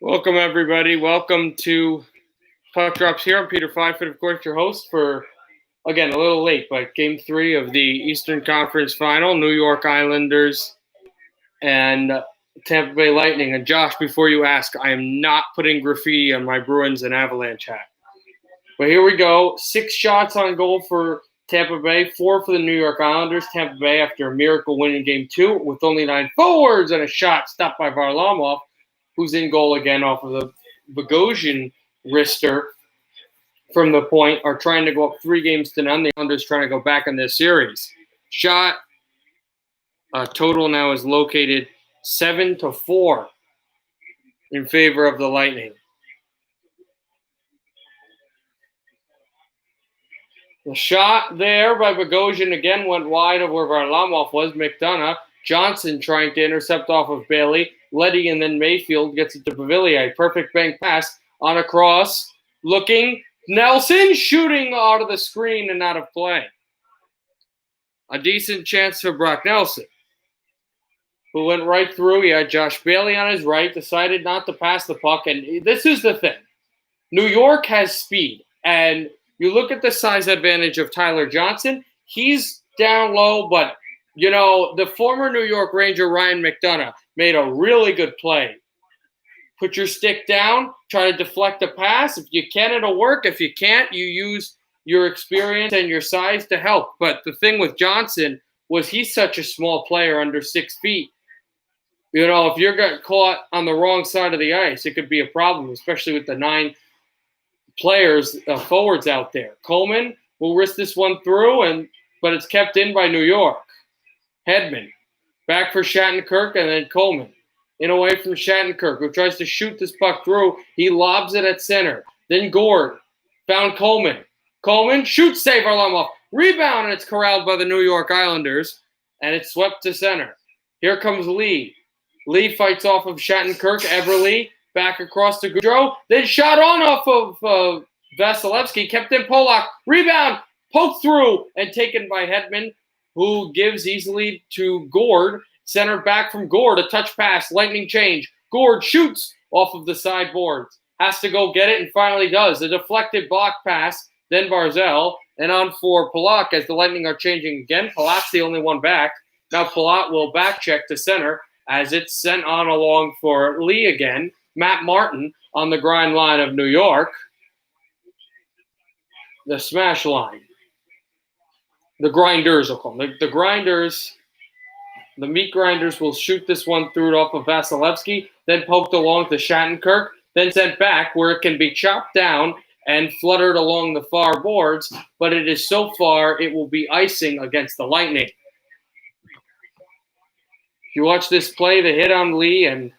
Welcome, everybody. Welcome to Puck Drops here. I'm Peter Fifitt, of course, your host for, again, a little late, but Game 3 of the Eastern Conference Final, New York Islanders and Tampa Bay Lightning. And Josh, before you ask, I am not putting graffiti on my Bruins and Avalanche hat. But here we go. 6 shots on goal for Tampa Bay, 4 for the New York Islanders. Tampa Bay, after a miracle win in Game 2 with only 9 forwards and a shot stopped by Varlamov, who's in goal again off of the Bogosian wrister from the point, are trying to go up 3-0. The Islanders trying to go back in this series. Shot total now is located 7-4 in favor of the Lightning. The shot there by Bogosian again went wide of where Varlamov was. McDonough. Johnson trying to intercept off of Bailey. Leddy and then Mayfield gets it to Pavillier. Perfect bank pass on a cross. Looking. Nelson shooting out of the screen and out of play. A decent chance for Brock Nelson, who went right through. He had Josh Bailey on his right, decided not to pass the puck. And this is the thing. New York has speed. And you look at the size advantage of Tyler Johnson. He's down low, but, you know, the former New York Ranger Ryan McDonough made a really good play. Put your stick down, try to deflect the pass. If you can, it'll work. If you can't, you use your experience and your size to help. But the thing with Johnson was he's such a small player, under 6 feet. You know, if you're getting caught on the wrong side of the ice, it could be a problem, especially with the 9 players, forwards out there. Coleman will risk this one through, but it's kept in by New York. Hedman back for Shattenkirk, and then Coleman in away from Shattenkirk, who tries to shoot this puck through. He lobs it at center. Then Gord found Coleman. Coleman shoots, save Varlamov. Rebound, and it's corralled by the New York Islanders, and it's swept to center. Here comes Lee. Lee fights off of Shattenkirk. Everly back across to Gaudreau. Then shot on off of Vasilevsky. Kept in Polak. Rebound. Poked through and taken by Hedman, who gives easily to Gord. Center back from Gord. A touch pass. Lightning change. Gord shoots off of the sideboards. Has to go get it and finally does. A deflected block pass. Then Barzell. And on for Polak as the Lightning are changing again. Polak's the only one back. Now Polak will back check to center as it's sent on along for Lee again. Matt Martin on the grind line of New York. The smash line. The grinders will call them. The grinders, the meat grinders will shoot this one through it off of Vasilevsky, then poked along to Shattenkirk, then sent back where it can be chopped down and fluttered along the far boards, but it is so far it will be icing against the Lightning. You watch this play, the hit on Lee, and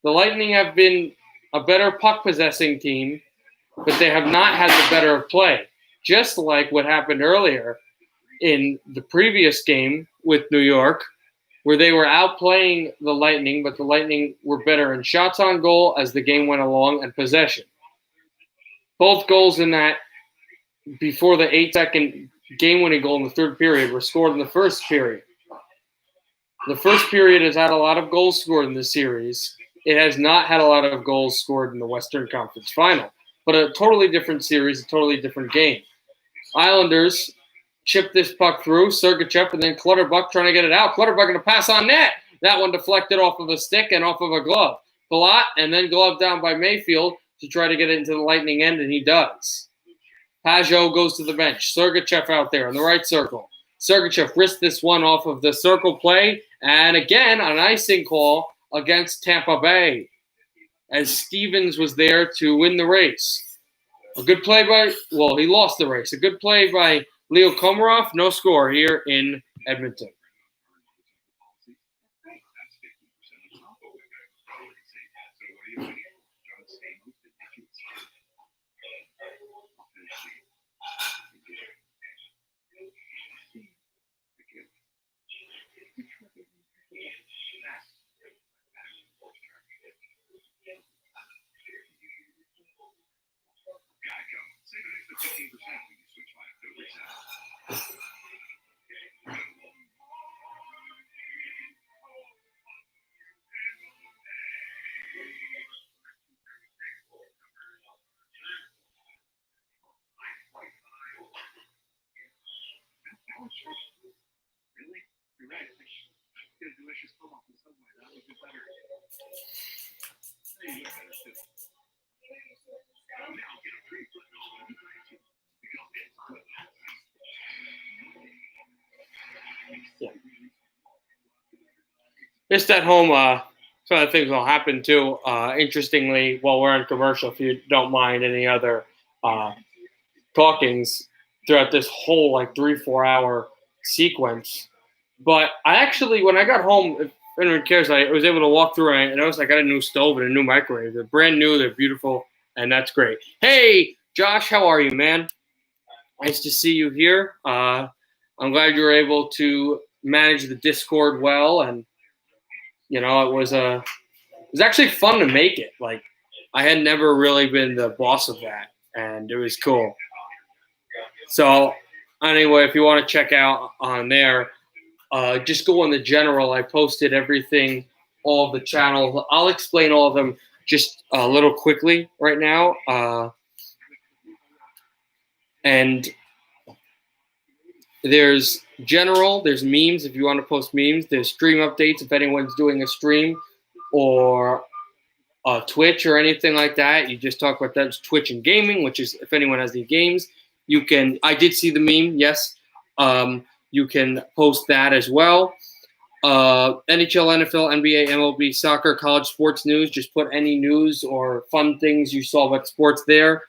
the Lightning have been a better puck-possessing team, but they have not had the better of play. Just like what happened earlier in the previous game with New York, where they were outplaying the Lightning, but the Lightning were better in shots on goal as the game went along and possession. Both goals in that before the 8-second game-winning goal in the third period were scored in the first period. The first period has had a lot of goals scored in this series. It has not had a lot of goals scored in the Western Conference Final, but a totally different series, a totally different game. Islanders chip this puck through, Sergachev, and then Clutterbuck trying to get it out. Clutterbuck going to pass on net. That one deflected off of a stick and off of a glove. Palat, and then glove down by Mayfield to try to get it into the Lightning end, and he does. Pajot goes to the bench. Sergachev out there in the right circle. Sergachev risked this one off of the circle play, and again, an icing call against Tampa Bay, as Stevens was there to win the race. A good play he lost the race. A good play by Leo Komarov, no score here in Edmonton. Yeah. Just at home, some other things will happen too. Interestingly, while we're on commercial, if you don't mind any other uh, talkings throughout this whole like 3-4 hour sequence. But I actually, when I got home, if anyone cares, I was able to walk through and I noticed I got a new stove and a new microwave. They're brand new, they're beautiful, and that's great. Hey, Josh, how are you, man? Nice to see you here. I'm glad you were able to manage the Discord well, and it was actually fun to make it. Like, I had never really been the boss of that, and it was cool. So, anyway, if you want to check out on there, just go on the general. I posted everything, all of the channels. I'll explain all of them just a little quickly right now. And there's general, there's memes if you want to post memes. There's stream updates if anyone's doing a stream or Twitch or anything like that. You just talk about that. Twitch and gaming, which is if anyone has any games, you can. I did see the meme. Yes, you can post that as well. NHL, NFL, NBA, MLB, soccer, college sports news. Just put any news or fun things you saw about sports there.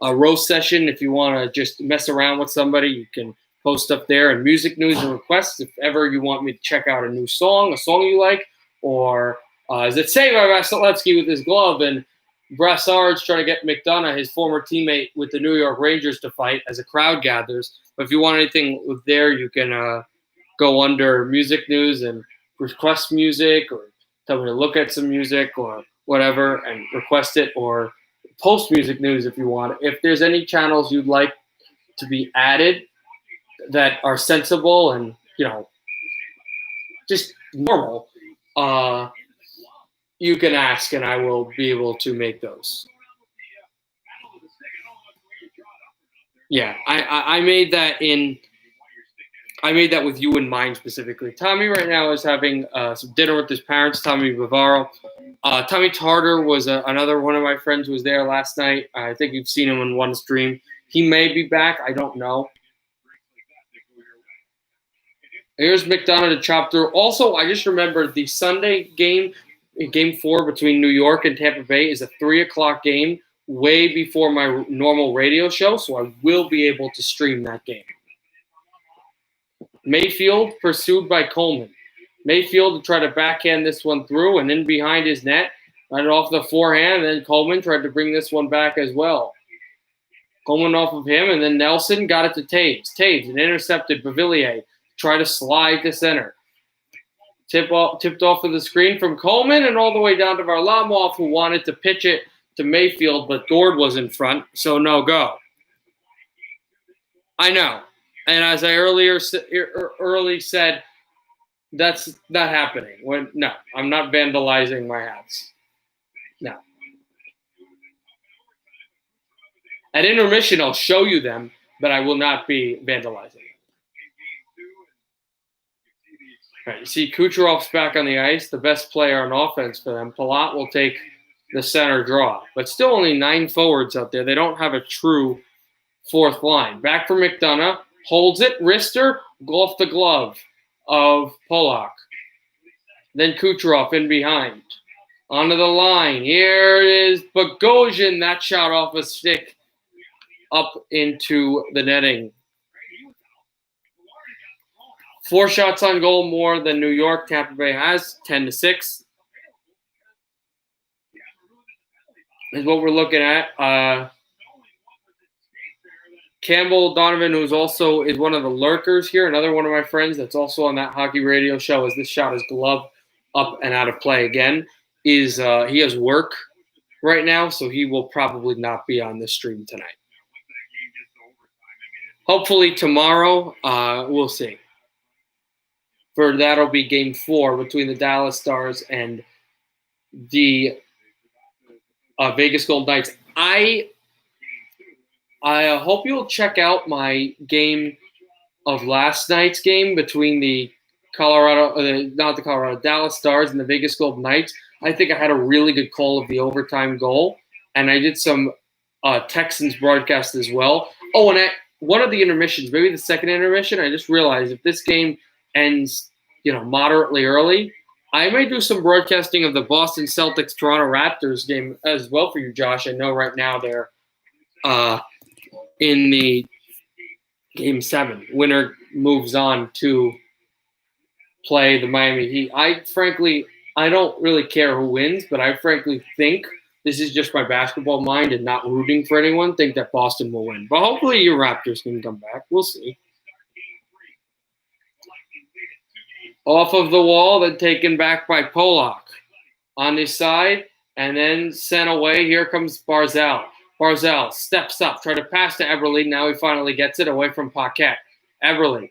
A roast session if you want to just mess around with somebody, you can post up there. And music news and requests if ever you want me to check out a new song, a song you like, or is it Saved by Vasilevsky with his glove and Brassard's trying to get McDonough, his former teammate with the New York Rangers, to fight as a crowd gathers. But if you want anything there, you can go under music news and request music or tell me to look at some music or whatever and request it, or post music news if you want. If there's any channels you'd like to be added that are sensible and, just normal, you can ask and I will be able to make those. Yeah, I made that with you in mind specifically. Tommy right now is having some dinner with his parents, Tommy Bavaro. Tommy Tartar was another one of my friends who was there last night. I think you've seen him in one stream. He may be back. I don't know. Here's McDonough to chop through. Also, I just remembered the Sunday game, Game 4 between New York and Tampa Bay, is a 3 o'clock game, way before my normal radio show, so I will be able to stream that game. Mayfield pursued by Coleman. Mayfield tried to backhand this one through and in behind his net, right off the forehand, and then Coleman tried to bring this one back as well. Coleman off of him, and then Nelson got it to Taves. Taves, an intercepted Bavillier, tried to slide to center. Tipped off of the screen from Coleman and all the way down to Varlamov, who wanted to pitch it to Mayfield, but Gord was in front, so no go. I know. And as I early said, that's not happening. No, I'm not vandalizing my hats. No. At intermission, I'll show you them, but I will not be vandalizing. All right, you see Kucherov's back on the ice, the best player on offense for them. Palat will take the center draw, but still only 9 forwards out there. They don't have a true fourth line. Back for McDonough, holds it, wrister, off the glove of Polak. Then Kucherov in behind. Onto the line. Here is Bogosian. That shot off a stick up into the netting. 4 shots on goal more than New York. Tampa Bay has 10-6. Is what we're looking at. Campbell Donovan, who's also is one of the lurkers here, another one of my friends that's also on that hockey radio show, as this shot is glove up and out of play again, he has work right now, so he will probably not be on this stream tonight. Hopefully tomorrow, we'll see. For that'll be Game 4 between the Dallas Stars and the Vegas Golden Knights. I hope you'll check out my game of last night's game between the Dallas Stars and the Vegas Golden Knights. I think I had a really good call of the overtime goal, and I did some Texans broadcast as well. Oh, and at one of the intermissions, maybe the second intermission, I just realized if this game ends, moderately early, I may do some broadcasting of the Boston Celtics Toronto Raptors game as well for you, Josh. I know right now they're in the game 7. Winner moves on to play the Miami Heat. I don't really care who wins, but I frankly think this is just my basketball mind and not rooting for anyone. Think that Boston will win, but hopefully your Raptors can come back. We'll see. Off of the wall, then taken back by Polak on this side, and then sent away. Here comes Barzell. Barzell steps up, try to pass to Eberle. Now he finally gets it away from Paquette. Eberle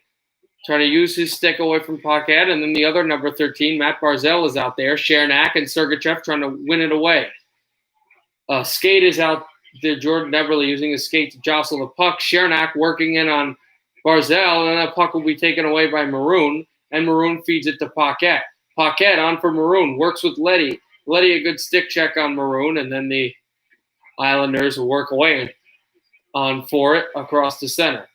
trying to use his stick away from Paquette, and then the other number 13, Matt Barzell, is out there. Chernak and Sergachev trying to win it away. Skate is out there. Jordan Eberle using his skate to jostle the puck. Chernak working in on Barzell, and that puck will be taken away by Maroon, and Maroon feeds it to Paquette. Paquette on for Maroon, works with Leddy. Leddy a good stick check on Maroon, and then the Islanders will work away on for it across the center.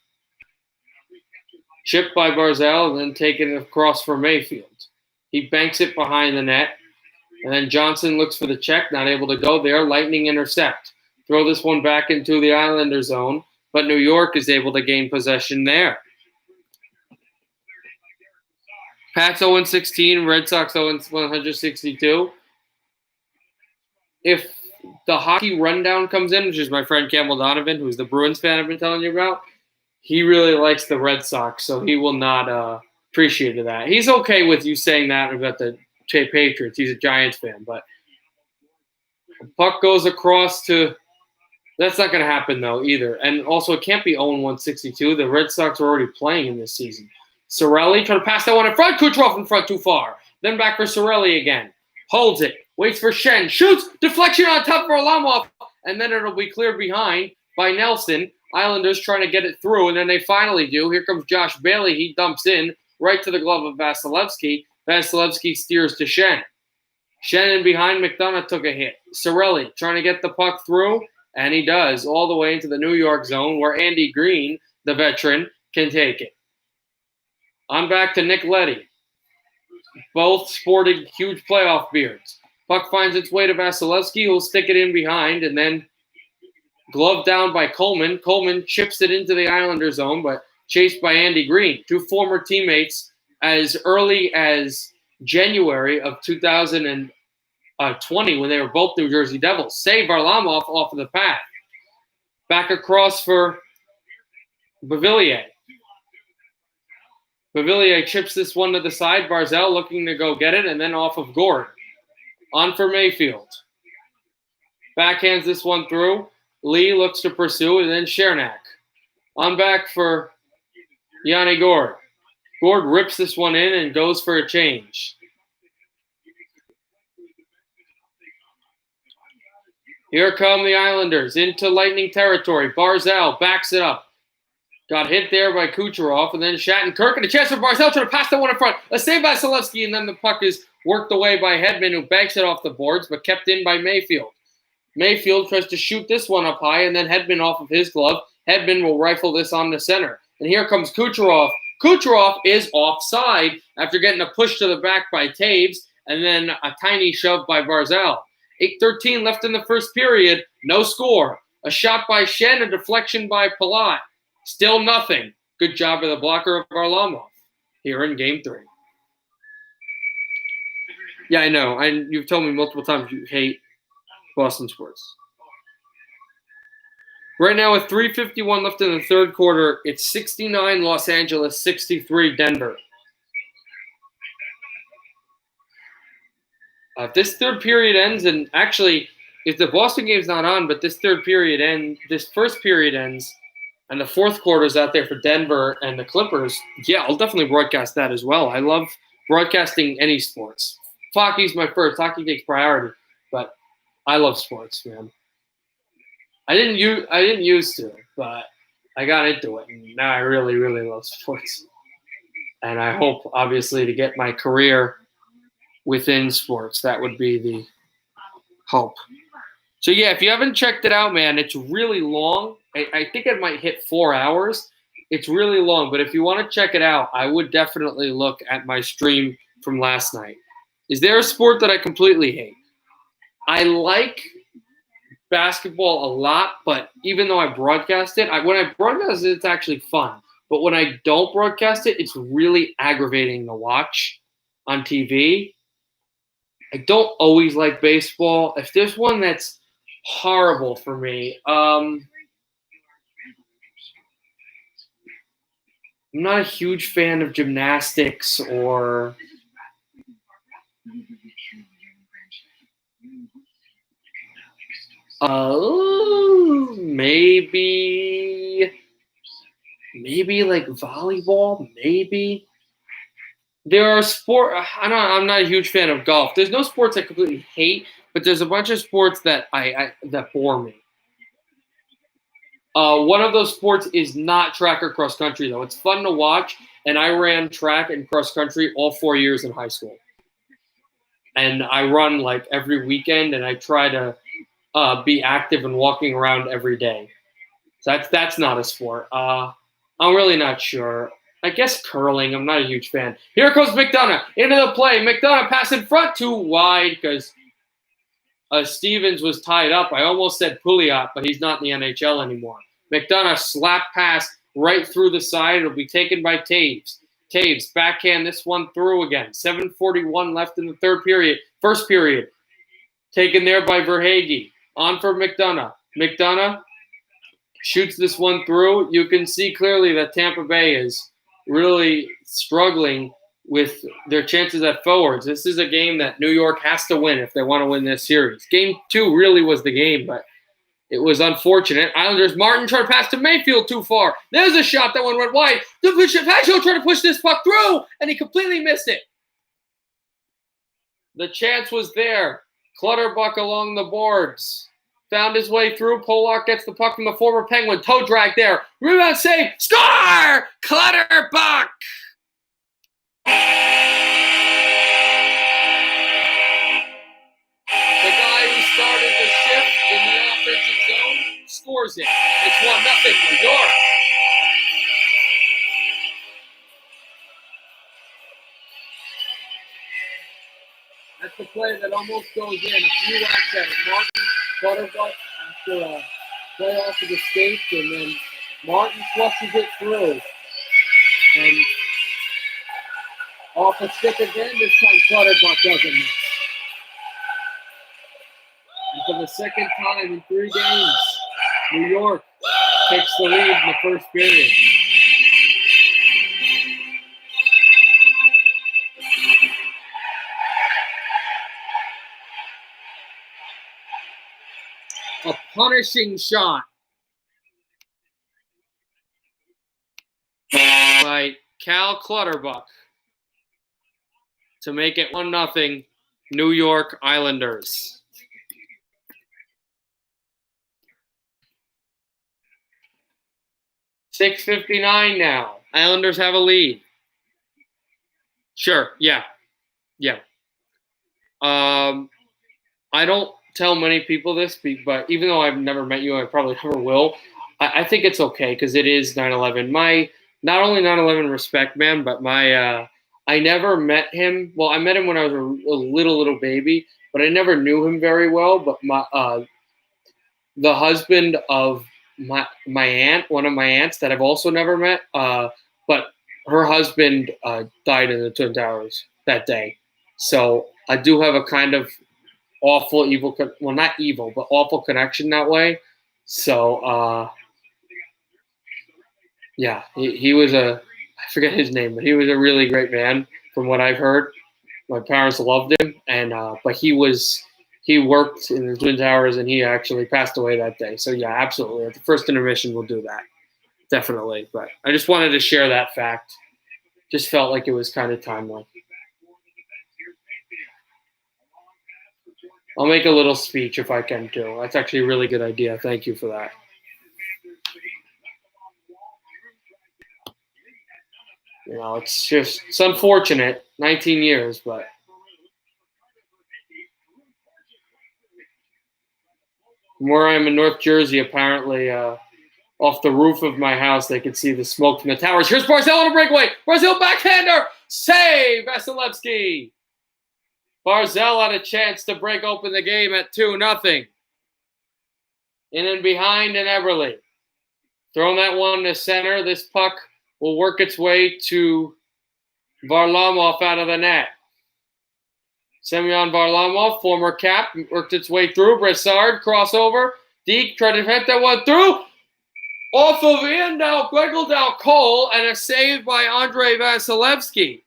Chipped by Barzell, and then taken across for Mayfield. He banks it behind the net, and then Johnson looks for the check, not able to go there. Lightning intercept. Throw this one back into the Islander zone, but New York is able to gain possession there. Pats 0-16, Red Sox 0-162. If the hockey rundown comes in, which is my friend Campbell Donovan, who's the Bruins fan I've been telling you about, he really likes the Red Sox, so he will not appreciate that. He's okay with you saying that about the Patriots. He's a Giants fan, but the puck goes across to – that's not going to happen, though, either. And also, it can't be 0-162. The Red Sox are already playing in this season. Sorelli trying to pass that one in front. Kucherov in front too far. Then back for Sorelli again. Holds it. Waits for Shen. Shoots. Deflection on top for Alamov. And then it'll be cleared behind by Nelson. Islanders trying to get it through, and then they finally do. Here comes Josh Bailey. He dumps in right to the glove of Vasilevsky. Vasilevsky steers to Shen. Shen in behind McDonough took a hit. Sorelli trying to get the puck through, and he does, all the way into the New York zone where Andy Green, the veteran, can take it. On back to Nick Leddy. Both sported huge playoff beards. Puck finds its way to Vasilevsky, who'll stick it in behind, and then glove down by Coleman. Coleman chips it into the Islander zone, but chased by Andy Green. Two former teammates as early as January of 2020 when they were both New Jersey Devils. Save Varlamov off of the pad. Back across for Beauvillier. Beauvillier chips this one to the side. Barzell looking to go get it, and then off of Gord. On for Mayfield. Backhands this one through. Lee looks to pursue, and then Chernak. On back for Yanni Gord. Gord rips this one in and goes for a change. Here come the Islanders into Lightning territory. Barzell backs it up. Got hit there by Kucherov, and then Shattenkirk, and a chance for Barzell trying to pass the one in front. A save by Vasilevsky, and then the puck is worked away by Hedman, who banks it off the boards, but kept in by Mayfield. Mayfield tries to shoot this one up high, and then Hedman off of his glove. Hedman will rifle this on the center. And here comes Kucherov. Kucherov is offside after getting a push to the back by Taves, and then a tiny shove by Barzell. 8:13 left in the first period. No score. A shot by Shen, a deflection by Palat. Still nothing. Good job of the blocker of Varlamov here in Game 3. Yeah, I know. You've told me multiple times you hate Boston sports. Right now, with 3:51 left in the third quarter, it's 69 Los Angeles, 63 Denver. If this third period ends, and actually, if the Boston game's not on, but this first period ends, and the fourth quarter's out there for Denver and the Clippers, yeah, I'll definitely broadcast that as well. I love broadcasting any sports. Hockey's my first. Hockey takes priority, but I love sports, man. I didn't used to, but I got into it, and now I really, really love sports. And I hope, obviously, to get my career within sports. That would be the hope. So, yeah, if you haven't checked it out, man, it's really long. I think it might hit 4 hours. It's really long, but if you want to check it out, I would definitely look at my stream from last night. Is there a sport that I completely hate? I like basketball a lot, but even though I broadcast it, when I broadcast it, it's actually fun. But when I don't broadcast it, it's really aggravating to watch on TV. I don't always like baseball. If there's one that's horrible for me, I'm not a huge fan of gymnastics or maybe like volleyball, maybe. There are I'm not a huge fan of golf. There's no sports I completely hate, but there's a bunch of sports that that bore me. One of those sports is not track or cross country though. It's fun to watch, and I ran track and cross country all 4 years in high school, and I run like every weekend, and I try to be active and walking around every day. So that's not a sport. I'm really not sure. I guess curling. I'm not a huge fan. Here comes McDonough into the play. McDonough pass in front, too wide because Stevens was tied up. I almost said Pouliot, but he's not in the NHL anymore. McDonough slap pass right through the side. It'll be taken by Taves. Taves backhand this one through again. 7:41 left in the first period. Taken there by Verhaeghe. On for McDonough. McDonough shoots this one through. You can see clearly that Tampa Bay is really struggling with their chances at forwards. This is a game that New York has to win if they want to win this series. Game 2 really was the game, but it was unfortunate. Islanders, Martin trying to pass to Mayfield too far. There's a shot. That one went wide. Pageau trying to push this puck through, and he completely missed it. The chance was there. Clutterbuck along the boards. Found his way through. Polak gets the puck from the former Penguin. Toe drag there. Rebound save. Score! Clutterbuck! The guy who started the shift in the offensive zone scores it. It's 1-0 New York. That's the play that almost goes in. A few laps at it. Martin Clutterbuck after a play off of the skates, and then Martin flushes it through. And off a stick again, this time Clutterbuck doesn't miss. And for the second time in 3 games, New York takes the lead in the first period. A punishing shot by Cal Clutterbuck to make it 1-0 New York Islanders. $6:59 now. Islanders have a lead. Sure, yeah. I don't tell many people this, but even though I've never met you, I probably never will. I think it's okay because it is 9/11. My not only 9/11 respect man, but my I never met him. Well, I met him when I was a little baby, but I never knew him very well. But the husband of my aunt, one of my aunts that I've also never met, but her husband died in the Twin Towers that day. So I do have a kind of awful, not evil, but awful connection that way. So, yeah, he was I forget his name, but he was a really great man from what I've heard. My parents loved him, and but he worked in the Twin Towers, and he actually passed away that day. So, yeah, absolutely. At the first intermission, we'll do that. Definitely. But I just wanted to share that fact. Just felt like it was kind of timely. I'll make a little speech if I can too. That's actually a really good idea. Thank you for that. You know, it's unfortunate. 19 years, but from where I am in North Jersey, apparently off the roof of my house. They could see the smoke from the towers. Here's Barzal on a breakaway. Barzal backhander. Save, Vasilevsky. Barzal had a chance to break open the game at 2-0. In and behind and Eberle. Throwing that one to center. This puck will work its way to Varlamov out of the net. Semyon Varlamov, former cap, worked its way through. Brassard, crossover. Deke tried to hit that one through. Off of Gregel Cole, and a save by Andrei Vasilevsky.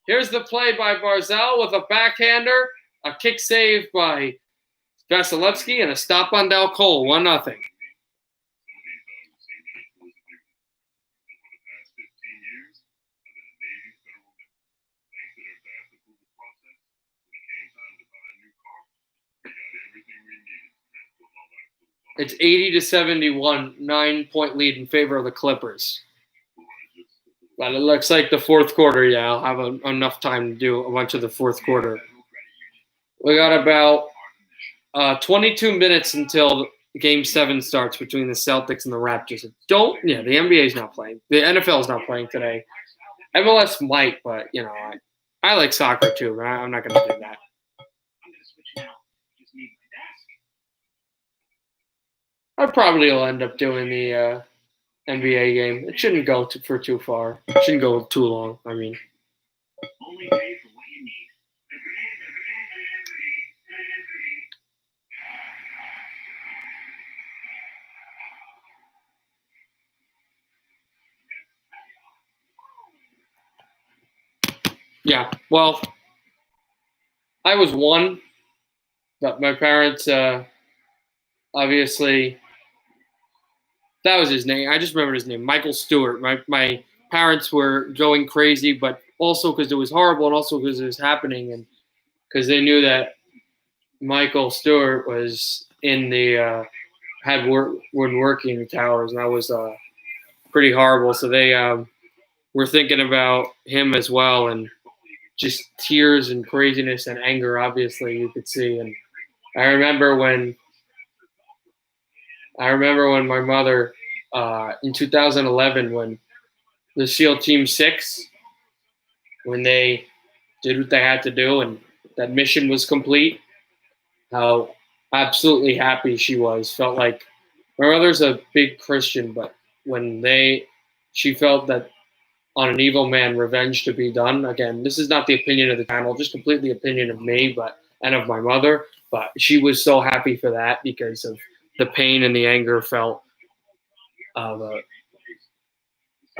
Here's the play by Barzal with a backhander, a kick save by Vasilevsky, and a stop on Dal Cole, 1-0. It's 80-71, 9-point lead in favor of the Clippers. But it looks like the fourth quarter, I'll have enough time to do a bunch of the fourth quarter. We got about 22 minutes until Game 7 starts between the Celtics and the Raptors. The NBA is not playing. The NFL is not playing today. MLS might, but, I like soccer too, but I'm not going to do that. I probably will end up doing the NBA game. It shouldn't go for too far. It shouldn't go too long. I mean. Yeah, well, I was one, but my parents, obviously, that was his name. I just remembered his name, Michael Stewart. My parents were going crazy, but also because it was horrible and also because it was happening and because they knew that Michael Stewart was in the working the towers, and that was pretty horrible. So they were thinking about him as well, and just tears and craziness and anger, obviously, you could see. And I remember when my mother, in 2011, when the SEAL Team 6, when they did what they had to do and that mission was complete, how absolutely happy she was. Felt like my mother's a big Christian, but when she felt that on an evil man, revenge to be done. Again, this is not the opinion of the channel, just completely opinion of me, and of my mother. But she was so happy for that because of the pain and the anger felt of a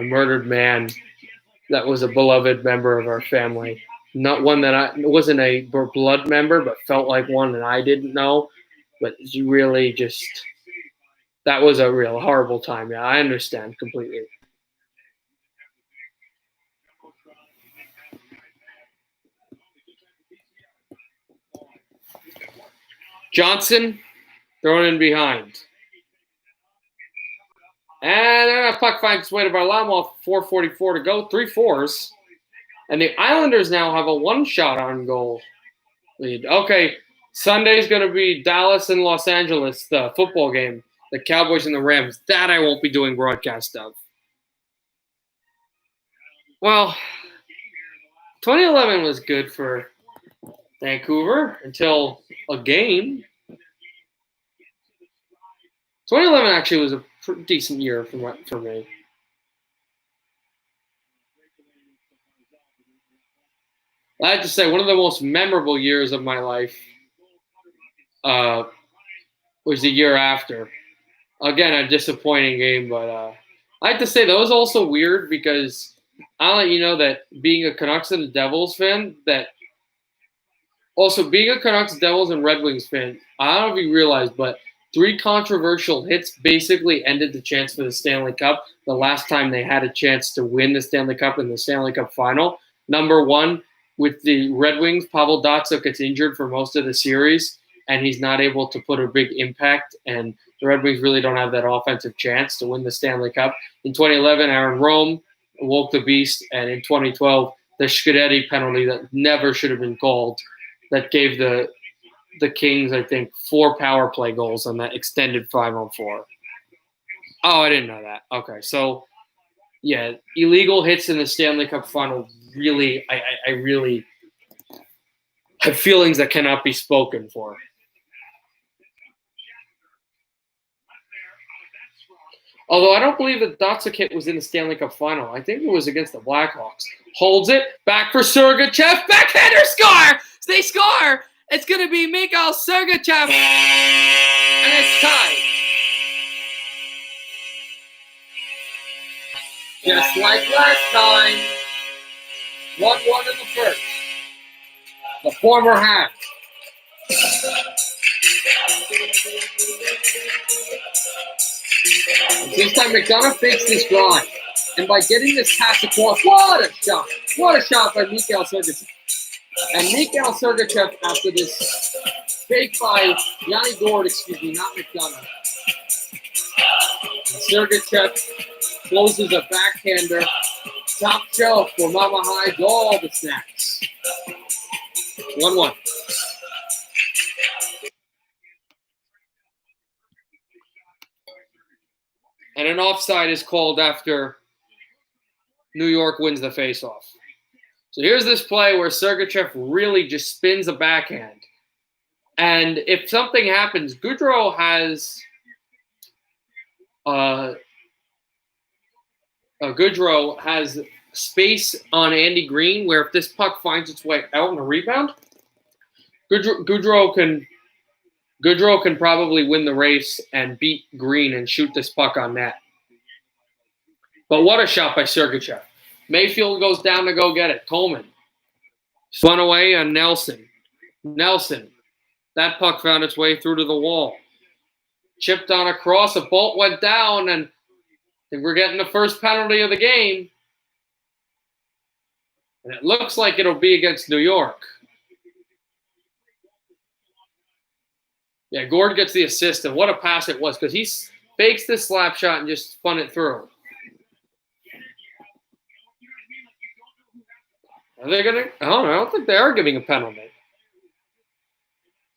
murdered man that was a beloved member of our family. Not one that wasn't a blood member, but felt like one that I didn't know. But she really that was a real horrible time. Yeah, I understand completely. Johnson thrown in behind. And puck finds its way to Varlamov, 4:44 to go, 3-4s. And the Islanders now have a one-shot on goal lead. Okay, Sunday's going to be Dallas and Los Angeles, the football game, the Cowboys and the Rams. That I won't be doing broadcast of. Well, 2011 was good for Vancouver until a game. 2011 actually was a pretty decent year for me. I have to say, one of the most memorable years of my life was the year after. Again, a disappointing game, but I have to say that was also weird because I'll let you know that being a Canucks and Devils fan, that also being a Canucks, Devils, and Red Wings fan, I don't know if you realize, but 3 controversial hits basically ended the chance for the Stanley Cup the last time they had a chance to win the Stanley Cup in the Stanley Cup final. Number 1, with the Red Wings, Pavel Datsyuk gets injured for most of the series, and he's not able to put a big impact, and the Red Wings really don't have that offensive chance to win the Stanley Cup. In 2011, Aaron Rome woke the beast, and in 2012, the Scudetti penalty that never should have been called, that gave the Kings, I think, 4 power play goals on that extended 5-on-4. Oh, I didn't know that. Okay, so yeah, illegal hits in the Stanley Cup final. Really, I really have feelings that cannot be spoken for. Although I don't believe that Datsuk hit was in the Stanley Cup final. I think it was against the Blackhawks. Holds it. Back for Sergachev. Backhander score! They score! It's going to be Mikhail Sergachev. And it's tied. Just like last time. 1-1 in the first. The former half. This time McDonough fakes this drive. And by getting this pass across, what a shot! What a shot by Mikhail Sergachev. And Mikhail Sergachev, after this fake by Yanni Gourde, not McDonough. Sergachev closes a backhander. Top shelf for Mama High. All the snacks. 1-1. And an offside is called after New York wins the faceoff. So here's this play where Sergachev really just spins a backhand. And if something happens, Goudreau has space on Andy Green where if this puck finds its way out in a rebound, Goudreau can probably win the race and beat Green and shoot this puck on net. But what a shot by Sergachev. Mayfield goes down to go get it. Coleman spun away on Nelson. That puck found its way through to the wall. Chipped on a cross. A bolt went down, and I think we're getting the first penalty of the game. And it looks like it'll be against New York. Yeah, Gourde gets the assist, and what a pass it was, because he fakes this slap shot and just spun it through. Are they going to? I don't think they are giving a penalty.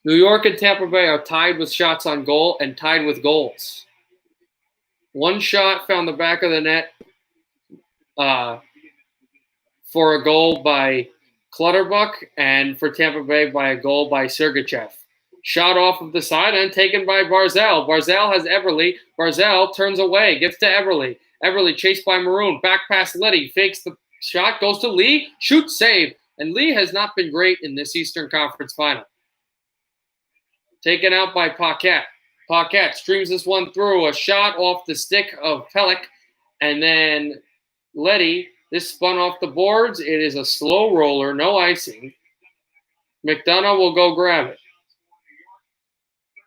New York and Tampa Bay are tied with shots on goal and tied with goals. One shot found the back of the net for a goal by Clutterbuck, and for Tampa Bay by a goal by Sergachev. Shot off of the side and taken by Barzal. Barzal has Eberle. Barzal turns away, gets to Eberle. Eberle chased by Maroon. Back past Leddy. Fakes the shot, goes to Lee. Shoots, save. And Lee has not been great in this Eastern Conference final. Taken out by Paquette. Paquette streams this one through. A shot off the stick of Pelech. And then Leddy. This spun off the boards. It is a slow roller, no icing. McDonough will go grab it.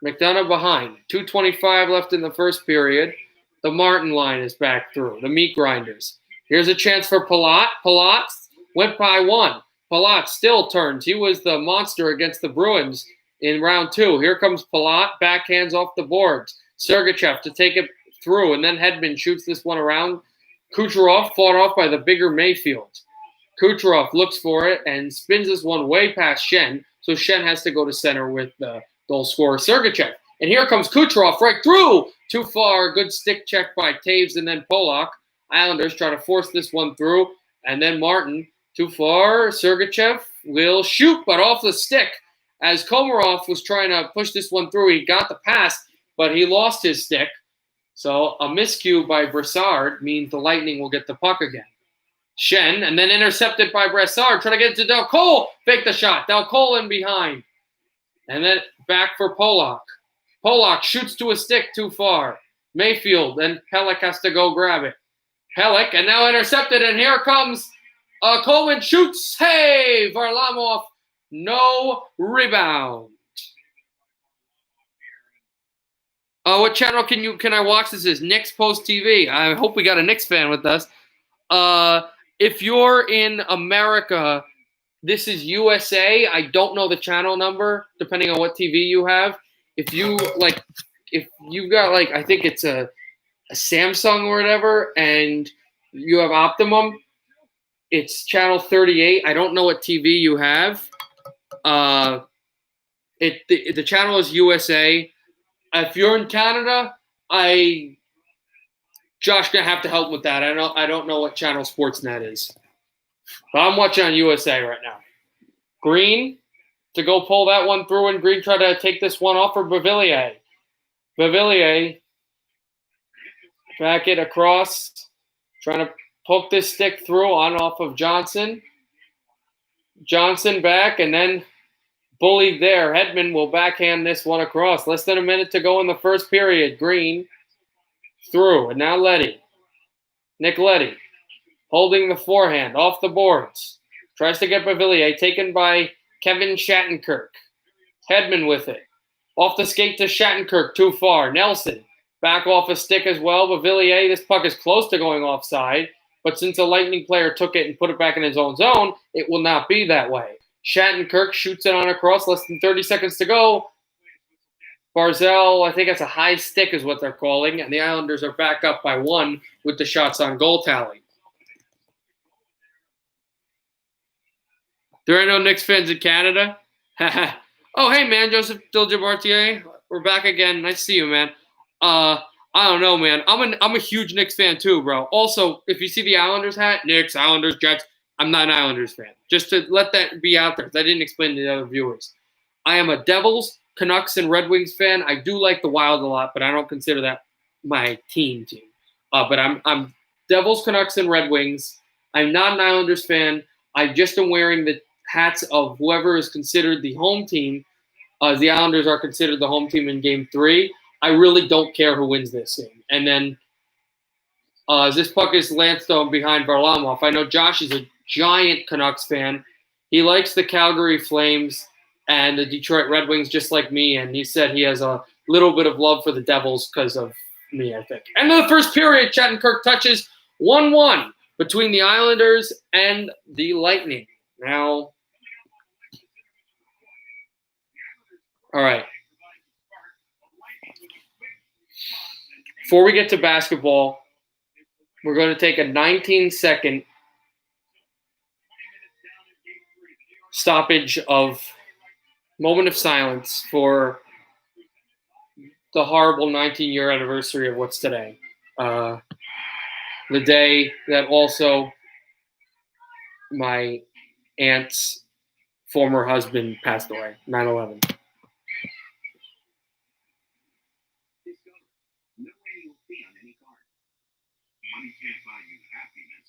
McDonough behind. 2:25 left in the first period. The Martin line is back through. The meat grinders. Here's a chance for Palat. Palat went by one. Palat still turns. He was the monster against the Bruins in round 2. Here comes Palat. Backhands off the boards. Sergachev to take it through. And then Hedman shoots this one around. Kucherov fought off by the bigger Mayfield. Kucherov looks for it and spins this one way past Shen. So Shen has to go to center with the goal scorer Sergachev. And here comes Kucherov right through. Too far. Good stick check by Taves and then Polak. Islanders try to force this one through. And then Martin. Too far. Sergachev will shoot, but off the stick. As Komarov was trying to push this one through, he got the pass, but he lost his stick. So a miscue by Brassard means the Lightning will get the puck again. Shen, and then intercepted by Brassard. Trying to get it to Del Cole. Fake the shot. Del Cole in behind. And then back for Polak. Polak shoots to a stick too far. Mayfield, then Pelech has to go grab it. Pelech, and now intercepted, and here comes Coleman shoots. Hey, Varlamov, no rebound. What channel can I watch this? Is Knicks Post TV. I hope we got a Knicks fan with us. If you're in America, this is USA. I don't know the channel number, depending on what TV you have. If you've got I think it's a Samsung or whatever, and you have Optimum, it's channel 38. I don't know what TV you have. The channel is USA. If you're in Canada, I Josh gonna have to help with that. I don't know what channel Sportsnet is, but I'm watching on USA right now. Green to go pull that one through, and Green try to take this one off for Beauvillier. Beauvillier back it across, trying to poke this stick through on off of Johnson. Johnson back, and then bullied there. Hedman will backhand this one across. Less than a minute to go in the first period. Green through, and now Leddy. Nick Leddy holding the forehand off the boards. Tries to get Beauvillier, taken by Kevin Shattenkirk. Hedman with it. Off the skate to Shattenkirk, too far. Nelson back off a stick as well. Beauvillier, this puck is close to going offside, but since a Lightning player took it and put it back in his own zone, it will not be that way. Shattenkirk shoots it on across, less than 30 seconds to go. Barzell, I think it's a high stick is what they're calling, and the Islanders are back up by 1 with the shots on goal tally. There are no Knicks fans in Canada? Oh, hey, man, Joseph Diljabartier. We're back again. Nice to see you, man. I don't know, man. I'm a huge Knicks fan too, bro. Also, if you see the Islanders hat, Knicks, Islanders, Jets, I'm not an Islanders fan. Just to let that be out there, because I didn't explain to the other viewers. I am a Devils, Canucks, and Red Wings fan. I do like the Wild a lot, but I don't consider that my team. But I'm Devils, Canucks, and Red Wings. I'm not an Islanders fan. I just am wearing the hats of whoever is considered the home team. The Islanders are considered the home team in Game 3. I really don't care who wins this game. And then this puck is Landstone behind Varlamov. I know Josh is a giant Canucks fan. He likes the Calgary Flames and the Detroit Red Wings just like me, and he said he has a little bit of love for the Devils because of me, I think. End of the first period, Shattenkirk touches 1-1 between the Islanders and the Lightning. Now, all right. Before we get to basketball, we're going to take a 19-second stoppage of moment of silence for the horrible 19-year anniversary of what's today. The day that also my aunt's former husband passed away, 9/11. Money can't buy you happiness.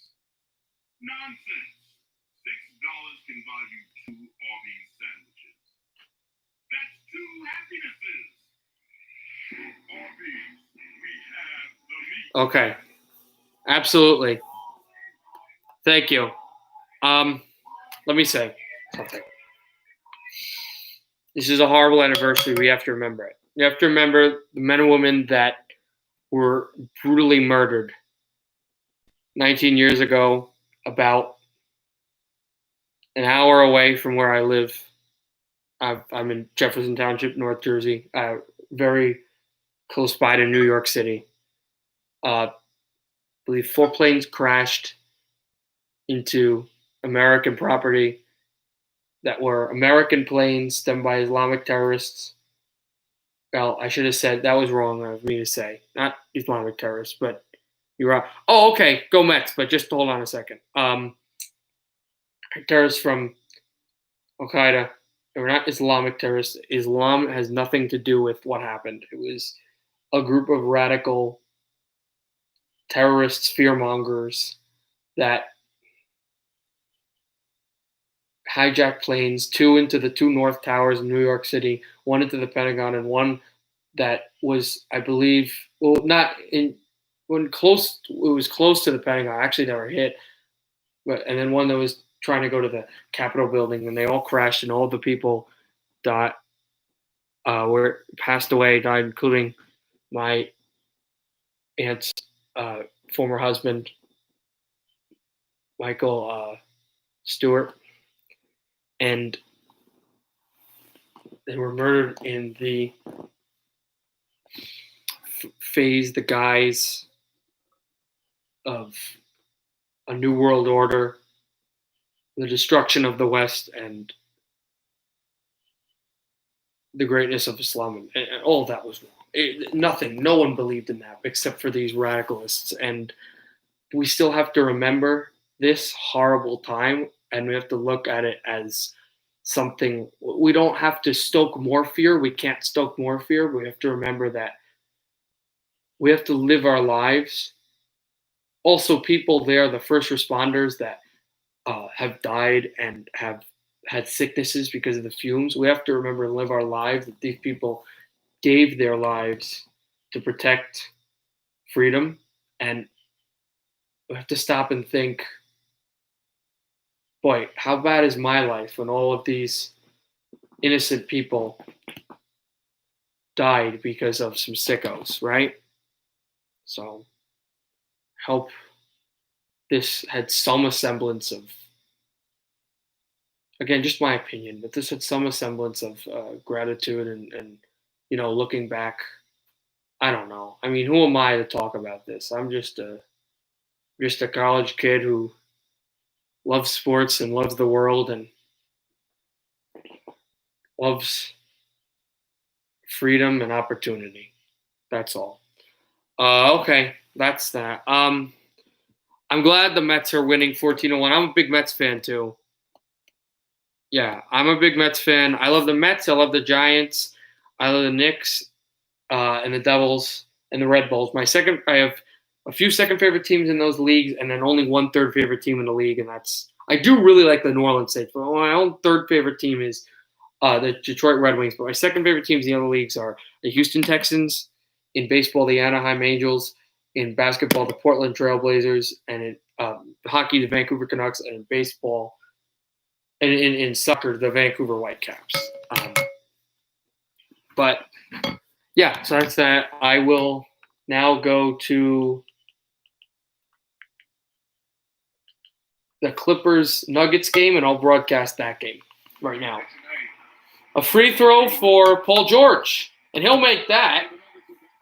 Nonsense. $6 can buy you 2 Arby's sandwiches. That's 2 happinesses. Arby's, we have the meat. Okay. Absolutely. Thank you. Let me say something. This is a horrible anniversary. We have to remember it. You have to remember the men and women that were brutally murdered 19 years ago, about an hour away from where I live. I'm in Jefferson Township, North Jersey, very close by to New York City. I believe 4 planes crashed into American property that were American planes done by Islamic terrorists. Well, I should have said that was wrong of me to say. Not Islamic terrorists, but you're right. Oh, okay. Go Mets. But just hold on a second. Terrorists from Al Qaeda. They were not Islamic terrorists. Islam has nothing to do with what happened. It was a group of radical terrorists, fearmongers that hijacked planes, 2 into the 2 North Towers in New York City, 1 into the Pentagon, and 1 that was, I believe, well, not in. When close, it was close to the Pentagon. Actually, they were hit, and then 1 that was trying to go to the Capitol building, and they all crashed, and all the people died, passed away, died, including my aunt's former husband, Michael Stewart, and they were murdered in the phase, the guise of a new world order, the destruction of the West, and the greatness of Islam, and all of that was wrong. Nothing. No one believed in that except for these radicalists. And we still have to remember this horrible time, and we have to look at it as something. We don't have to stoke more fear. We can't stoke more fear. We have to remember that we have to live our lives. Also, people there, the first responders that have died and have had sicknesses because of the fumes, we have to remember and live our lives that these people gave their lives to protect freedom. And we have to stop and think, boy, how bad is my life when all of these innocent people died because of some sickos, right? So, hope this had some semblance of, again, just my opinion, but this had some semblance of gratitude and, looking back. I don't know. I mean, who am I to talk about this? I'm just a college kid who loves sports and loves the world and loves freedom and opportunity. That's all. Okay, that's that. I'm glad the Mets are winning 14-1. I'm a big Mets fan too. Yeah, I'm a big Mets fan. I love the Mets. I love the Giants. I love the Knicks, and the Devils and the Red Bulls. I have a few second favorite teams in those leagues, and then only one third favorite team in the league, and I do really like the New Orleans Saints. But my own third favorite team is the Detroit Red Wings. But my second favorite teams in the other leagues are the Houston Texans, in baseball the Anaheim Angels, in basketball the Portland Trail Blazers, and in hockey the Vancouver Canucks, and in baseball and in soccer the Vancouver Whitecaps. But yeah, so that's that. I will now go to the Clippers Nuggets game, and I'll broadcast that game right now. A free throw for Paul George, and he'll make that.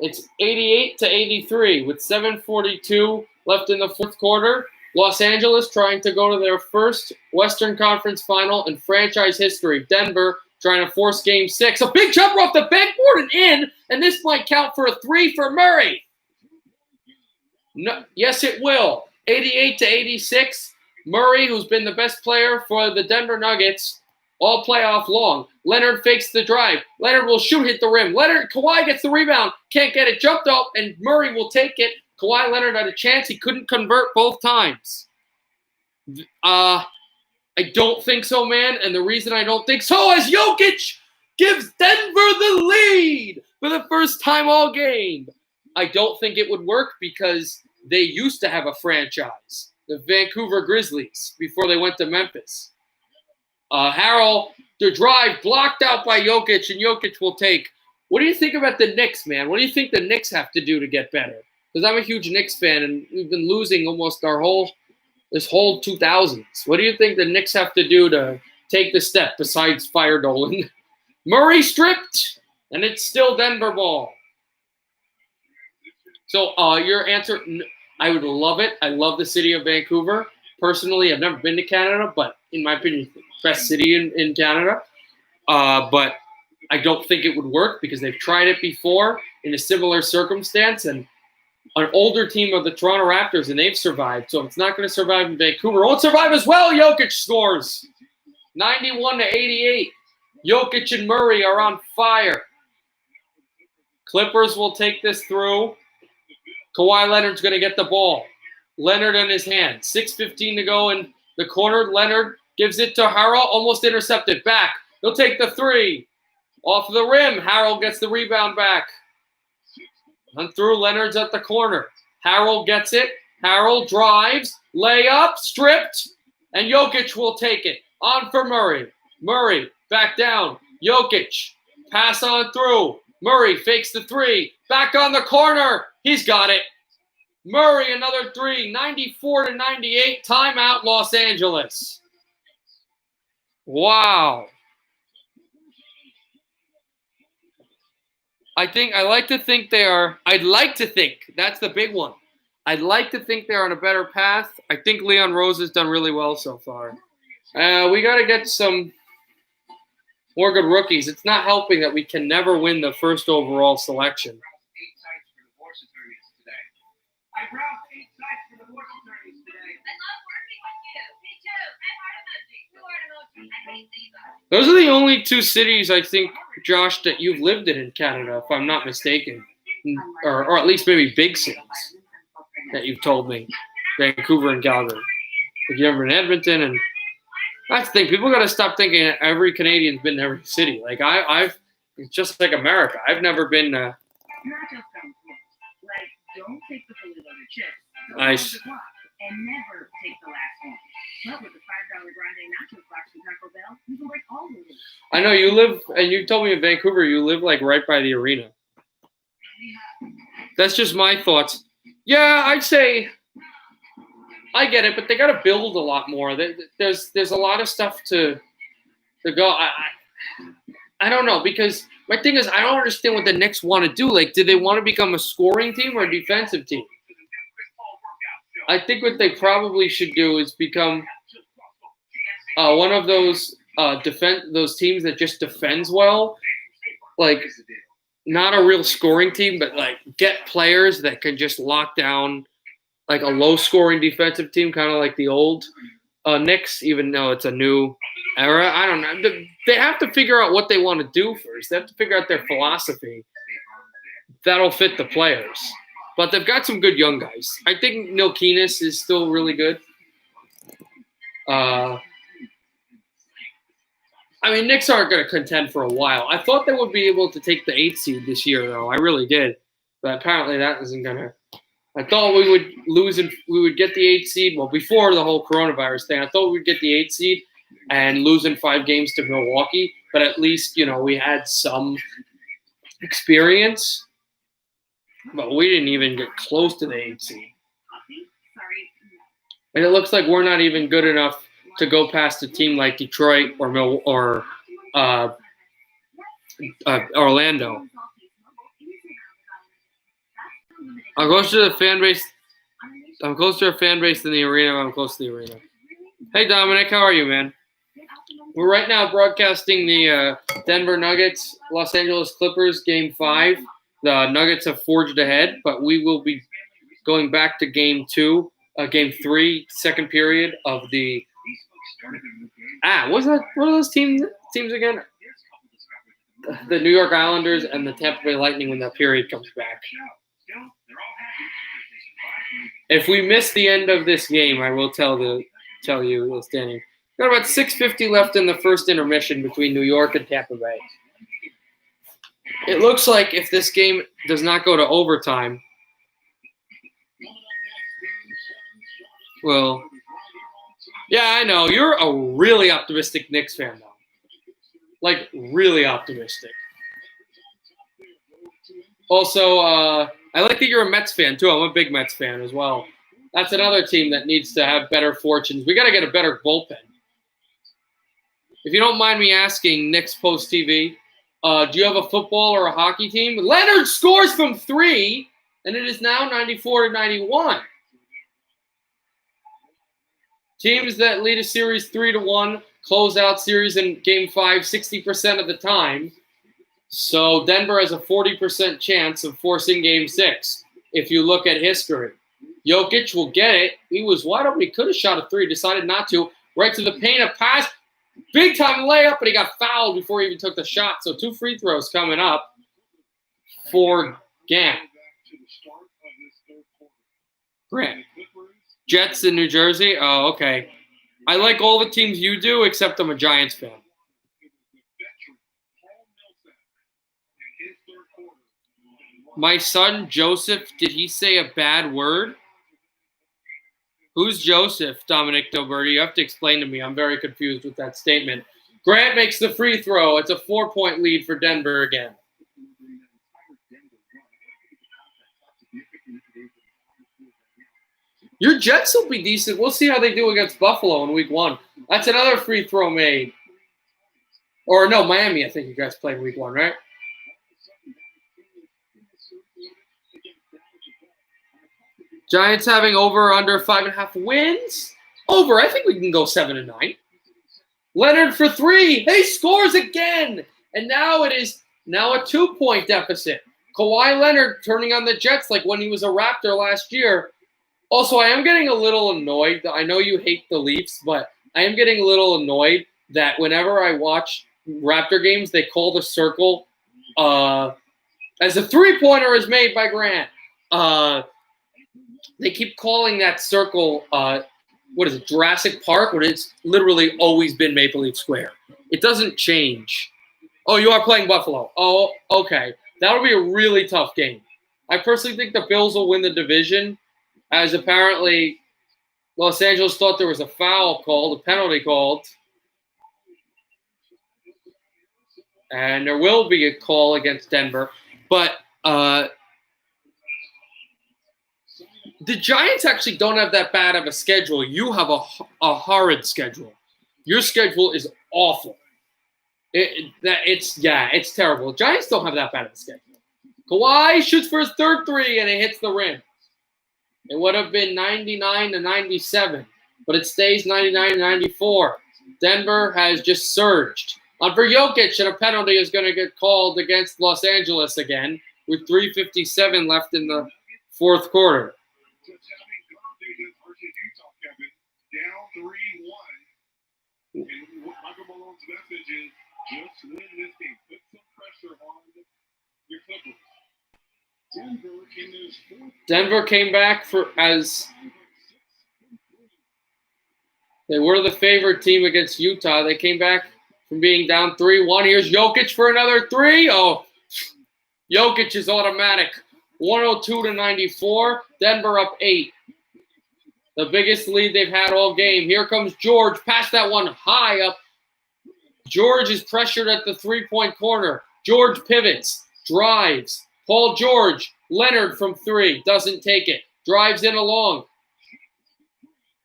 It's 88-83 with 7:42 left in the fourth quarter. Los Angeles trying to go to their first Western Conference final in franchise history. Denver trying to force Game 6. A big jumper off the backboard and in, and this might count for a three for Murray. No, yes, it will. 88-86. Murray, who's been the best player for the Denver Nuggets all playoff long. Leonard fakes the drive. Leonard will shoot, hit the rim. Kawhi gets the rebound. Can't get it. Jumped up, and Murray will take it. Kawhi Leonard had a chance. He couldn't convert both times. I don't think so, man. And the reason I don't think so is Jokic gives Denver the lead for the first time all game. I don't think it would work because they used to have a franchise, the Vancouver Grizzlies, before they went to Memphis. Harrell, the drive blocked out by Jokic, and Jokic will take. What do you think about the Knicks, man? What do you think the Knicks have to do to get better? Because I'm a huge Knicks fan, and we've been losing almost this whole 2000s. What do you think the Knicks have to do to take the step besides fire Dolan? Murray stripped, and it's still Denver ball. So your answer, I would love it. I love the city of Vancouver. Personally, I've never been to Canada, but in my opinion, it's the best city in Canada. But I don't think it would work because they've tried it before in a similar circumstance, and an older team of the Toronto Raptors, and they've survived. So it's not going to survive in Vancouver. It won't survive as well. Jokic scores 91-88. Jokic and Murray are on fire. Clippers will take this through. Kawhi Leonard's going to get the ball. Leonard in his hand. 6:15 to go in the corner. Leonard gives it to Harrell. Almost intercepted. Back. He'll take the three. Off the rim. Harrell gets the rebound back. And through. Leonard's at the corner. Harrell gets it. Harrell drives. Layup. Stripped. And Jokic will take it. On for Murray. Murray back down. Jokic. Pass on through. Murray fakes the three. Back on the corner. He's got it. Murray, another three. 94-98. Timeout, Los Angeles. Wow. I'd like to think that's the big one. I'd like to think they're on a better path. I think Leon Rose has done really well so far. We got to get some more good rookies. It's not helping that we can never win the first overall selection. Those are the only two cities, I think, Josh, that you've lived in Canada, if I'm not mistaken. Or at least maybe big cities that you've told me. Vancouver and Calgary. Like you've ever in Edmonton, and that's the thing. People got to stop thinking that every Canadian's been in every city. Like I've it's just like America. I've never been. Not just on clothes. Like, don't take the fully loaded chips. Don't Nice. hold the clock, and never take the last one. But with the $5 grande nacho box from Taco Bell, you can break all the rules. I know you live, and you told me in Vancouver you live like right by the arena. That's just my thoughts. Yeah, I'd say I get it, but they got to build a lot more. There's a lot of stuff to go. I don't know, because my thing is I don't understand what the Knicks want to do. Like, do they want to become a scoring team or a defensive team? I think what they probably should do is become one of those those teams that just defends well, like not a real scoring team, but like get players that can just lock down like a low-scoring defensive team, kind of like the old Knicks, even though it's a new era. I don't know. They have to figure out what they want to do first. They have to figure out their philosophy that'll fit the players. But they've got some good young guys. I think Nilkinis is still really good. I mean, Knicks aren't going to contend for a while. I thought they would be able to take the 8th seed this year, though. I really did. But apparently that isn't going to. I thought we would lose and we would get the 8th seed. Well, before the whole coronavirus thing, I thought we'd get the 8th seed and lose in 5 games to Milwaukee. But at least, we had some experience. But we didn't even get close to the 8th seed. And it looks like we're not even good enough to go past a team like Detroit or Orlando. I'm closer to the fan base. I'm closer to the fan base than the arena. I'm close to the arena. Hey, Dominic, how are you, man? We're right now broadcasting the Denver Nuggets, Los Angeles Clippers, Game 5. The Nuggets have forged ahead, but we will be going back to Game 3, second period of the. What are those teams again? The New York Islanders and the Tampa Bay Lightning when that period comes back. If we miss the end of this game, I will tell you the standing. Got about 6:50 left in the first intermission between New York and Tampa Bay. It looks like if this game does not go to overtime, well, yeah, I know. You're a really optimistic Knicks fan, though. Like, really optimistic. Also, I like that you're a Mets fan, too. I'm a big Mets fan as well. That's another team that needs to have better fortunes. We got to get a better bullpen. If you don't mind me asking, Knicks Post TV, do you have a football or a hockey team? Leonard scores from 3, and it is now 94-91. Teams that lead a series 3-1 close out series in Game 5 60% of the time. So Denver has a 40% chance of forcing Game 6 if you look at history. Jokic will get it. He was wide open. He could have shot a 3, decided not to. Right to the paint, a pass. Big time layup, but he got fouled before he even took the shot. So 2 free throws coming up for Gant. Grant. Jets in New Jersey? Oh, okay. I like all the teams you do, except I'm a Giants fan. My son, Joseph, did he say a bad word? Who's Joseph, Dominic Doberti? You have to explain to me. I'm very confused with that statement. Grant makes the free throw. It's a 4-point lead for Denver again. Your Jets will be decent. We'll see how they do against Buffalo in Week 1. That's another free throw made. Or no, Miami, I think you guys played Week 1, right? Giants having over or under 5.5 wins. Over. I think we can go 7-9. Leonard for three. He scores again. And now it is a 2-point deficit. Kawhi Leonard turning on the Jets like when he was a Raptor last year. Also, I am getting a little annoyed. I know you hate the Leafs, but I am getting a little annoyed that whenever I watch Raptor games, they call the circle as a three-pointer is made by Grant. They keep calling that circle, what is it, Jurassic Park, when it's literally always been Maple Leaf Square. It doesn't change. Oh, you are playing Buffalo. Oh, okay. That'll be a really tough game. I personally think the Bills will win the division, as apparently Los Angeles thought there was a foul called, a penalty called. And there will be a call against Denver. But the Giants actually don't have that bad of a schedule. You have a horrid schedule. Your schedule is awful. It's terrible. Giants don't have that bad of a schedule. Kawhi shoots for his third three, and it hits the rim. It would have been 99-97, but it stays 99-94. Denver has just surged. For Jokic, and a penalty is going to get called against Los Angeles again with 3:57 left in the fourth quarter. Just having gone through this versus Utah, Kevin, down 3-1. And what Michael Malone's message is, just win this game. Put some pressure on your Clippers. Denver came back as they were the favorite team against Utah. They came back from being down 3-1. Here's Jokic for another three. Oh, Jokic is automatic. 102-94. Denver up 8. The biggest lead they've had all game. Here comes George. Pass that one high up. George is pressured at the three-point corner. George pivots, drives. Paul George, Leonard from three, doesn't take it. Drives in along.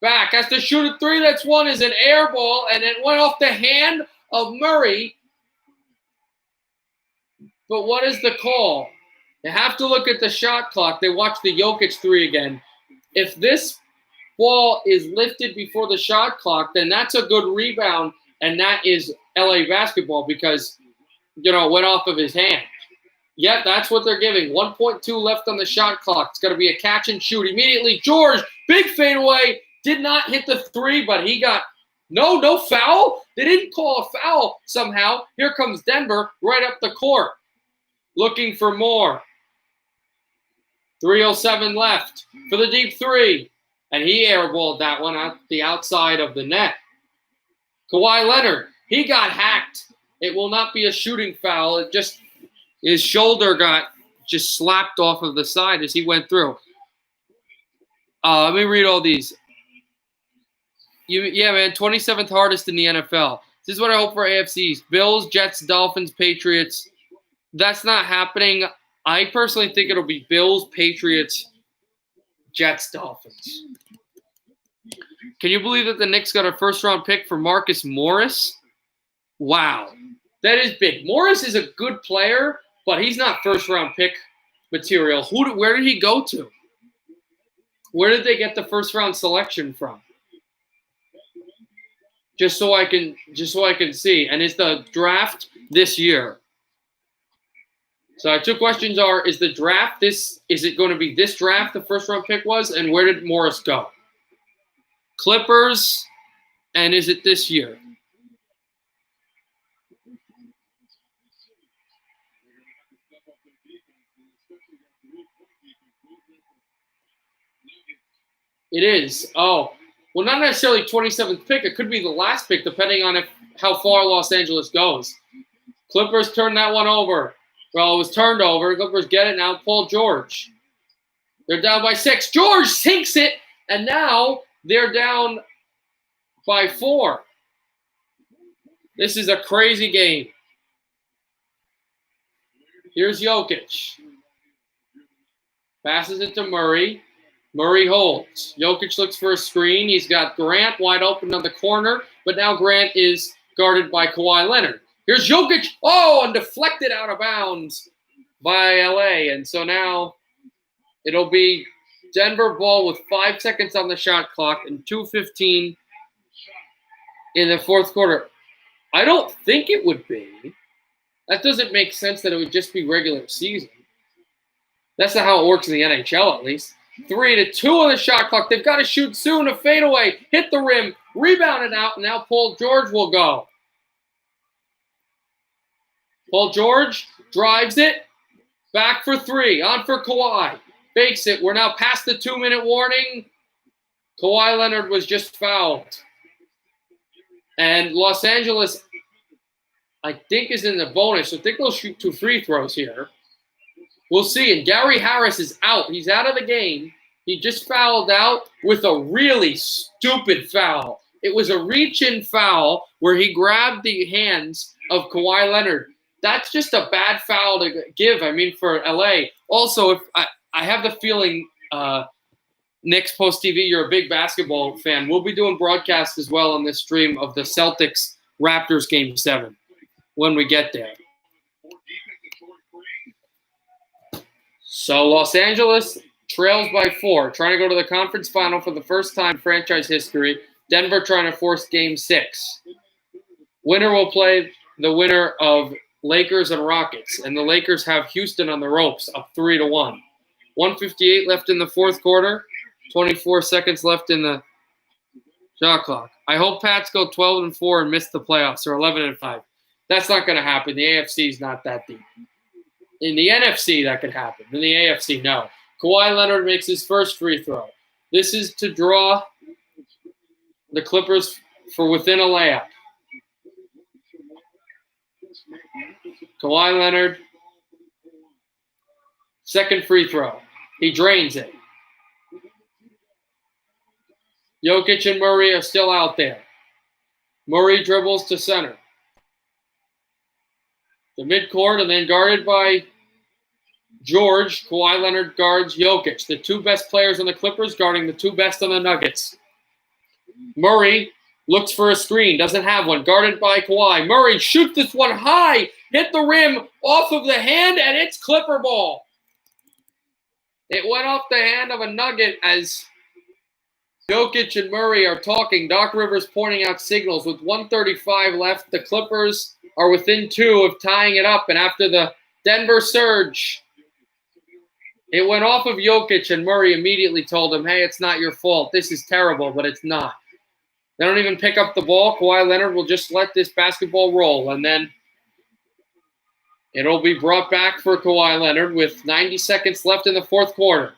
Back, has to shoot a three. That's one, is an air ball, and it went off the hand of Murray. But what is the call? You have to look at the shot clock. They watch the Jokic three again. If this ball is lifted before the shot clock, then that's a good rebound, and that is LA basketball because, it went off of his hand. Yep, that's what they're giving. 1.2 left on the shot clock. It's going to be a catch and shoot. Immediately, George, big fadeaway, did not hit the three, but he got no foul. They didn't call a foul somehow. Here comes Denver right up the court, looking for more. 3:07 left for the deep three, and he airballed that one out the outside of the net. Kawhi Leonard, he got hacked. It will not be a shooting foul. It just his shoulder got just slapped off of the side as he went through. Let me read all these. Yeah, man, 27th hardest in the NFL. This is what I hope for AFCs. Bills, Jets, Dolphins, Patriots. That's not happening. I personally think it'll be Bills, Patriots, Jets, Dolphins. Can you believe that the Knicks got a first-round pick for Marcus Morris? Wow. That is big. Morris is a good player, but he's not first-round pick material. Where did he go to? Where did they get the first-round selection from? Just so I can see. And is the draft this year? So two questions are: is the draft is it going to be this draft the first-round pick was, and where did Morris go? Clippers, and is it this year? It is. Oh, well, not necessarily 27th pick. It could be the last pick, depending on how far Los Angeles goes. Clippers turned that one over. Well, it was turned over. Clippers get it now. Paul George. They're down by 6. George sinks it, and now they're down by 4. This is a crazy game. Here's Jokic. Passes it to Murray. Murray holds. Jokic looks for a screen. He's got Grant wide open on the corner, but now Grant is guarded by Kawhi Leonard. Here's Jokic. Oh, and deflected out of bounds by LA. And so now it'll be Denver ball with 5 seconds on the shot clock and 2:15 in the fourth quarter. I don't think it would be. That doesn't make sense that it would just be regular season. That's not how it works in the NHL, at least. 3-2 on the shot clock. They've got to shoot soon. A fadeaway. Hit the rim. Rebounded out. And now Paul George will go. Paul George drives it. Back for three. On for Kawhi. Fakes it. We're now past the 2-minute warning. Kawhi Leonard was just fouled. And Los Angeles, I think, is in the bonus. So I think they'll shoot 2 free throws here. We'll see. And Gary Harris is out. He's out of the game. He just fouled out with a really stupid foul. It was a reach-in foul where he grabbed the hands of Kawhi Leonard. That's just a bad foul to give, for LA. Also, if I have the feeling, Knicks Post TV, you're a big basketball fan. We'll be doing broadcasts as well on this stream of the Celtics-Raptors Game 7 when we get there. So Los Angeles trails by 4, trying to go to the conference final for the first time in franchise history. Denver trying to force Game 6. Winner will play the winner of Lakers and Rockets, and the Lakers have Houston on the ropes, up 3-1. 1:58 left in the fourth quarter. 24 seconds left in the shot clock. I hope Pats go 12-4 and miss the playoffs, or 11-5. That's not going to happen. The AFC is not that deep. In the NFC, that could happen. In the AFC, no. Kawhi Leonard makes his first free throw. This is to draw the Clippers for within a layup. Kawhi Leonard, second free throw. He drains it. Jokic and Murray are still out there. Murray dribbles to center. The midcourt, and then guarded by George, Kawhi Leonard guards Jokic. The 2 best players on the Clippers guarding the 2 best on the Nuggets. Murray looks for a screen, doesn't have one. Guarded by Kawhi. Murray shoots this one high, hit the rim, off of the hand, and it's Clipper ball. It went off the hand of a Nugget as Jokic and Murray are talking. Doc Rivers pointing out signals. With 1:35 left, the Clippers are within 2 of tying it up. And after the Denver surge, it went off of Jokic, and Murray immediately told him, hey, it's not your fault. This is terrible, but it's not. They don't even pick up the ball. Kawhi Leonard will just let this basketball roll, and then it'll be brought back for Kawhi Leonard with 90 seconds left in the fourth quarter.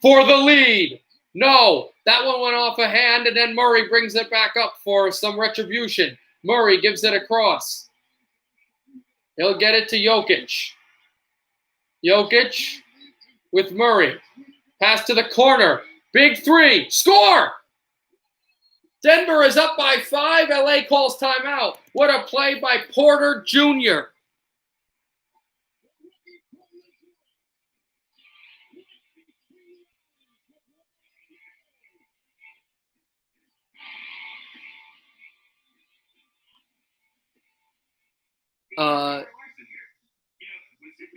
For the lead. No, that one went off a hand, and then Murray brings it back up for some retribution. Murray gives it across. He'll get it to Jokic. Jokic with Murray. Pass to the corner. Big 3. Score! Denver is up by 5. LA calls timeout. What a play by Porter Jr.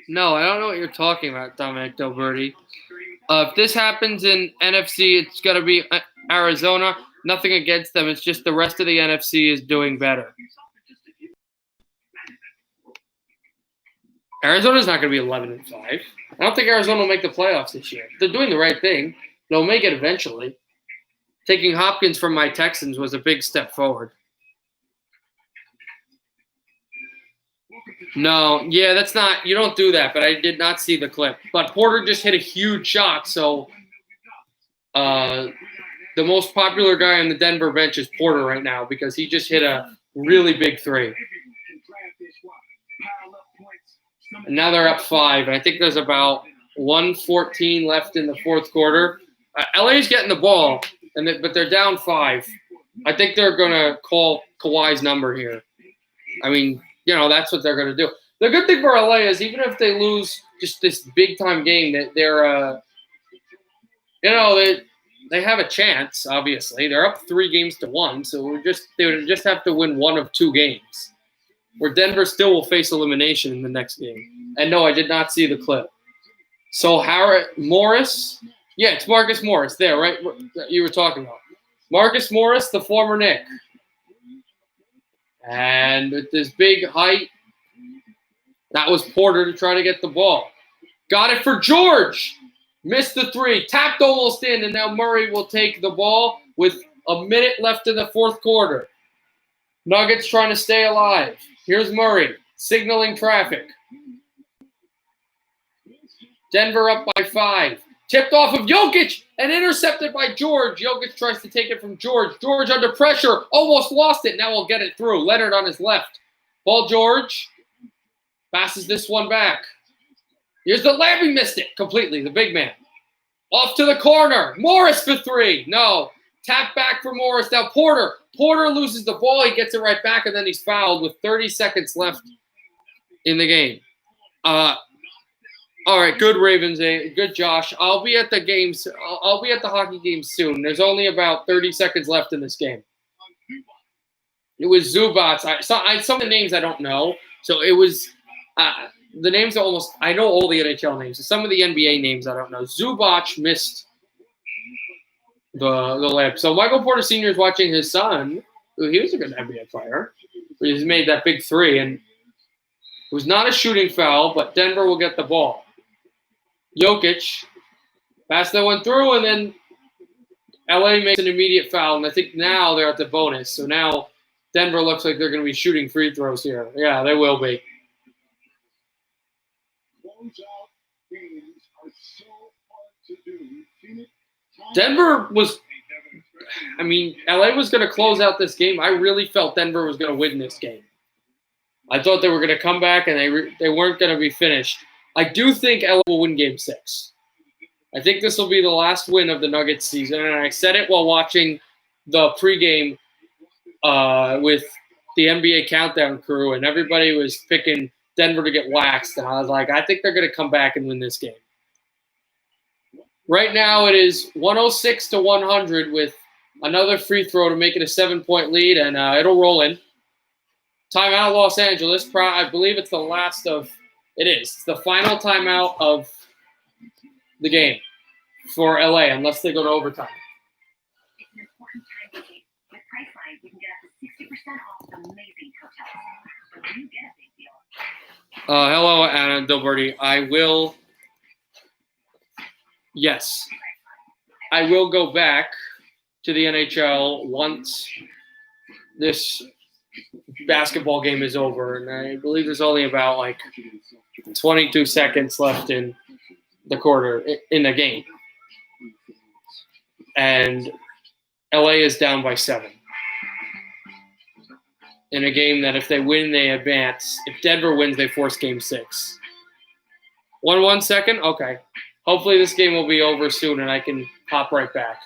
No, I don't know what you're talking about, Dominic Doberti. If this happens in NFC, it's going to be Arizona. Nothing against them. It's just the rest of the NFC is doing better. Arizona's not going to be 11-5. I don't think Arizona will make the playoffs this year. They're doing the right thing. They'll make it eventually. Taking Hopkins from my Texans was a big step forward. No, yeah, that's not – you don't do that, but I did not see the clip. But Porter just hit a huge shot, so the most popular guy on the Denver bench is Porter right now because he just hit a really big 3. And now they're up 5. And I think there's about 1:14 left in the fourth quarter. LA's getting the ball, but they're down 5. I think they're going to call Kawhi's number here. I mean – that's what they're going to do. The good thing for LA is even if they lose just this big-time game, that they're, they have a chance, obviously. They're up 3-1, so they would just have to win 1 of 2 games, where Denver still will face elimination in the next game. And no, I did not see the clip. So Morris, yeah, it's Marcus Morris there, right? You were talking about. Marcus Morris, the former Knick. And with this big height, that was Porter to try to get the ball. Got it for George. Missed the three. Tapped almost in, and now Murray will take the ball with a minute left in the fourth quarter. Nuggets trying to stay alive. Here's Murray signaling traffic. Denver up by 5. Tipped off of Jokic and intercepted by George. Jokic tries to take it from George. George under pressure. Almost lost it. Now we'll get it through. Leonard on his left. Ball George. Passes this one back. Here's the Larry, missed it completely. The big man. Off to the corner. Morris for 3. No. Tap back for Morris. Now Porter. Porter loses the ball. He gets it right back, and then he's fouled with 30 seconds left in the game. All right, good Ravens, good Josh. I'll be at the games. I'll be at the hockey game soon. There's only about 30 seconds left in this game. It was Zubats. Some of the names I don't know. So it was the names are almost. I know all the NHL names. Some of the NBA names I don't know. Zubac missed the lab. So Michael Porter Sr. is watching his son. He was a good NBA player. He's made that big 3, and it was not a shooting foul, but Denver will get the ball. Jokic passed that one through, and then LA makes an immediate foul, and I think now they're at the bonus. So now Denver looks like they're going to be shooting free throws here. Yeah, they will be. Denver was – I mean, LA was going to close out this game. I really felt Denver was going to win this game. I thought they were going to come back, and they weren't going to be finished. I do think LA will win Game 6. I think this will be the last win of the Nuggets season, and I said it while watching the pregame with the NBA Countdown crew, and everybody was picking Denver to get waxed, and I was like, I think they're going to come back and win this game. Right now it is 106-100 with another free throw to make it a 7-point lead, and it'll roll in. Timeout Los Angeles. I believe it's the last of – it is. It's the final timeout of the game for LA, unless they go to overtime. It's an important time to take. With Priceline, you can get up to 60% off amazing hotels. So you get a big deal. Hello, Anna Doberty. I will go back to the NHL once this basketball game is over, and I believe there's only about like 22 seconds left in the quarter in the game, and LA is down by 7 in a game that if they win they advance. If Denver wins they force Game 6. 1 second. Okay, hopefully this game will be over soon and I can hop right back.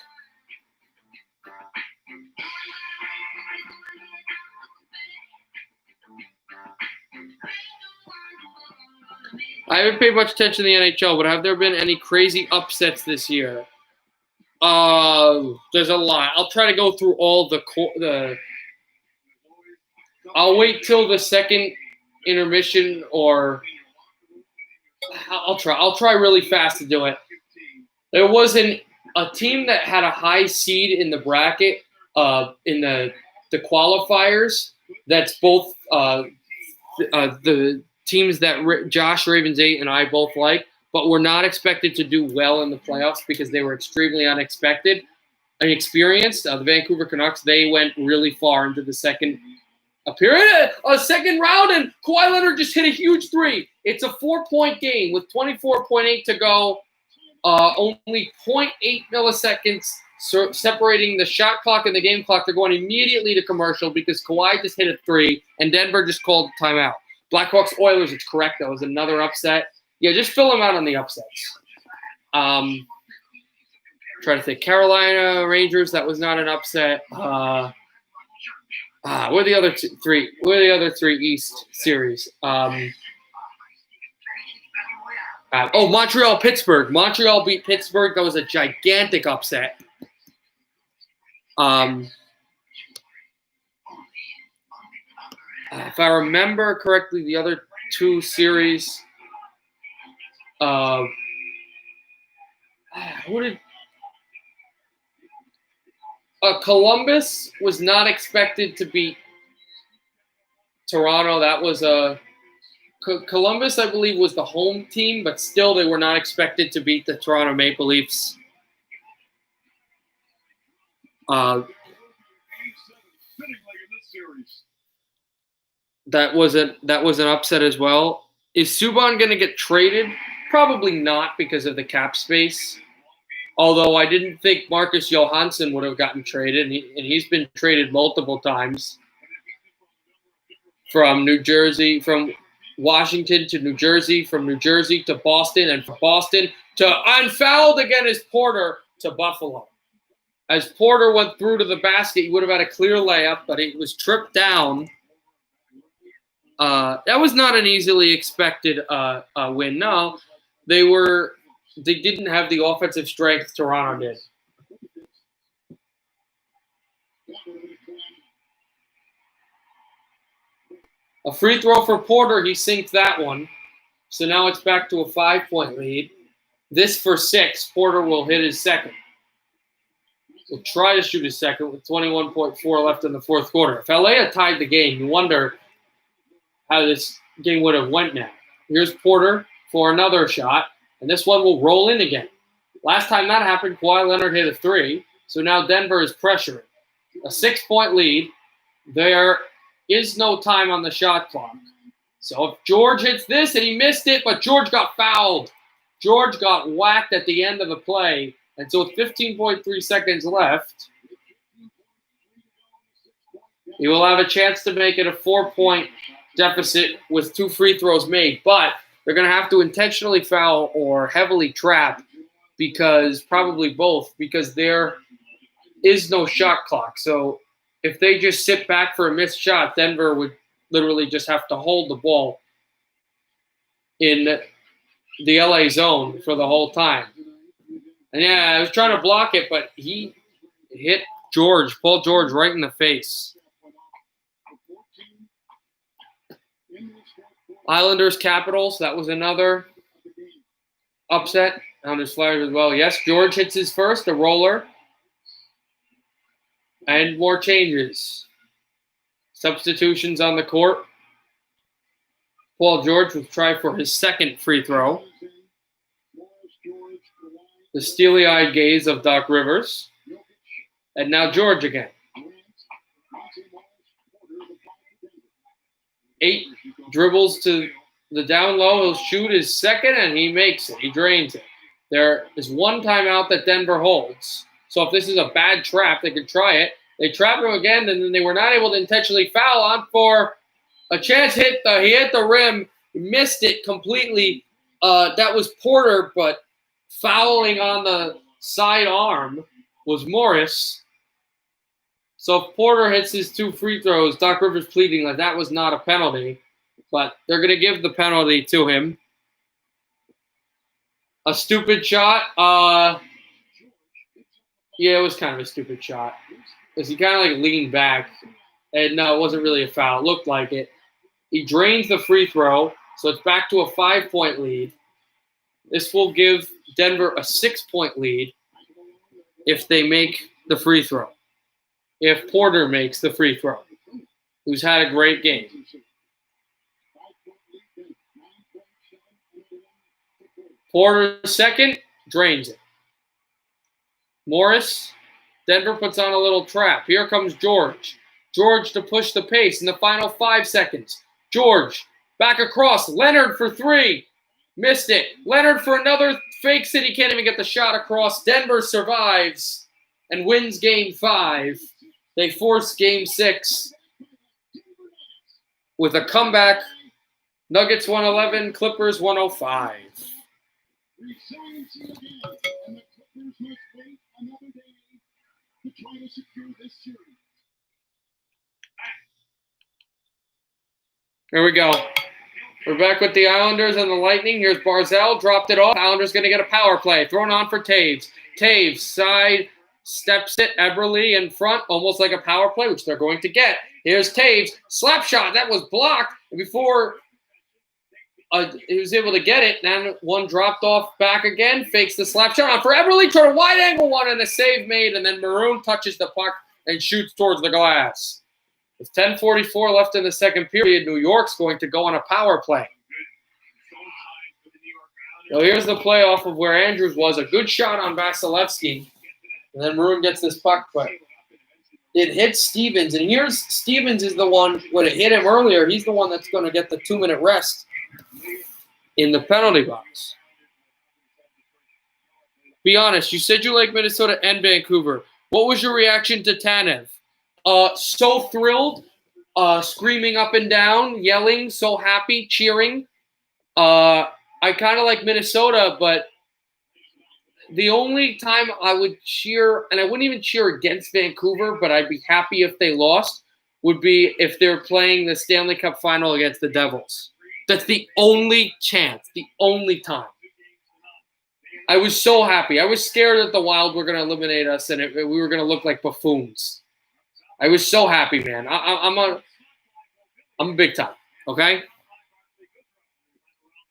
I haven't paid much attention to the NHL, but have there been any crazy upsets this year? There's a lot. I'll try to go through all the. I'll wait till the second intermission, or I'll try really fast to do it. There was a team that had a high seed in the bracket, in the qualifiers. That's both the teams that Josh Ravens 8 and I both like, but were not expected to do well in the playoffs because they were extremely unexpected and experienced. The Vancouver Canucks, they went really far into the second round, and Kawhi Leonard just hit a huge 3. It's a 4-point game with 24.8 to go. Only 0.8 milliseconds separating the shot clock and the game clock. They're going immediately to commercial because Kawhi just hit a 3, and Denver just called timeout. Blackhawks Oilers, it's correct. That was another upset. Yeah, just fill them out on the upsets. Try to think. Carolina Rangers, that was not an upset. What are the other three? What are the other 3 East series? Montreal Pittsburgh. Montreal beat Pittsburgh. That was a gigantic upset. If I remember correctly, the other 2 series, Columbus was not expected to beat Toronto, that was a Columbus, I believe, was the home team, but still they were not expected to beat the Toronto Maple Leafs. That was an upset as well. Is Subban going to get traded? Probably not because of the cap space. Although I didn't think Marcus Johansson would have gotten traded, and he's been traded multiple times from New Jersey, from Washington to New Jersey, from New Jersey to Boston, and from Boston to unfouled again as Porter to Buffalo. As Porter went through to the basket, he would have had a clear layup, but it was tripped down. That was not an easily expected win. No, they didn't have the offensive strength Toronto did. A free throw for Porter, he sinked that one. So now it's back to a 5-point lead. This for 6, Porter will hit his second. Will try to shoot his second with 21.4 left in the fourth quarter. If LA had tied the game, you wonder how this game would have went now. Here's Porter for another shot, and this one will roll in again. Last time that happened, Kawhi Leonard hit a 3, so now Denver is pressuring. A 6-point lead. There is no time on the shot clock. So if George hits this, and he missed it, but George got fouled. George got whacked at the end of the play. And so with 15.3 seconds left, he will have a chance to make it a 4-point deficit with 2 free throws made. But they're going to have to intentionally foul or heavily trap, because probably both, because there is no shot clock. So if they just sit back for a missed shot, Denver would literally just have to hold the ball in the LA zone for the whole time. And yeah, I was trying to block it, but he hit Paul George, right in the face. Islanders Capitals, that was another upset. Islanders Flyers as well. Yes, George hits his first, a roller. And more changes. Substitutions on the court. Paul George will try for his second free throw. The steely-eyed gaze of Doc Rivers. And now George again. 8 dribbles to the down low. He'll shoot his second, and he makes it. He drains it. There is one timeout that Denver holds. So if this is a bad trap, they could try it. They trap him again, and then they were not able to intentionally foul on for a chance. He hit the rim. He missed it completely. That was Porter, but fouling on the side arm was Morris. So if Porter hits his 2 free throws, Doc Rivers pleading like that was not a penalty. But they're going to give the penalty to him. A stupid shot. Yeah, it was kind of a stupid shot. Because he kind of like leaned back. And no, it wasn't really a foul. It looked like it. He drains the free throw. So it's back to a 5-point lead. This will give Denver a 6-point lead if they make the free throw. If Porter makes the free throw, who's had a great game. Porter second, drains it. Morris, Denver puts on a little trap. Here comes George. George to push the pace in the final 5 seconds. George, back across. Leonard for 3. Missed it. Leonard for another, fakes it. He can't even get the shot across. Denver survives and wins Game 5. They force Game 6 with a comeback. Nuggets 111, Clippers 105. Here we go. We're back with the Islanders and the Lightning. Here's Barzal. Dropped it off. Islanders going to get a power play. Thrown on for Taves. Taves, side, steps it. Eberle in front, almost like a power play, which they're going to get. Here's Taves. Slap shot. That was blocked. And before he was able to get it, then one dropped off back again. Fakes the slap shot on for Eberle. Toward a wide angle one and a save made. And then Maroon touches the puck and shoots towards the glass. With 10:44 left in the second period, New York's going to go on a power play. So here's the play off of where Andrews was. A good shot on Vasilevsky. And then Maroon gets this puck, but it hits Stevens. And here's Stevens is the one, when it hit him earlier, he's the one that's going to get the 2-minute rest in the penalty box. Be honest, you said you like Minnesota and Vancouver. What was your reaction to Tanev? So thrilled, screaming up and down, yelling, so happy, cheering. I kind of like Minnesota, but the only time I would cheer, and I wouldn't even cheer against Vancouver, but I'd be happy if they lost, would be if they're playing the Stanley Cup final against the Devils. That's the only chance, the only time. I was so happy. I was scared that the Wild were going to eliminate us and we were going to look like buffoons. I was so happy, man. I'm a big time, okay?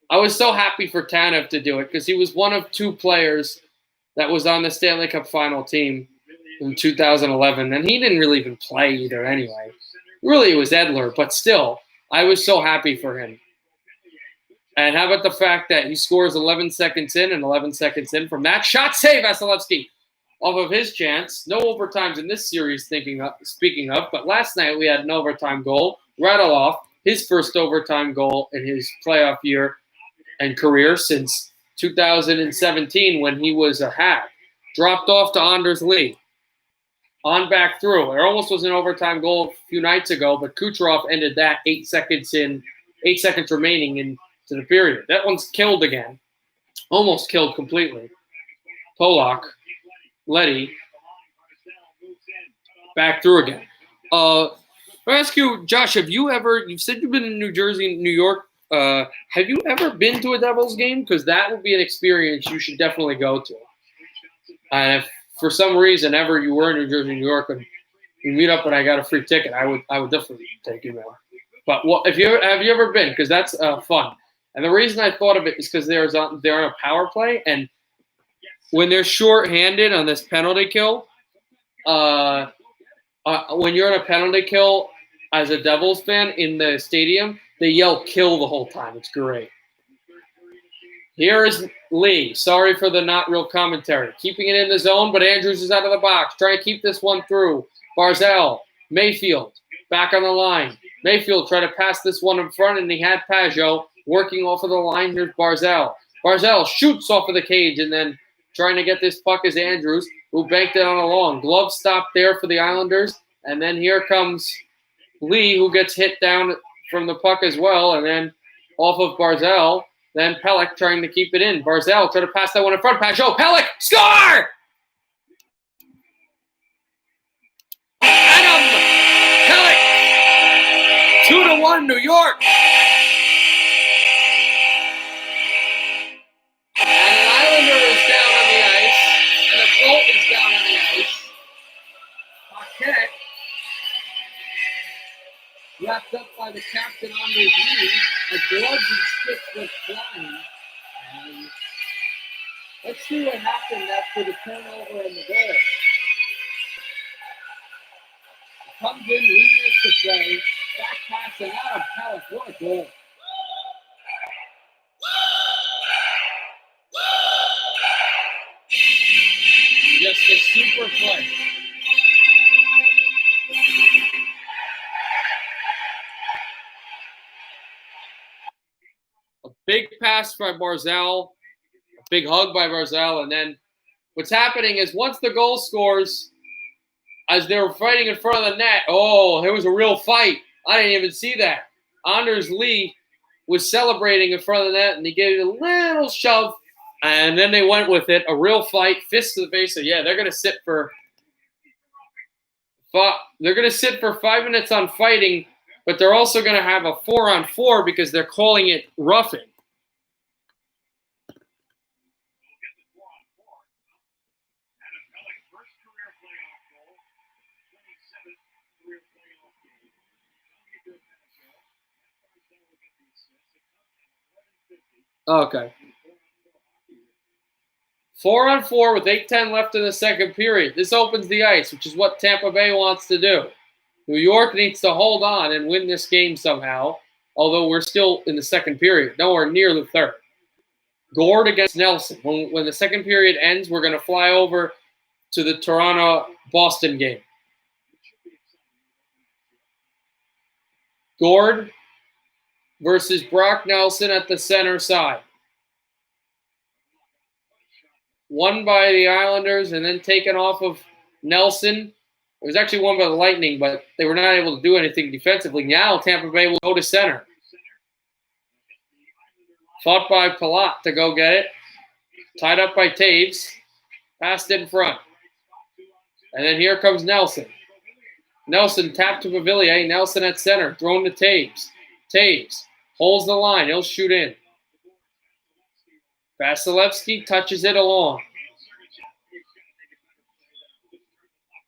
I was so happy for Tanev to do it because he was one of 2 players that was on the Stanley Cup final team in 2011, and he didn't really even play either anyway. Really, it was Edler, but still, I was so happy for him. And how about the fact that he scores 11 seconds in and 11 seconds in from that shot save, Vasilevsky, off of his chance. No overtimes in this series, speaking of, but last night we had an overtime goal. Radulov, his first overtime goal in his playoff year and career since 2017 when he was a hack. Dropped off to Anders Lee. On back through. It almost was an overtime goal a few nights ago, but Kucherov ended that 8 seconds remaining into the period. That one's killed again. Almost killed completely. Polak, Leddy, back through again. I'll ask you, Josh, you've said you've been in New Jersey and New York. Have you ever been to a Devils game? Because that would be an experience you should definitely go to. And if for some reason ever you were in New Jersey, New York, and you meet up and I got a free ticket, I would definitely take you there. But have you ever been? Because that's fun. And the reason I thought of it is because they're on a power play, and when they're short-handed on this penalty kill, when you're on a penalty kill as a Devils fan in the stadium, they yell "kill" the whole time. It's great. Here is Lee. Sorry for the not real commentary. Keeping it in the zone, but Andrews is out of the box. Trying to keep this one through. Barzal, Mayfield, back on the line. Mayfield tried to pass this one in front, and he had Pajot working off of the line. Here's Barzal. Barzal shoots off of the cage, and then trying to get this puck is Andrews, who banked it on a long. Glove stop there for the Islanders, and then here comes Lee, who gets hit down from the puck as well, and then off of Barzal. Then Pelech trying to keep it in. Barzal trying to pass that one in front. Pajot, Pelech, score! Adam Pelech, 2-1, New York. And an Islander is down on the ice, and a boat is down on the ice. Paquette, wrapped up by the captain on his knee. A gloves and stick was flying. And let's see what happened after the turnover and the goal. Comes in, leads the play, back pass and out of Pelech. What a goal. Just a super play. A big pass by Barzal, a big hug by Barzal, and then what's happening is once the goal scores, as they were fighting in front of the net, there was a real fight. I didn't even see that. Anders Lee was celebrating in front of the net, and he gave it a little shove, and then they went with it. A real fight, fist to the face. So yeah, they're going to sit for 5 minutes on fighting, but they're also going to have a 4-on-4 because they're calling it roughing. Okay. 4-on-4 with 8:10 left in the second period. This opens the ice, which is what Tampa Bay wants to do. New York needs to hold on and win this game somehow, although we're still in the second period, nowhere near the third. Gord against Nelson. When the second period ends, we're going to fly over to the Toronto-Boston game. Gord versus Brock Nelson at the center side. Won by the Islanders and then taken off of Nelson. It was actually won by the Lightning, but they were not able to do anything defensively. Now Tampa Bay will go to center. Fought by Palat to go get it. Tied up by Taves. Passed in front. And then here comes Nelson. Nelson tapped to Pavillier. Nelson at center. Thrown to Taves. Taves holds the line. He'll shoot in. Vasilevsky touches it along.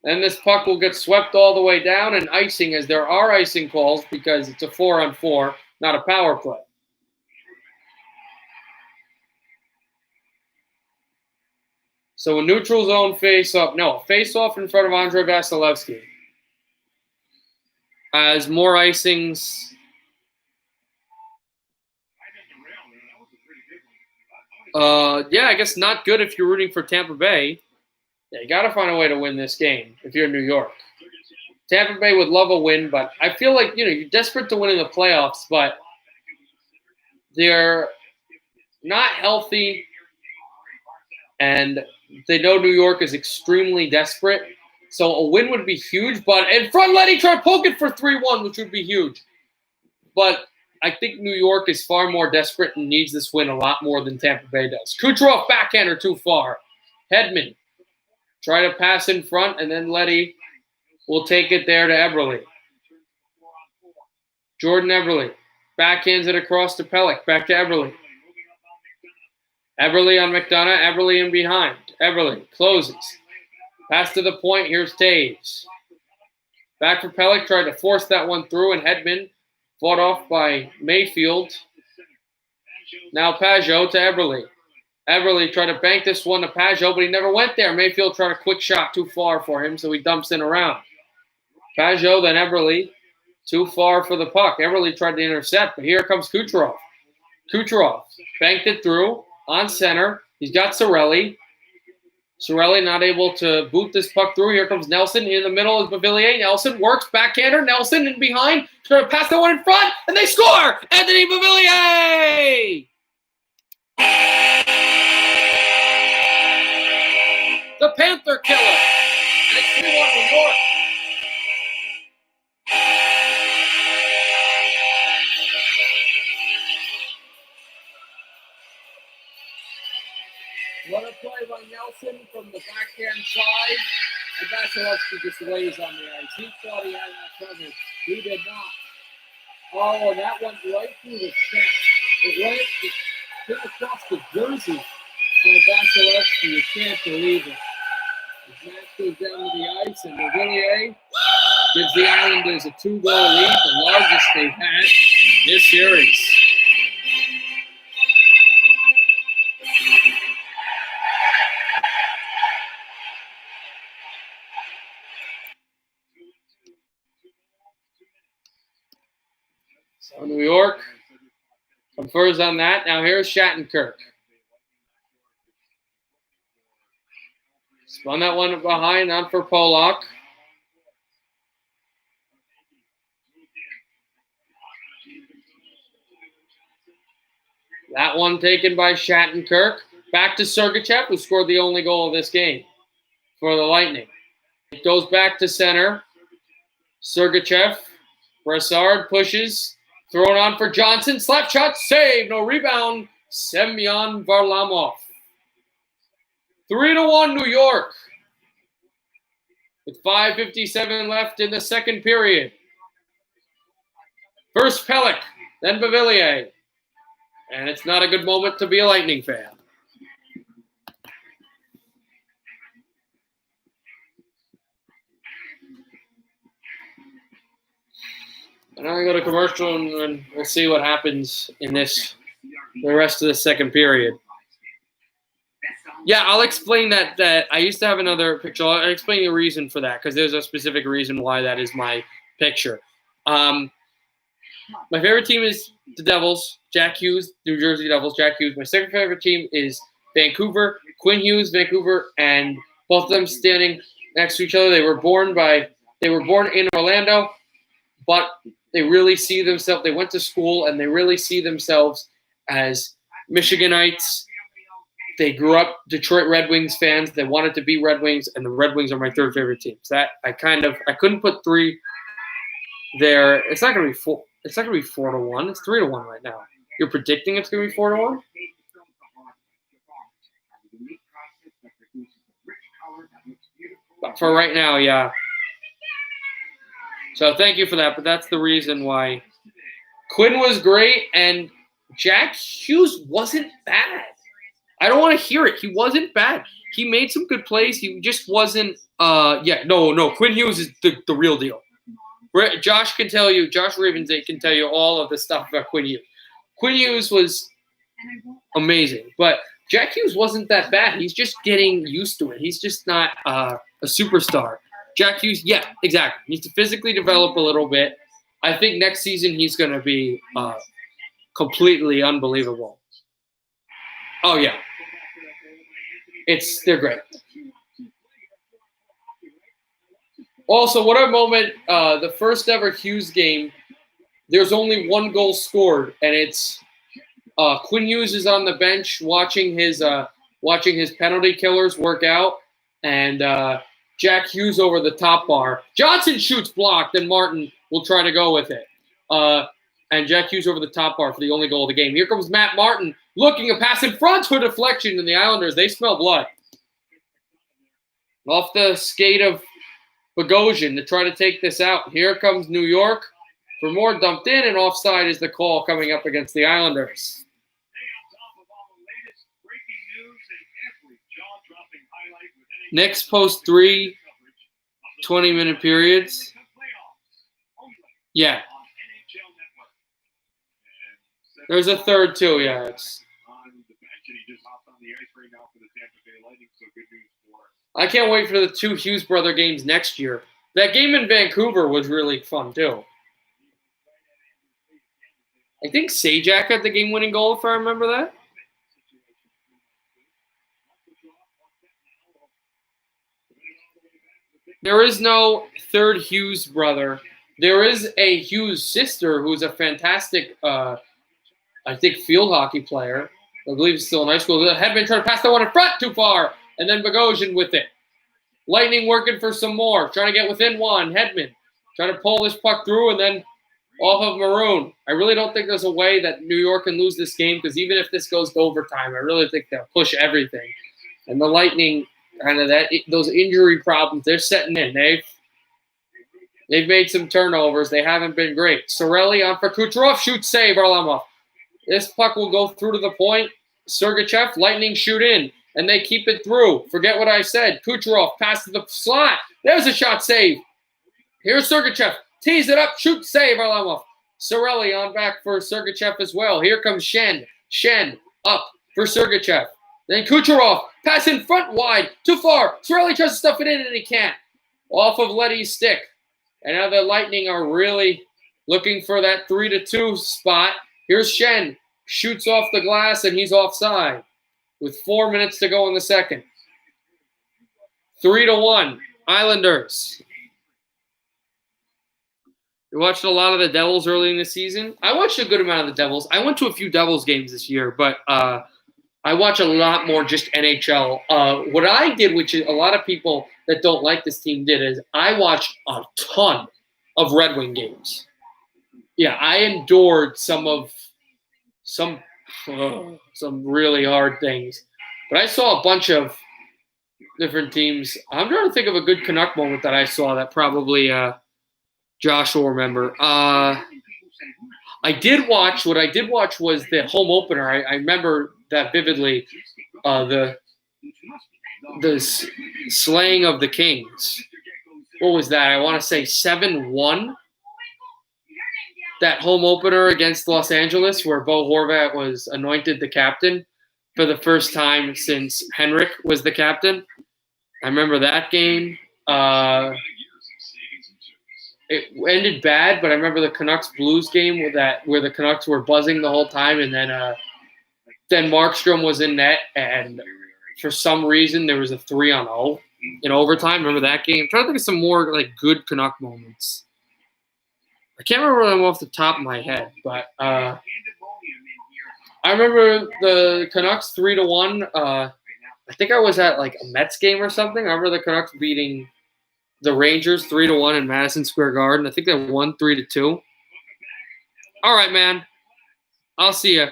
Then this puck will get swept all the way down and icing, as there are icing calls because it's a 4-on-4, not a power play. So a neutral zone face-off. No, a face-off in front of Andrei Vasilevsky. As more icings. Yeah, I guess not good if you're rooting for Tampa Bay. Yeah, you got to find a way to win this game if you're in New York. Tampa Bay would love a win, but I feel like, you're desperate to win in the playoffs, but they're not healthy, and they know New York is extremely desperate. So a win would be huge, but in front, Letty try to poke it for 3-1, which would be huge. But I think New York is far more desperate and needs this win a lot more than Tampa Bay does. Kucherov backhander too far. Hedman try to pass in front, and then Letty will take it there to Eberle. Jordan Eberle backhands it across to Pelech. Back to Eberle. Eberle on McDonough. Eberle in behind. Eberle closes. Pass to the point. Here's Taves. Back for Pelech. Tried to force that one through, and Hedman fought off by Mayfield. Now Pajot to Eberle. Eberle tried to bank this one to Pajot, but he never went there. Mayfield tried a quick shot too far for him, so he dumps in around. Pajot, then Eberle. Too far for the puck. Eberle tried to intercept, but here comes Kucherov. Kucherov banked it through on center. He's got Cirelli. Cirelli not able to boot this puck through. Here comes Nelson. In the middle is Pavillier. Nelson works. Backhander. Nelson in behind. Trying to pass that one in front. And they score! Anthony Pavillier! The Panther Killer. And it's 3-1 New York. What a play by Nelson from the backhand side. And Vasilevsky just lays on the ice. He thought he had that covered. He did not. Oh, and that went right through the chest. It came across the jersey on Vasilevsky. You can't believe it. The match goes down to the ice, and Pavillier gives the Islanders a 2-goal lead, the largest they've had this series. So New York confers on that. Now here's Shattenkirk. Spun that one behind, on for Polak. That one taken by Shattenkirk. Back to Sergachev, who scored the only goal of this game for the Lightning. It goes back to center. Sergachev. Brassard pushes. Thrown on for Johnson. Slap shot. Save. No rebound. Semyon Varlamov. 3-1 New York. With 5:57 left in the second period. First Pelech. Then Pavillier. And it's not a good moment to be a Lightning fan. And I'm going to go to commercial, and we'll see what happens in the rest of the second period. Yeah, I'll explain that I used to have another picture. I'll explain the reason for that, because there's a specific reason why that is my picture. My favorite team is the Devils. Jack Hughes, New Jersey Devils. Jack Hughes. My second favorite team is Vancouver. Quinn Hughes, Vancouver, and both of them standing next to each other. They were born in Orlando, but they really see themselves. They went to school and they really see themselves as Michiganites. They grew up Detroit Red Wings fans. They wanted to be Red Wings, and the Red Wings are my third favorite team. So that I couldn't put 3 there. It's not gonna be 4. It's not gonna be 4-1. It's 3-1 right now. You're predicting it's gonna be 4-1? But for right now, yeah. So thank you for that. But that's the reason why Quinn was great, and Jack Hughes wasn't bad. I don't want to hear it. He wasn't bad. He made some good plays. He just wasn't. No. Quinn Hughes is the real deal. Josh can tell you. Josh Ravensay can tell you all of the stuff about Quinn Hughes. Quinn Hughes was amazing, but Jack Hughes wasn't that bad. He's just getting used to it. He's just not a superstar. Jack Hughes, yeah, exactly. Needs to physically develop a little bit. I think next season he's going to be completely unbelievable. Oh, yeah. They're great. Also, what a moment. The first ever Hughes game, there's only 1 goal scored, and it's Quinn Hughes is on the bench watching his penalty killers work out, and Jack Hughes over the top bar. Johnson shoots blocked, and Martin will try to go with it. And Jack Hughes over the top bar for the only goal of the game. Here comes Matt Martin looking a pass in front to a deflection, and the Islanders, they smell blood. Off the skate of Bogosian to try to take this out. Here comes New York for more, dumped in, and offside is the call coming up against the Islanders. Next post 3 20-minute periods. Yeah. There's a third too, yeah. I can't wait for the 2 Hughes brother games next year. That game in Vancouver was really fun too. I think Sajak had the game-winning goal, if I remember that. There is no third Hughes brother. There is a Hughes sister who's a fantastic, I think, field hockey player. I believe it's still in high school. The Hedman trying to pass that one in front too far, and then Bogosian with it. Lightning working for some more, trying to get within 1. Hedman trying to pull this puck through, and then off of Maroon. I really don't think there's a way that New York can lose this game, because even if this goes to overtime, I really think they'll push everything. And the Lightning, kind of those injury problems, they're setting in. They've made some turnovers. They haven't been great. Sorelli on for Kucherov. Shoot, save, Varlamov. This puck will go through to the point. Sergachev, Lightning shoot in, and they keep it through. Forget what I said. Kucherov pass to the slot. There's a shot, save. Here's Sergachev. Tease it up, shoot, save, Varlamov. Sorelli on back for Sergachev as well. Here comes Shen. Shen up for Sergachev. Then Kucherov, pass in front, wide, too far. Sorelli tries to stuff it in, and he can't. Off of Letty's stick. And now the Lightning are really looking for that 3-2 spot. Here's Shen. Shoots off the glass, and he's offside with 4 minutes to go in the second. 3-1, Islanders. You watched a lot of the Devils early in the season. I watched a good amount of the Devils. I went to a few Devils games this year, but I watch a lot more just NHL. What I did, which a lot of people that don't like this team did, is I watched a ton of Red Wing games. Yeah, I endured some really hard things. But I saw a bunch of different teams. I'm trying to think of a good Canuck moment that I saw that probably Josh will remember. What I did watch was the home opener. I remember that vividly. The slaying of the Kings. What was that? I want to say 7-1. That home opener against Los Angeles, where Bo Horvat was anointed the captain for the first time since Henrik was the captain. I remember that game. it ended bad, but I remember the Canucks Blues game where the Canucks were buzzing the whole time, and then Markstrom was in net, and for some reason there was a 3-0 in overtime. Remember that game? I'm trying to think of some more like good Canuck moments. I can't remember them off the top of my head, but I remember the Canucks 3-1. I think I was at like a Mets game or something. I remember the Canucks beating the Rangers 3-1 in Madison Square Garden. I think they won 3-2. All right, man. I'll see you.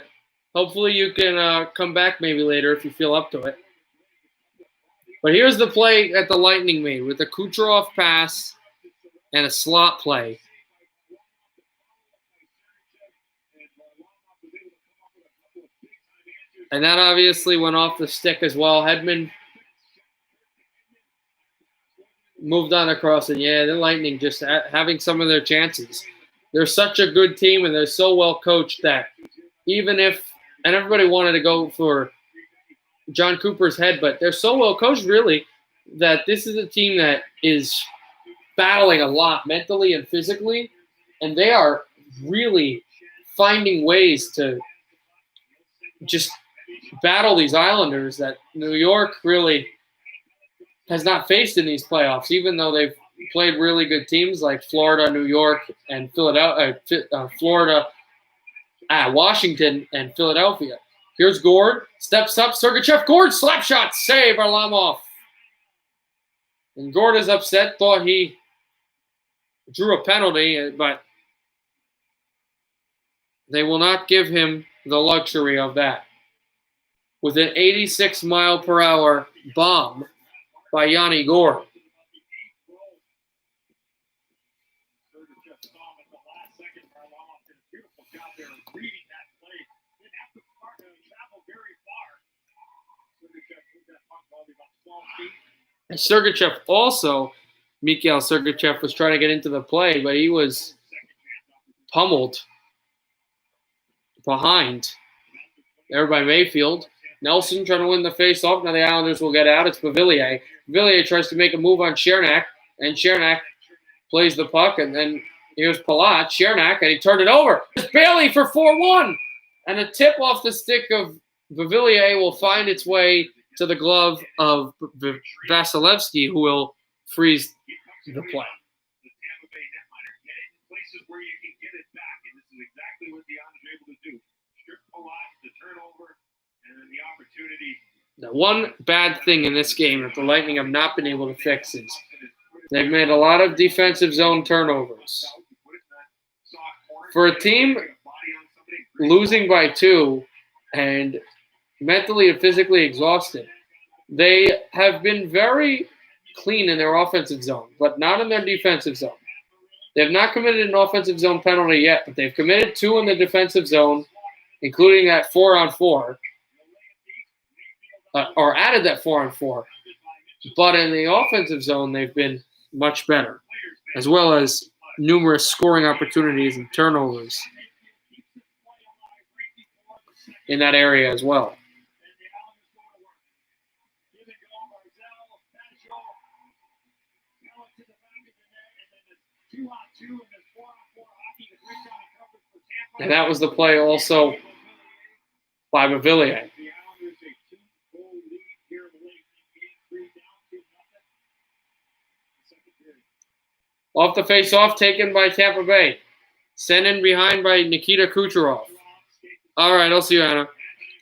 Hopefully you can come back maybe later if you feel up to it. But here's the play that the Lightning made with a Kucherov pass and a slot play. And that obviously went off the stick as well. Hedman moved on across, and yeah, the Lightning just having some of their chances. They're such a good team, and they're so well coached that even if, and everybody wanted to go for John Cooper's head, but they're so well coached, really, that this is a team that is battling a lot mentally and physically, and they are really finding ways to just battle these Islanders that New York really has not faced in these playoffs, even though they've played really good teams like Florida, New York, and Washington, and Philadelphia. Here's Gord, steps up, Sergachev, Gord, slap shot, save Varlamov. And Gord is upset, thought he drew a penalty, but they will not give him the luxury of that. With an 86-mile-per-hour bomb by Yanni Gord. And Sergachev also, Mikhail Sergachev was trying to get into the play, but he was pummeled behind there by Mayfield. Nelson trying to win the face-off. Now the Islanders will get out. It's Beauvillier. Beauvillier tries to make a move on Chernak, and Chernak plays the puck, and then here's Palat. Chernak, and he turned it over. It's Bailey for 4-1. And a tip off the stick of Beauvillier will find its way to the glove of Vasilevsky, who will freeze the play. Places where you can get it back, and this is exactly what the Islanders are able to do. Strip Palat, the turnover, and then the opportunity. The one bad thing in this game that the Lightning have not been able to fix is they've made a lot of defensive zone turnovers. For a team losing by 2 and mentally and physically exhausted, they have been very clean in their offensive zone, but not in their defensive zone. They have not committed an offensive zone penalty yet, but they've committed 2 in the defensive zone, including that 4-on-4, or added that 4-on-4. But in the offensive zone, they've been much better, as well as numerous scoring opportunities and turnovers in that area as well. And that was the play also by Beauvillier. Off the face-off, taken by Tampa Bay. Sent in behind by Nikita Kucherov. All right, I'll see you, Anna.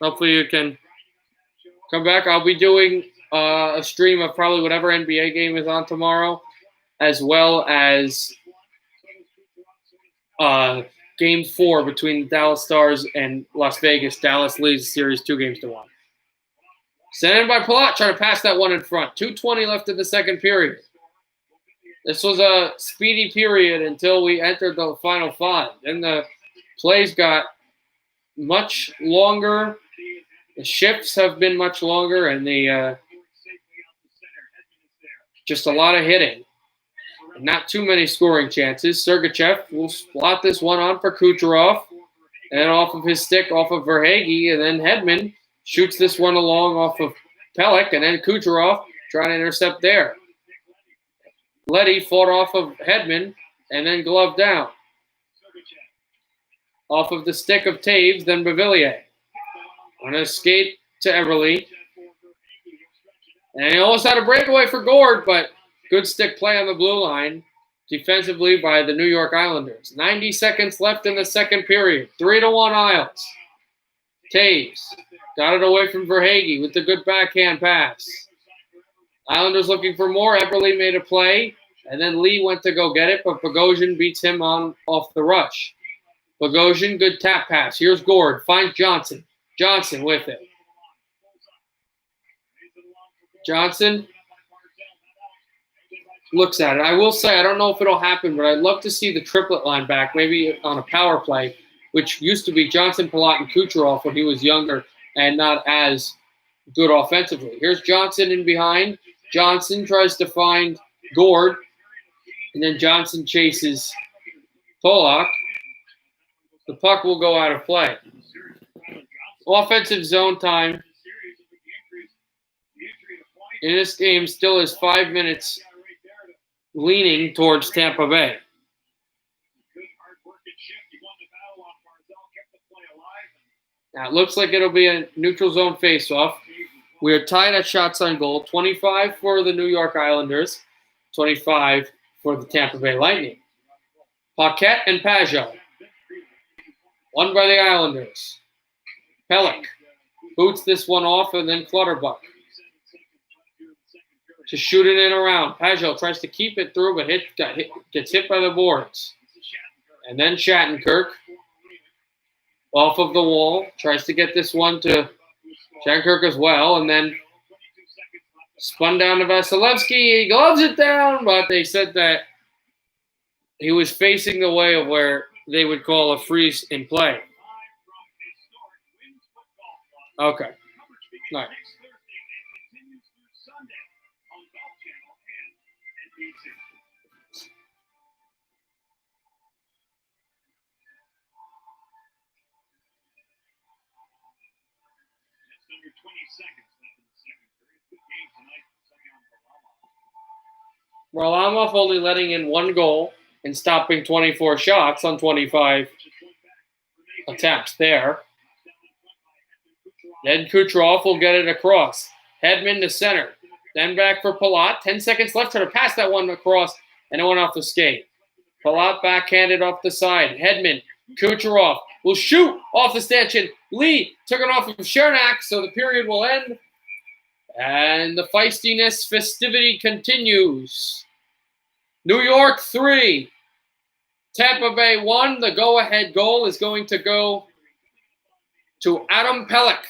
Hopefully you can come back. I'll be doing a stream of probably whatever NBA game is on tomorrow, as well as Game 4 between the Dallas Stars and Las Vegas. Dallas leads the series 2-1. Sent in by Palat, trying to pass that one in front. 2:20 left in the second period. This was a speedy period until we entered the final 5. Then the plays got much longer. The shifts have been much longer, and just a lot of hitting. Not too many scoring chances. Sergachev will slot this one on for Kucherov. And off of his stick, off of Verhaeghe. And then Hedman shoots this one along off of Pelech. And then Kucherov trying to intercept there. Leddy fought off of Hedman. and then glove down. Off of the stick of Taves, then Beauvillier. On a skate to Everly. And he almost had a breakaway for Gord, but good stick play on the blue line defensively by the New York Islanders. 90 seconds left in the second period. 3-1 Isles. Taves got it away from Verhaeghe with the good backhand pass. Islanders looking for more. Everly made a play, and then Lee went to go get it, but Bogosian beats him off the rush. Bogosian, good tap pass. Here's Gord. Finds Johnson. Johnson with it. Johnson looks at it. I will say, I don't know if it'll happen, but I'd love to see the triplet line back, maybe on a power play, which used to be Johnson, Palat, and Kucherov when he was younger and not as good offensively. Here's Johnson in behind. Johnson tries to find Gord, and then Johnson chases Polak. The puck will go out of play. Offensive zone time in this game still is 5 minutes, leaning towards Tampa Bay. Now it looks like it'll be a neutral zone faceoff. We are tied at shots on goal, 25 for the New York Islanders, 25 for the Tampa Bay Lightning. Paquette and Pajot. Won by the Islanders. Pelech boots this one off, and then Clutterbuck to shoot it in around. Pajot tries to keep it through, but gets hit by the boards. And then Shattenkirk off of the wall, tries to get this one to Shattenkirk as well, and then spun down to Vasilevsky. He gloves it down, but they said that he was facing the way of where they would call a freeze in play. Okay. All right. Varlamov only letting in 1 goal and stopping 24 shots on 25 attempts there. Then Kucherov will get it across. Hedman to center. Then back for Palat. 10 seconds left. Try to pass that one across, and it went off the skate. Palat backhanded off the side. Hedman, Kucherov will shoot off the stanchion. Lee took it off of Chernak, so the period will end. And the feistiness festivity continues. New York 3. Tampa Bay 1. The go-ahead goal is going to go to Adam Pelech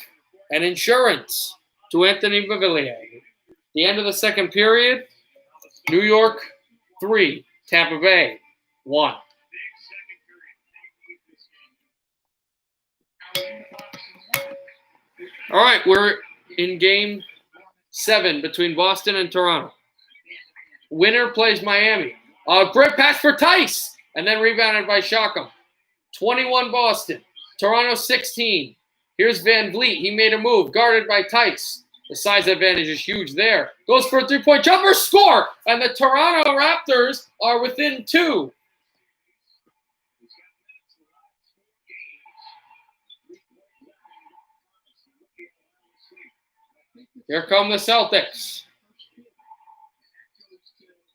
and insurance to Anthony Beauvillier. The end of the second period, New York 3. Tampa Bay 1. All right, we're in game 7 between Boston and Toronto. Winner plays Miami. Great pass for Tice, and then rebounded by Shockham. 21 Boston. Toronto 16. Here's Van Vliet. He made a move, guarded by Tice. The size advantage is huge there. Goes for a 3-point jumper, score! And the Toronto Raptors are within 2. Here come the Celtics.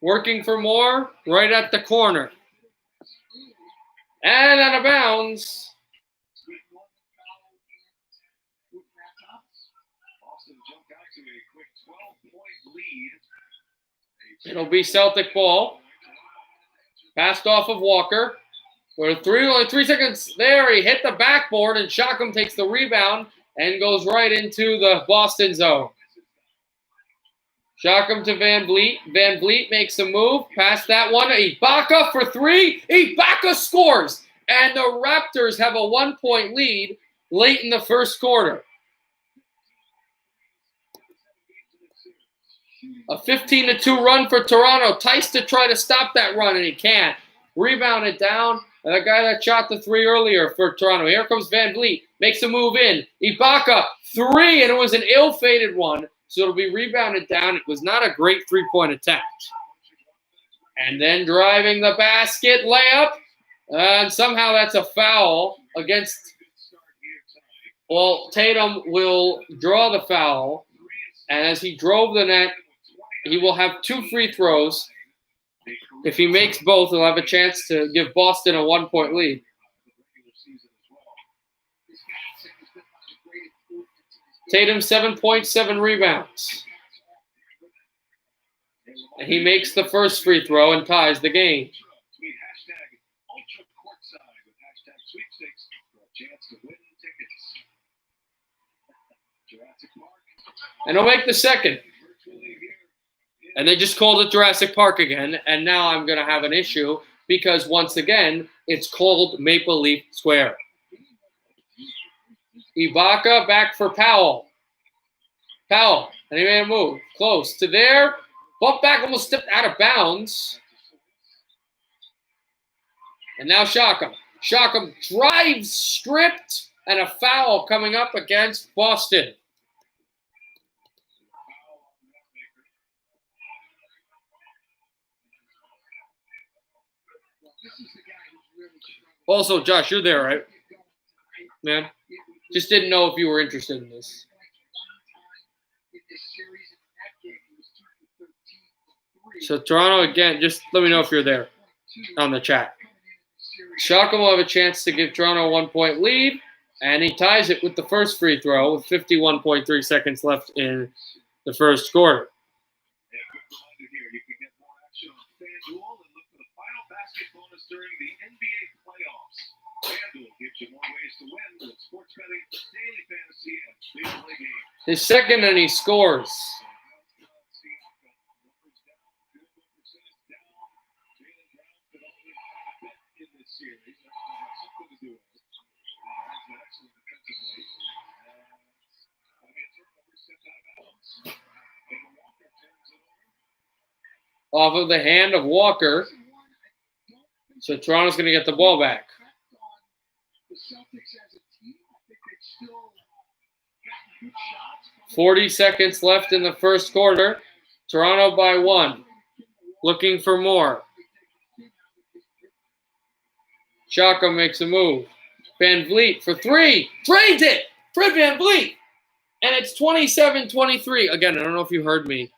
Working for more, right at the corner. And out of bounds. It'll be Celtic ball. Passed off of Walker. For only 3 seconds there, he hit the backboard, and Shockham takes the rebound and goes right into the Boston zone. Shockham to Van Vliet. Van Vliet makes a move. Past that one. Ibaka for 3. Ibaka scores. And the Raptors have a 1-point lead late in the first quarter. A 15-2 run for Toronto. Tice to try to stop that run, and he can't. Rebounded down. And the guy that shot the 3 earlier for Toronto. Here comes Van Vliet. Makes a move in. Ibaka, 3, and it was an ill-fated one. So it'll be rebounded down. It was not a great 3-point attempt. And then driving the basket layup. And somehow that's a foul against. Well, Tatum will draw the foul. And as he drove the net, he will have 2 free throws. If he makes both, he'll have a chance to give Boston a 1-point lead. Tatum 7 points, 7 rebounds. And he makes the first free throw and ties the game. And he'll make the second. And they just called it Jurassic Park again. And now I'm going to have an issue because, once again, it's called Maple Leaf Square. Ibaka back for Powell. Powell. And he made a move. Close to there. Bump back, almost stepped out of bounds. And now Siakam. Siakam drives, stripped, and a foul coming up against Boston. Also, Josh, you're there, right? Man, just didn't know if you were interested in this. So Toronto, again, just let me know if you're there on the chat. Siakam will have a chance to give Toronto a 1-point lead, and he ties it with the first free throw with 51.3 seconds left in the first quarter. During the NBA playoffs, FanDuel gives you more ways to win with sports betting, daily fantasy, and daily games. His second, and he scores. Off of the hand of Walker. So Toronto's going to get the ball back. 40 seconds left in the first quarter. Toronto by 1. Looking for more. Siakam makes a move. Van Vliet for 3. Drains it! Fred Van Vliet! And it's 27-23. Again, I don't know if you heard me,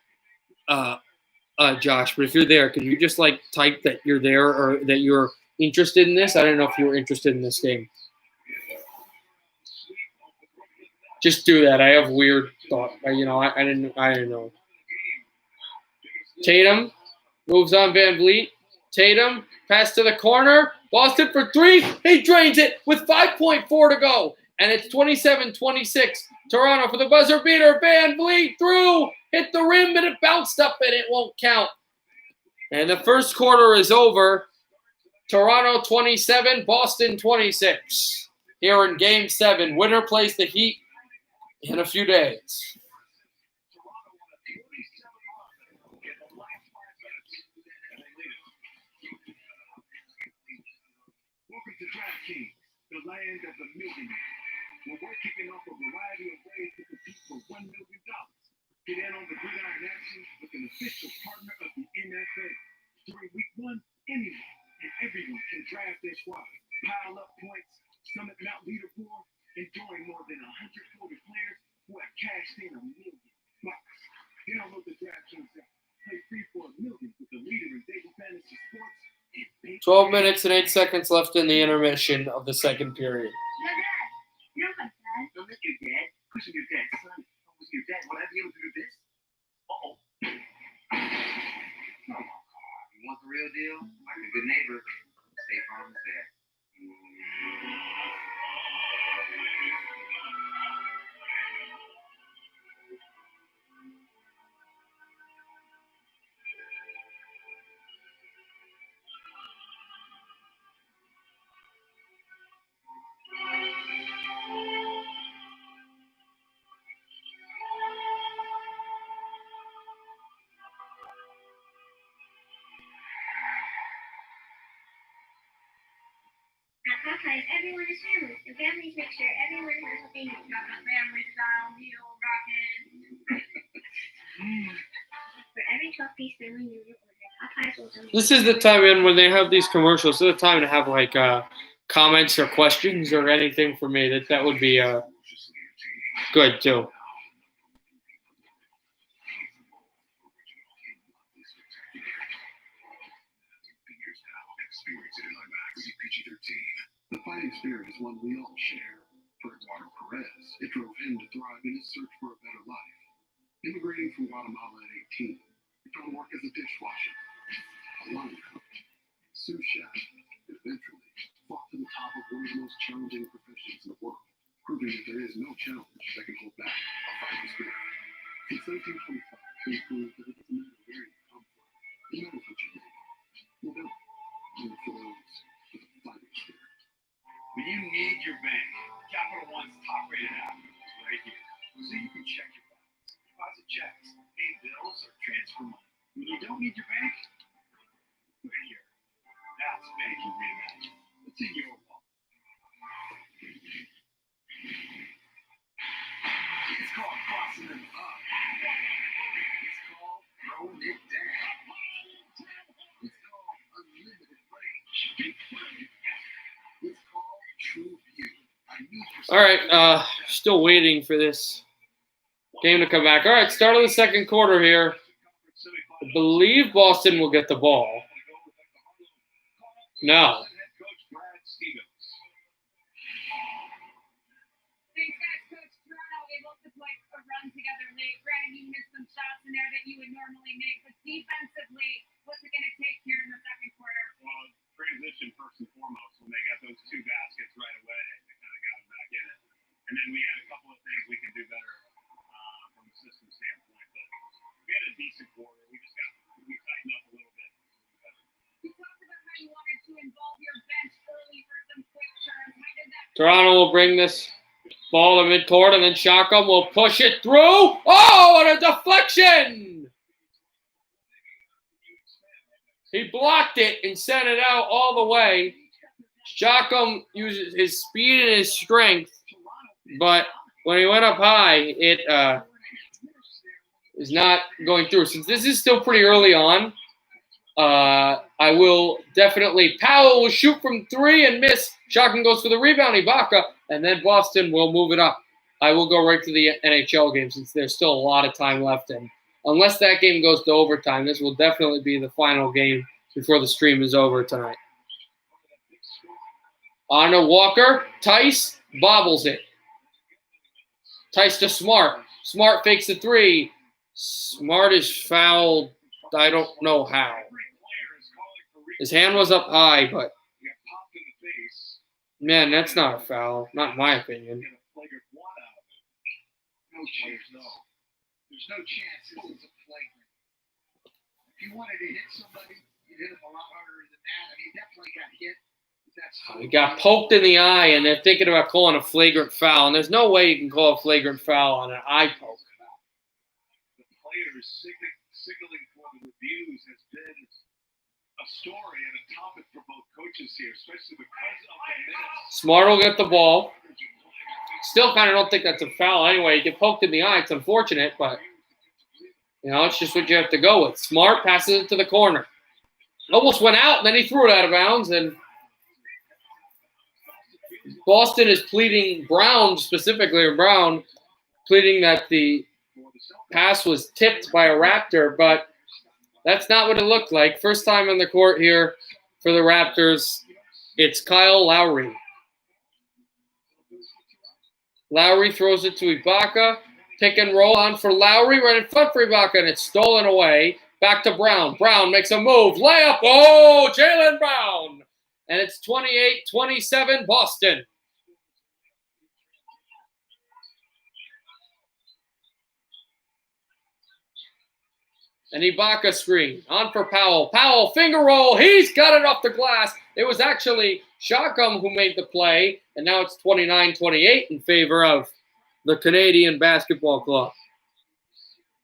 Josh, but if you're there, can you just type that you're there or that you're interested in this? I don't know if you were interested in this game. Just do that. I have weird thought. I didn't know. Tatum moves on Van Vliet. Tatum pass to the corner. Boston for 3. He drains it with 5.4 to go, and it's 27-26. Toronto for the buzzer beater. Van Vliet through. Hit the rim, and it bounced up, and it won't count. And the first quarter is over. Toronto 27, Boston 26. Here in Game 7. Winner plays the Heat in a few days. Welcome to DraftKings, the land of the millionaire, where we're kicking off a variety of ways to compete for $1 million. Get in on the gridiron action with an official partner of the NFL. During week 1, anyone and everyone can draft their squad, pile up points, summit Mount leaderboard, and join more than 140 players who have cashed in $1 million. Download the DraftKings app. Play free for $1 million with the leader in daily fantasy sports. 12 minutes and 8 seconds left in the intermission of the second period. No, Dad. You're my dad. Don't miss your dad. Pushing your dad's son. Don't miss your dad. Will I be able to do this? Uh-oh. You want the real deal? Like a good neighbor, State Farm is there. At Popeyes, everyone is family, and families make sure everyone has what they need. Got the family style meal rockin'. For every 12-piece family meal you order, Popeyes This is the time in when they have these commercials. This is the time to have like comments or questions or anything for me. That would be good too. The fighting spirit is one we all share. For Eduardo Perez, it drove him to thrive in his search for a better life. Immigrating from Guatemala at 18, he found work as a dishwasher, a line coach, sous chef, and eventually fought to the top of one of the most challenging professions in the world, proving that there is no challenge that can hold back a fighting spirit. Since 1925, he proved that it doesn't matter where you come from, it matters what you do. No doubt, only for those with a fighting spirit. When you need your bank, Capital One's top-rated app is right here, so you can check your balance, deposit checks, pay bills, or transfer money. When you don't need your bank, right here. That's banking reimagined. What's in your wallet? It's called crossing them up. It's called throwing it down. It's called unlimited range. It's called True View. All right, still waiting for this game to come back. All right, start of the second quarter here. I believe Boston will get the ball. No. Thanks, guys. Coach Toronto able to play a run together late. Granted, you missed some shots in there that you would normally make, but defensively, what's it going to take here in the second quarter? Well, transition first and foremost. When they got those two baskets right away, they kind of got them back in it. And then we had a couple of things we could do better from a system standpoint. But we had a decent quarter. We tightened up a little bit. You talked about how you wanted to involve your bench early for some quick turns. How did that? Toronto will bring this ball to midcourt, and then Shaka will push it through. Oh, and a deflection! He blocked it and sent it out all the way. Shaka uses his speed and his strength, but when he went up high, it is not going through. Since this is still pretty early on, I will definitely. Powell will shoot from three and miss. Shotgun goes for the rebound, Ibaka, and then Boston will move it up. I will go right to the NHL game since there's still a lot of time left. And unless that game goes to overtime, this will definitely be the final game before the stream is over tonight. On to Walker. Tice bobbles it. Tice to Smart. Smart fakes the three. Smart is fouled. I don't know how. His hand was up high, but man, that's not a foul. Not in my opinion. No chance. There's no chance this is a flagrant. If you wanted to hit somebody, you'd hit him a lot harder than that. I mean, he definitely got hit. He got poked in the eye, and they're thinking about calling a flagrant foul. And there's no way you can call a flagrant foul on an eye poke. The players signaling for the reviews has been a story and a topic for both coaches here, especially because of the minutes. Smart will get the ball. Still kind of don't think that's a foul anyway. You get poked in the eye. It's unfortunate, but, it's just what you have to go with. Smart passes it to the corner. Almost went out, and then he threw it out of bounds. And Boston is pleading, Brown pleading that the pass was tipped by a Raptor, but that's not what it looked like. First time on the court here for the Raptors, it's Kyle Lowry. Lowry throws it to Ibaka. Pick and roll on for Lowry, right in front for Ibaka, and it's stolen away. Back to Brown. Brown makes a move. Layup. Oh, Jaylen Brown. And it's 28-27 Boston. And Ibaka screen. On for Powell. Powell, finger roll. He's got it off the glass. It was actually Shotgun who made the play. And now it's 29-28 in favor of the Canadian Basketball Club.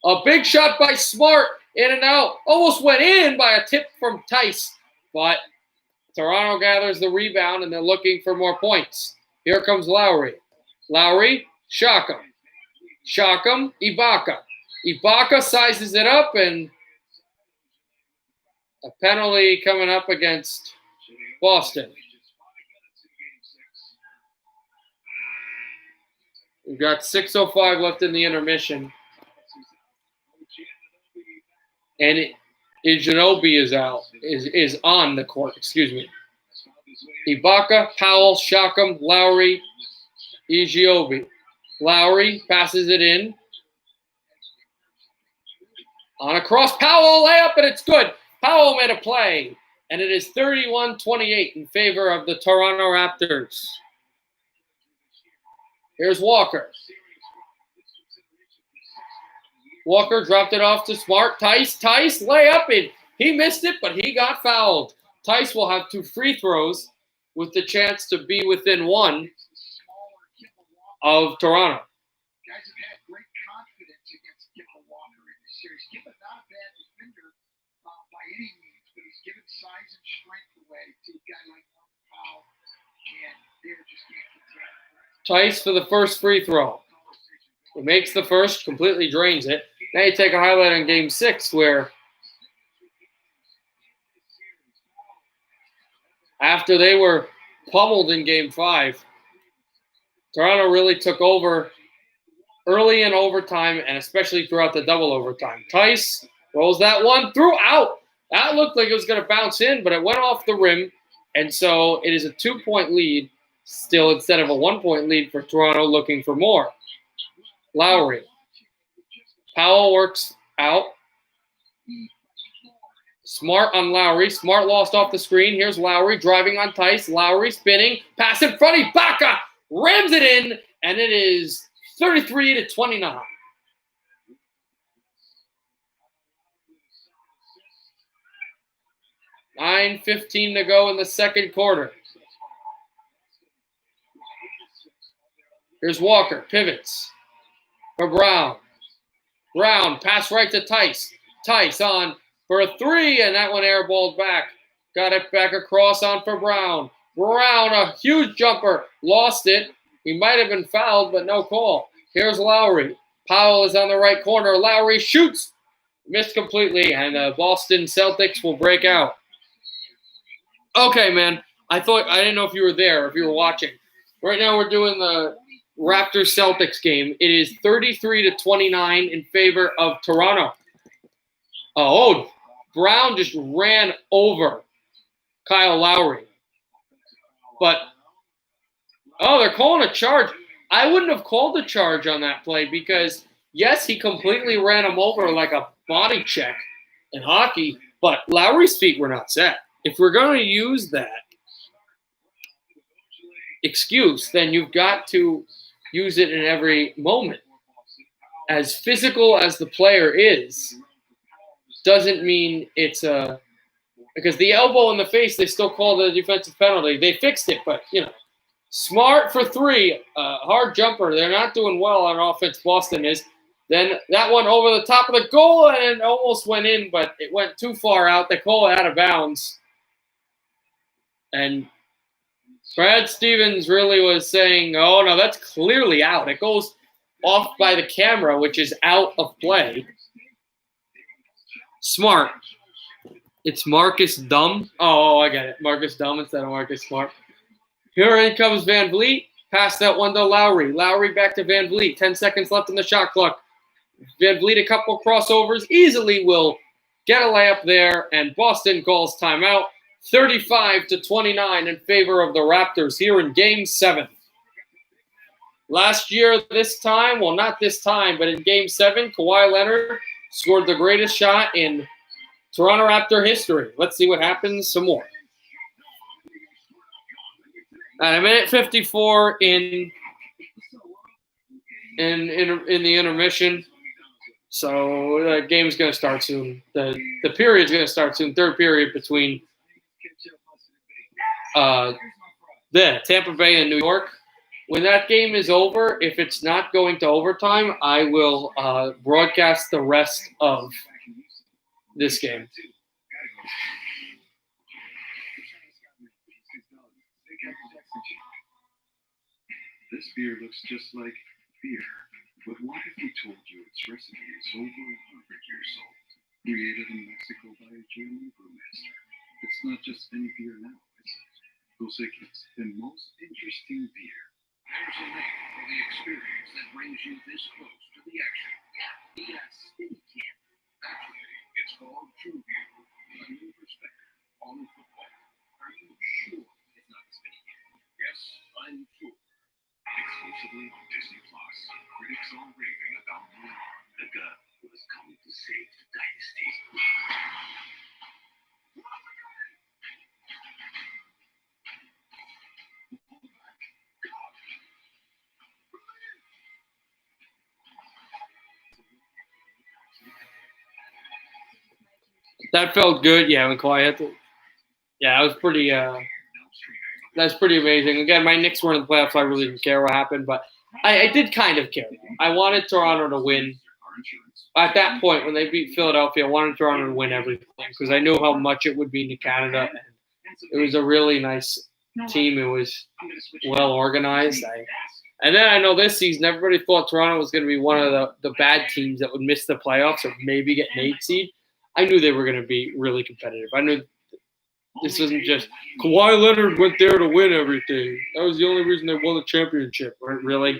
A big shot by Smart. In and out. Almost went in by a tip from Tice. But Toronto gathers the rebound, and they're looking for more points. Here comes Lowry. Lowry, Shotgun. Shotgun, Ibaka. Ibaka sizes it up, and A penalty coming up against Boston. We've got 6:05 left in the intermission. And Ijinobi is out, is on the court, excuse me. Ibaka, Powell, Shotcom, Lowry, Ijiobi. Lowry passes it in. On a cross, Powell, layup, and it's good. Powell made a play, and it is 31-28 in favor of the Toronto Raptors. Here's Walker. Walker dropped it off to Smart. Tice, layup, and he missed it, but he got fouled. Tice will have 2 free throws with the chance to be within 1 of Toronto. Guys have had great confidence against Kemba Walker in this series. Kemba not a bad defender by any means, but he's given size and strength away to a guy like Norman Powell, and they're just can't control. Tice for the first free throw. He makes the first, completely drains it. Now you take a highlight on Game 6 where after they were pummeled in Game 5, Toronto really took over early in overtime and especially throughout the double overtime. Tice rolls that one through out. That looked like it was going to bounce in, but it went off the rim. And so it is a 2-point lead still instead of a 1-point lead for Toronto looking for more. Lowry. Powell works out. Smart on Lowry. Smart lost off the screen. Here's Lowry driving on Tice. Lowry spinning. Pass in front. Ibaka rams it in, and it is 33-29. $9:15 to go in the second quarter. Here's Walker. Pivots for Brown. Brown, pass right to Tice. Tice on for a 3, and that one airballed back. Got it back across on for Brown. Brown, a huge jumper. Lost it. He might have been fouled, but no call. Here's Lowry. Powell is on the right corner. Lowry shoots. Missed completely, and the Boston Celtics will break out. Okay, man. I didn't know if you were there, if you were watching. Right now we're doing the Raptors-Celtics game. It is 33-29 in favor of Toronto. Oh, Brown just ran over Kyle Lowry. But, they're calling a charge. I wouldn't have called a charge on that play because, yes, he completely ran him over like a body check in hockey, but Lowry's feet were not set. If we're going to use that excuse, then you've got to use it in every moment. As physical as the player is, doesn't mean it's because the elbow in the face, they still call the defensive penalty. They fixed it, but, Smart for 3, hard jumper. They're not doing well on offense, Boston is. Then that one over the top of the goal, and it almost went in, but it went too far out. They call it out of bounds. And Brad Stevens really was saying, oh, no, that's clearly out. It goes off by the camera, which is out of play. Smart. It's Marcus Dumb. Oh, I get it. Marcus Dumb instead of Marcus Smart. Here in comes Van Vliet. Pass that one to Lowry. Lowry back to Van Vliet. 10 seconds left in the shot clock. Van Vliet, a couple crossovers. Easily will get a layup there, and Boston calls timeout. 35-29 in favor of the Raptors here in Game 7. Last year, this time, well, not this time, but in Game 7, Kawhi Leonard scored the greatest shot in Toronto Raptor history. Let's see what happens some more. At a minute 54 in the intermission. So the game's going to start soon. The period's going to start soon. Third period between Tampa Bay and New York. When that game is over, if it's not going to overtime, I will broadcast the rest of this game. This beer looks just like beer. But what if we told you its recipe is over 100 years old? created in Mexico by a German brewmaster. It's not just any beer now, is it? Dos Equis, the most interesting beer. There's a name for the experience that brings you this close to the action. Yeah, spinny can. Actually, it's called True View, a new perspective on football. Are you sure it's not the spinny can? Yes, I'm sure. Exclusively on Disney Plus, critics are raving about the girl who has come to save the dynasty. That felt good. Yeah, McCoy had to. Yeah, that was pretty. That's pretty amazing. Again, my Knicks were in the playoffs, so I really didn't care what happened, but I did kind of care. I wanted Toronto to win. At that point, when they beat Philadelphia, I wanted Toronto to win everything because I knew how much it would mean to Canada. And it was a really nice team. It was well organized. And then I know this season, everybody thought Toronto was going to be one of the bad teams that would miss the playoffs or maybe get an 8 seed. I knew they were going to be really competitive. I knew this wasn't just Kawhi Leonard went there to win everything. That was the only reason they won the championship. Really? No.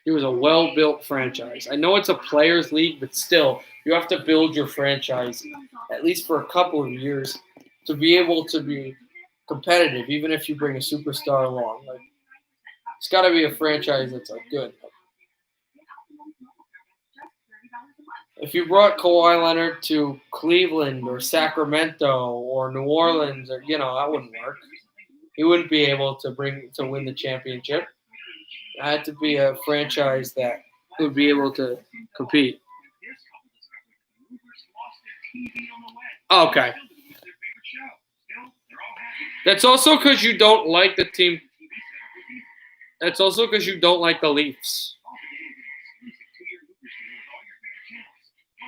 It was a well-built franchise. I know it's a players' league, but still, you have to build your franchise at least for a couple of years to be able to be competitive, even if you bring a superstar along. Like, it's got to be a franchise that's good. If you brought Kawhi Leonard to Cleveland or Sacramento or New Orleans, or that wouldn't work. He wouldn't be able to win the championship. It had to be a franchise that would be able to compete. Okay. That's also because you don't like the team. That's also because you don't like the Leafs.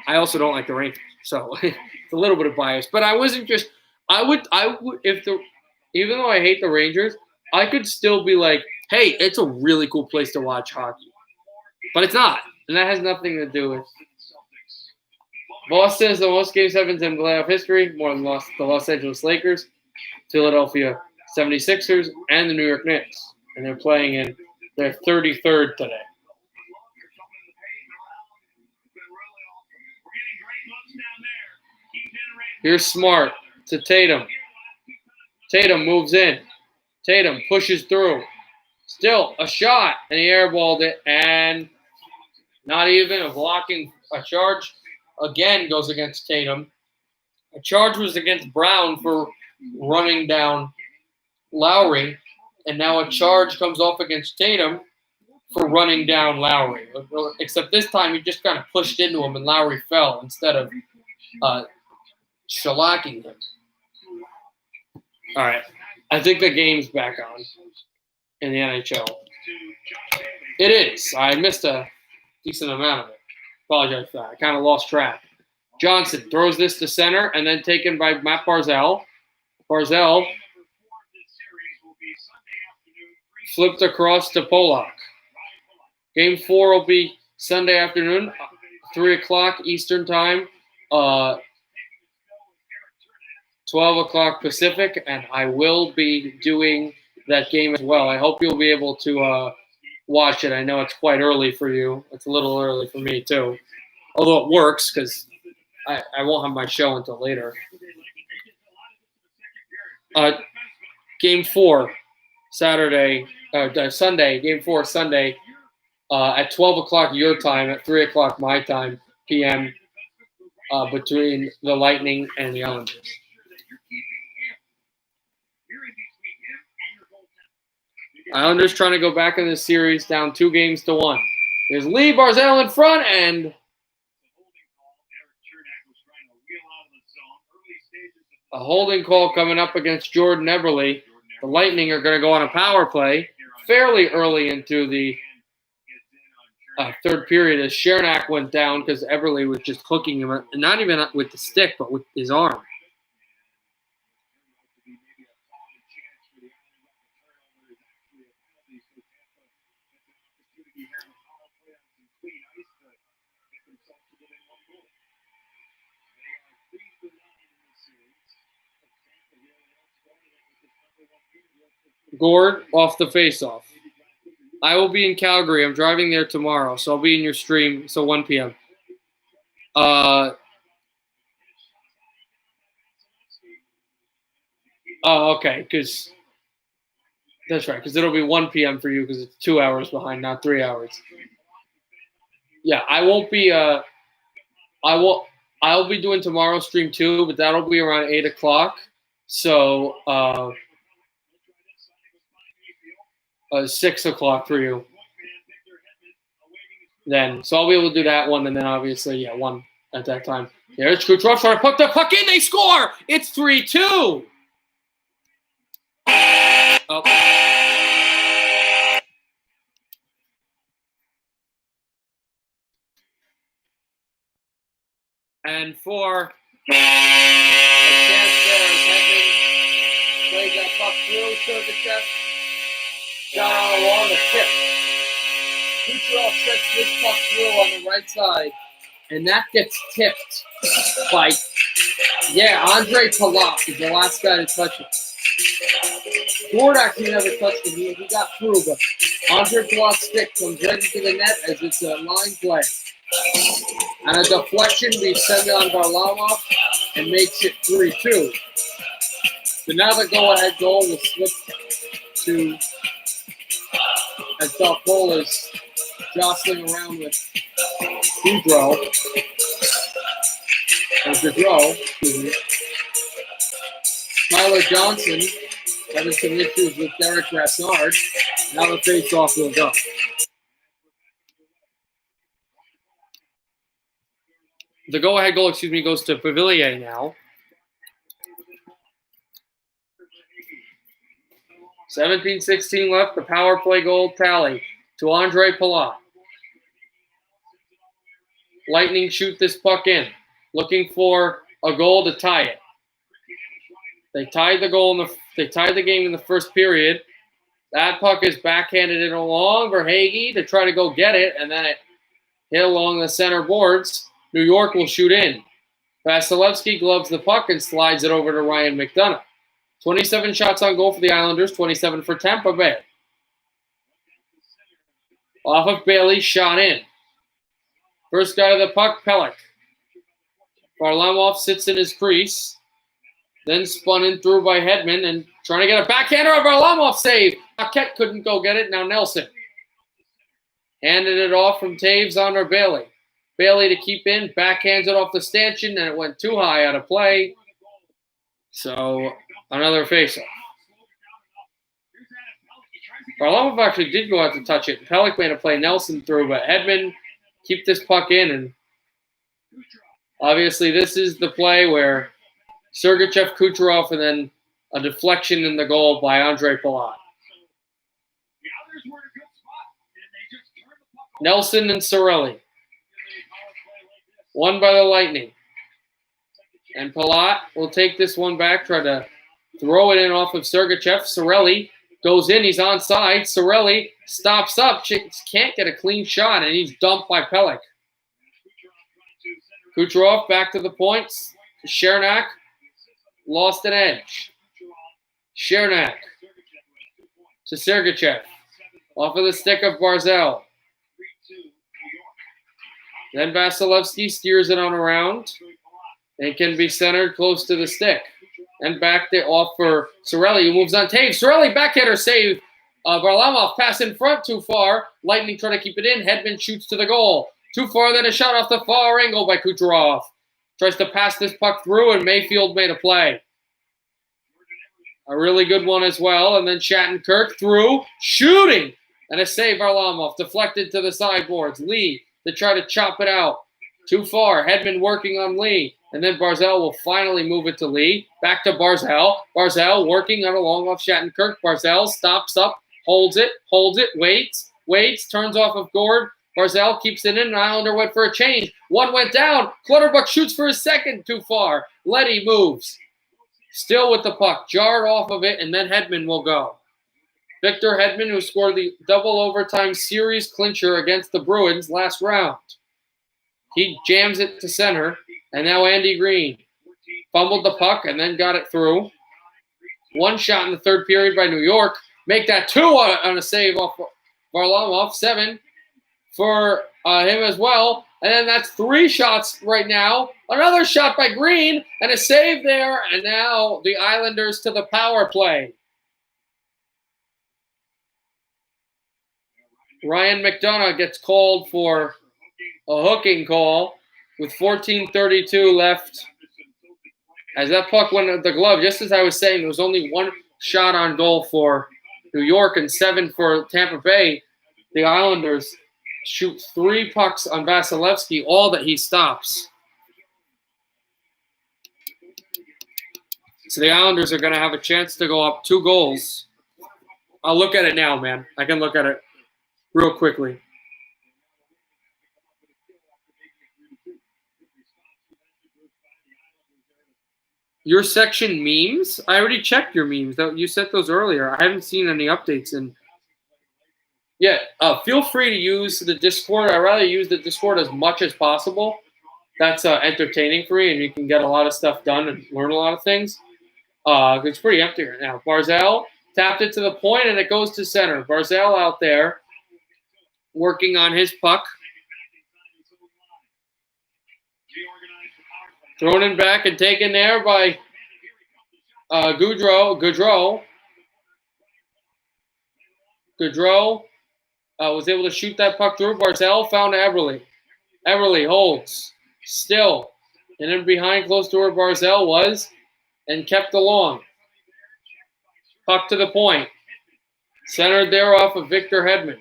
I also don't like the Rangers, so it's a little bit of bias. But I wasn't just. I would even though I hate the Rangers, I could still be like, hey, it's a really cool place to watch hockey. But it's not, and that has nothing to do with. Boston is the most Game 7s in playoff history, more than the Los Angeles Lakers, Philadelphia 76ers, and the New York Knicks, and they're playing in their 33rd today. Here's Smart to Tatum. Tatum moves in. Tatum pushes through. Still a shot, and he airballed it, and not even a blocking. A charge again goes against Tatum. A charge was against Brown for running down Lowry, and now a charge comes off against Tatum for running down Lowry. Except this time he just kind of pushed into him, and Lowry fell instead of shellacking him. All right. I think the game's back on in the NHL. It is. I missed a decent amount of it. Apologize for that. I kind of lost track. Johnson throws this to center and then taken by Matt Barzal. Barzal flipped across to Polak. Game 4 will be Sunday afternoon, 3 o'clock Eastern Time. 12 o'clock Pacific, and I will be doing that game as well. I hope you'll be able to watch it. I know it's quite early for you. It's a little early for me, too. Although it works because I won't have my show until later. Game 4, Sunday, Game 4, Sunday, at 12 o'clock your time, at 3 o'clock my time, p.m., between the Lightning and the Islanders. Islanders trying to go back in this series down 2-1. There's Lee Barzal in front, and a holding call coming up against Jordan Eberle. The Lightning are going to go on a power play fairly early into the third period as Chernak went down because Eberle was just hooking him, not even with the stick, but with his arm. Gord off the face-off. I will be in Calgary. I'm driving there tomorrow, so I'll be in your stream. So 1 p.m. Oh, okay, because that's right, because it'll be 1 p.m. for you because it's 2 hours behind, not 3 hours. Yeah, I won't be. I'll be doing tomorrow's stream too, but that'll be around 8 o'clock. So 6 o'clock for you. Then, so I'll be able to do that one, and then obviously, yeah, one at that time. There's Kucherov trying to put the puck in. They score. It's 3-2. Oh. And for a chance there as Hedman plays that puck through. Sergachev shot on the wall, the tip. Kucherov sets this puck through on the right side, and that gets tipped by, Andre Palat is the last guy to touch it. Gord actually never touched him. He got through, but Andre Palat's stick comes right into the net as it's a line play. And a deflection be sent on Varlamov and makes it 3-2. So now the go-ahead goal will slip to, as Doc Cole is jostling around with Gaudreau. Excuse me. Tyler Johnson having some issues with Derek Brassard. Now the face-off will go. The go-ahead goal, goes to Pavilier now. 17-16 left. The power play goal tally to Andre Palat. Lightning shoot this puck in, looking for a goal to tie it. They tied the game in the first period. That puck is backhanded in along Verhaeghe to try to go get it, and then it hit along the center boards. New York will shoot in. Vasilevsky gloves the puck and slides it over to Ryan McDonagh. 27 shots on goal for the Islanders, 27 for Tampa Bay. Off of Bailey, shot in. First guy to the puck, Pelech. Varlamov sits in his crease. Then spun in through by Hedman and trying to get a backhander of Varlamov save. Paquette couldn't go get it. Now Nelson. Handed it off from Taves on Bailey. Bailey to keep in, backhands it off the stanchion, and it went too high out of play. So, another faceoff. Varlamov actually did go out to touch it. Pelech made a play Nelson through, but Hedman keep this puck in. And obviously, this is the play where Sergachev, Kucherov, and then a deflection in the goal by Andre Palat. Nelson and Cirelli. Won by the Lightning. And Palat will take this one back, try to throw it in off of Sergachev. Cirelli goes in, he's onside. Cirelli stops up, can't get a clean shot, and he's dumped by Pelech. Kucherov back to the points. Chernak lost an edge. Chernak to Sergachev. Off of the stick of Barzal. Then Vasilevsky steers it on around and can be centered close to the stick. And back it off for Cirelli, who moves on Taves. Cirelli backhander save. Varlamov pass in front too far. Lightning trying to keep it in. Hedman shoots to the goal. Too far, then a shot off the far angle by Kucherov. Tries to pass this puck through, and Mayfield made a play. A really good one as well. And then Shattenkirk through, shooting. And a save, Varlamov, deflected to the sideboards. Lee to try to chop it out. Too far. Hedman working on Lee. And then Barzal will finally move it to Lee. Back to Barzal. Barzal working on a long off Shattenkirk. Barzal stops up, holds it, waits, turns off of Gord. Barzal keeps it in. An Islander went for a change. One went down. Clutterbuck shoots for his second. Too far. Leddy moves. Still with the puck. Jarred off of it, and then Hedman will go. Victor Hedman, who scored the double overtime series clincher against the Bruins last round. He jams it to center, and now Andy Green fumbled the puck and then got it through. One shot in the third period by New York. Make that 2 on a save off Varlamov. 7 for him as well. And then that's 3 shots right now. Another shot by Green and a save there. And now the Islanders to the power play. Ryan McDonough gets called for a hooking call with 14:32 left. As that puck went at the glove, just as I was saying, there was only 1 shot on goal for New York and 7 for Tampa Bay. The Islanders shoot 3 pucks on Vasilevsky, all that he stops. So the Islanders are going to have a chance to go up 2 goals. I'll look at it now, man. I can look at it real quickly. Your section memes? I already checked your memes. You sent those earlier. I haven't seen any updates. And yeah, feel free to use the Discord. I'd rather use the Discord as much as possible. That's entertaining for me, and you can get a lot of stuff done and learn a lot of things. It's pretty empty right now. Barzal tapped it to the point, and it goes to center. Barzal out there working on his puck. Thrown in back and taken there by Goudreau. Goudreau was able to shoot that puck through. Barzal found Eberle. Eberle holds. Still. And then behind, close to where Barzal was, and kept along. Puck to the point. Centered there off of Victor Hedman.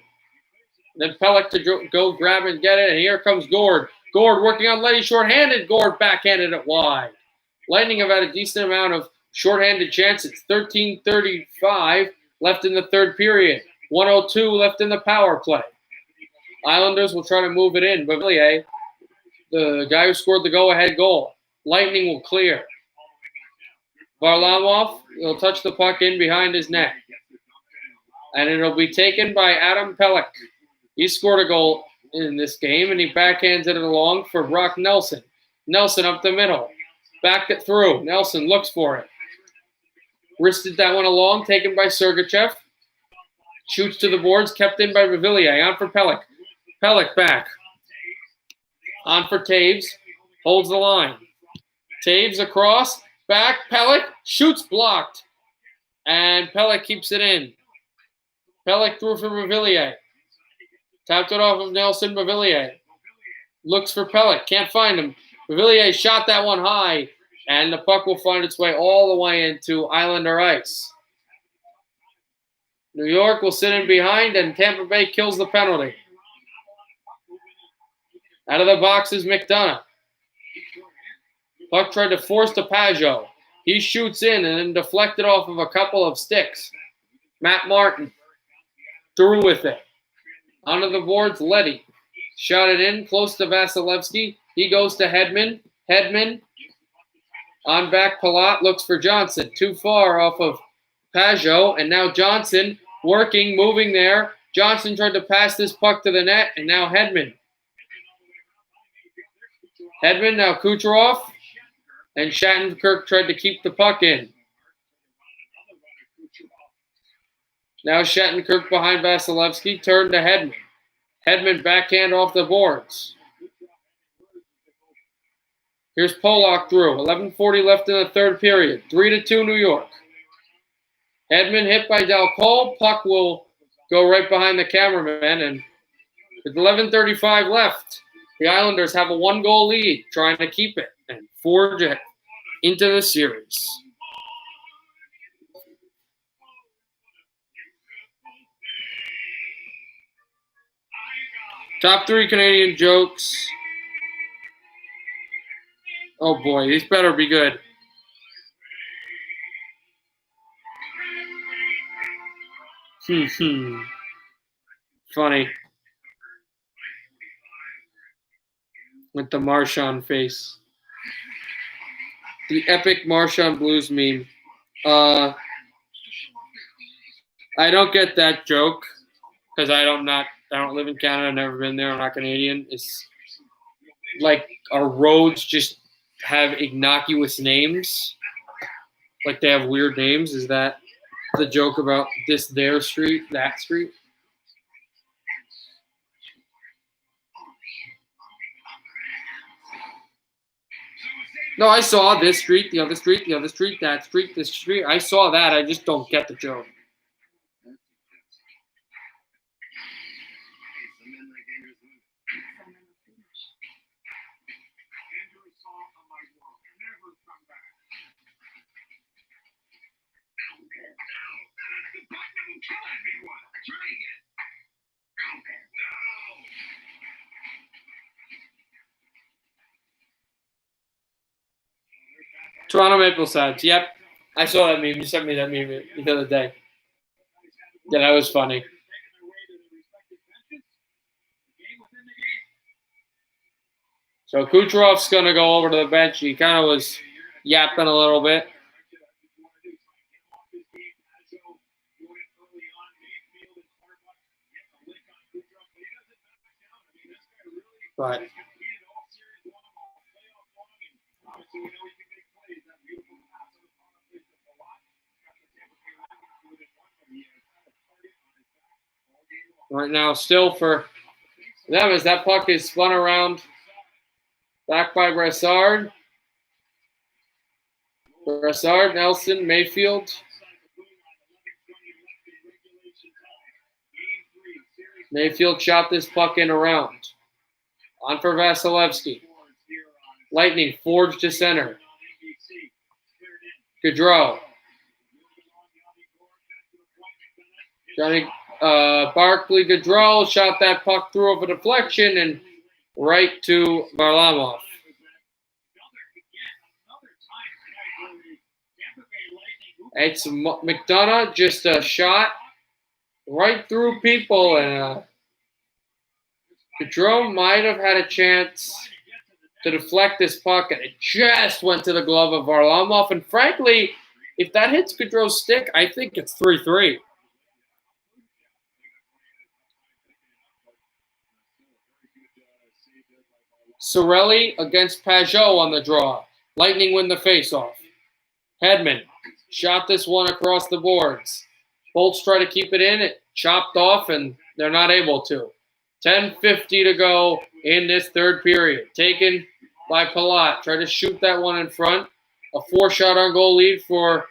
Then Pelech to go grab and get it, and here comes Gord. Gord working on Leddy shorthanded. Gord backhanded it wide. Lightning have had a decent amount of shorthanded chances. 13:35 left in the third period. 1:02 left in the power play. Islanders will try to move it in. Bavilier, the guy who scored the go-ahead goal. Lightning will clear. Varlamov will touch the puck in behind his net. And it'll be taken by Adam Pelech. He scored a goal in this game, and he backhands it along for Brock Nelson. Nelson up the middle. Backed it through. Nelson looks for it. Wristed that one along, taken by Sergachev. Shoots to the boards, kept in by Bavilier. On for Pelech. Pelech back. On for Taves. Holds the line. Taves across. Back. Pelech. Shoots blocked. And Pelech keeps it in. Pelech threw for Bavilier. Tapped it off of Nelson. Bavilier looks for Pelech. Can't find him. Bavilier shot that one high. And the puck will find its way all the way into Islander ice. New York will sit in behind, and Tampa Bay kills the penalty. Out of the box is McDonough. Puck tried to force to Pajot. He shoots in and then deflected off of a couple of sticks. Matt Martin through with it. Onto the boards, Leddy. Shot it in, close to Vasilevsky. He goes to Hedman. Hedman on back, Palat looks for Johnson. Too far off of Pajot, and now Johnson working, moving there. Johnson tried to pass this puck to the net, and now Hedman. Hedman, now Kucherov, and Shattenkirk tried to keep the puck in. Now Shattenkirk behind Vasilevsky, turned to Hedman. Hedman backhand off the boards. Here's Polak through. 11:40 left in the third period. 3-2 New York. Hedman hit by Del Cole. Puck will go right behind the cameraman. And with 11:35 left, the Islanders have a 1-goal lead, trying to keep it and forge it into the series. Top 3 Canadian jokes. Oh boy, these better be good. Funny. With the Marchand face. The epic Marchand Blues meme. I don't get that joke because I don't live in Canada. I've never been there. I'm not Canadian. It's like our roads just have innocuous names. Like they have weird names. Is that the joke about this their street, that street? No, I saw this street, the other street, the other street, that street, this street. I saw that. I just don't get the joke. Toronto Maple Sounds. Yep. I saw that meme. You sent me that meme the other day. Yeah, that was funny. So Kucherov's going to go over to the bench. He kind of was yapping a little bit. But right now, still for them, as that puck is spun around back by Brassard. Brassard, Nelson, Mayfield. Mayfield shot this puck in around. On for Vasilevsky. Lightning forged to center. Gaudreau. Johnny Barkley Gaudreau shot that puck through over deflection and right to Varlamov. It's McDonough, just a shot right through people, and Gaudreau might have had a chance to deflect this puck, and it just went to the glove of Varlamov. And frankly, if that hits Gaudreau's stick, I think it's 3-3. Cirelli against Pajot on the draw. Lightning win the faceoff. Hedman shot this one across the boards. Bolts try to keep it in. It chopped off, and they're not able to. 10:50 to go in this third period. Taken by Palat. Try to shoot that one in front. A 4-shot on goal lead for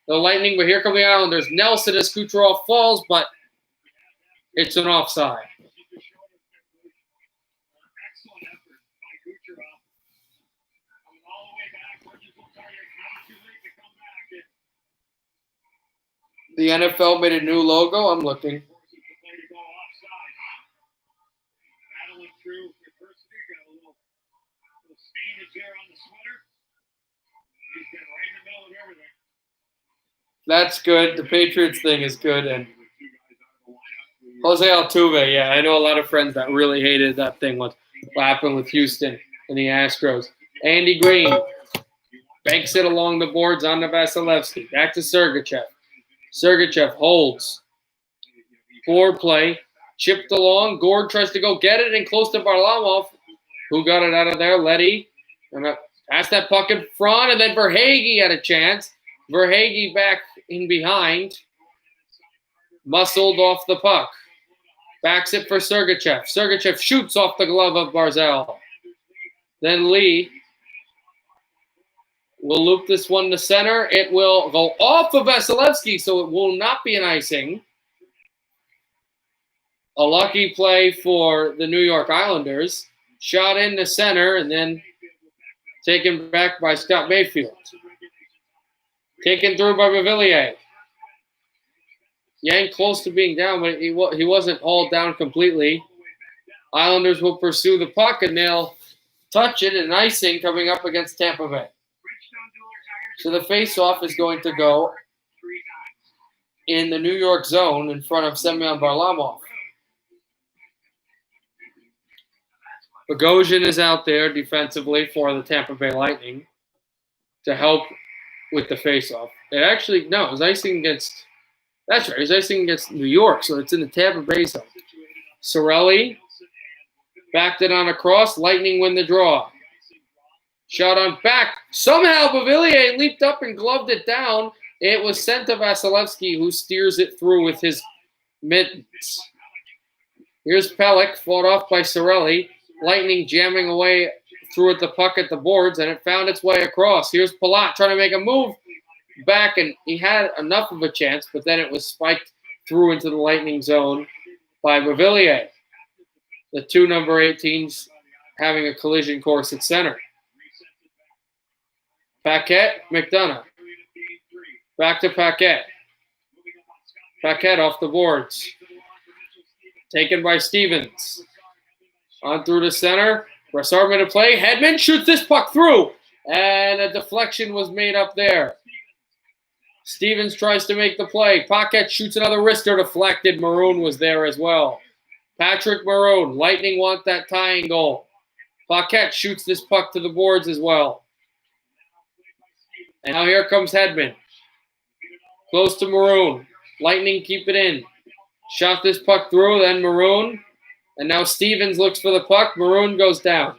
the Lightning, but here come the Islanders. Nelson as Kucherov falls, but it's an offside. The NFL made a new logo. I'm looking. That's good. The Patriots thing is good. And Jose Altuve, yeah, I know a lot of friends that really hated that thing. What happened with Houston and the Astros. Andy Green banks it along the boards on to Vasilevsky. Back to Sergachev. Sergachev holds. Forward play. Chipped along. Gord tries to go get it and close to Varlamov, who got it out of there. Letty. Pass that puck in front, and then Verhaeghe had a chance. Verhaeghe back in behind. Muscled off the puck. Backs it for Sergachev. Sergachev shoots off the glove of Barzal. Then Lee will loop this one to center. It will go off of Vasilevsky, so it will not be an icing. A lucky play for the New York Islanders. Shot into center and then taken back by Scott Mayfield. Taken through by Bavillier. Yanked close to being down, but he wasn't all down completely. Islanders will pursue the puck, and they'll touch it. An icing coming up against Tampa Bay. So the face-off is going to go in the New York zone in front of Semyon Varlamov. Bogosian is out there defensively for the Tampa Bay Lightning to help with the face-off. It was icing against – that's right, it was icing against New York, so it's in the Tampa Bay zone. Cirelli backed it on a cross. Lightning win the draw. Shot on back. Somehow Beauvillier leaped up and gloved it down. It was sent to Vasilevsky, who steers it through with his mittens. Here's Pelech, fought off by Cirelli. Lightning jamming away threw the puck at the boards, and it found its way across. Here's Palat trying to make a move back, and he had enough of a chance, but then it was spiked through into the Lightning zone by Beauvillier. The two number 18s having a collision course at center. Paquette, McDonough. Back to Paquette. Paquette off the boards. Taken by Stevens. On through the center. Brassard made a play. Hedman shoots this puck through. And a deflection was made up there. Stevens tries to make the play. Paquette shoots another wrister deflected. Maroon was there as well. Patrick Maroon. Lightning want that tying goal. Paquette shoots this puck to the boards as well. And now here comes Hedman. Close to Maroon. Lightning keep it in. Shot this puck through, then Maroon. And now Stevens looks for the puck. Maroon goes down.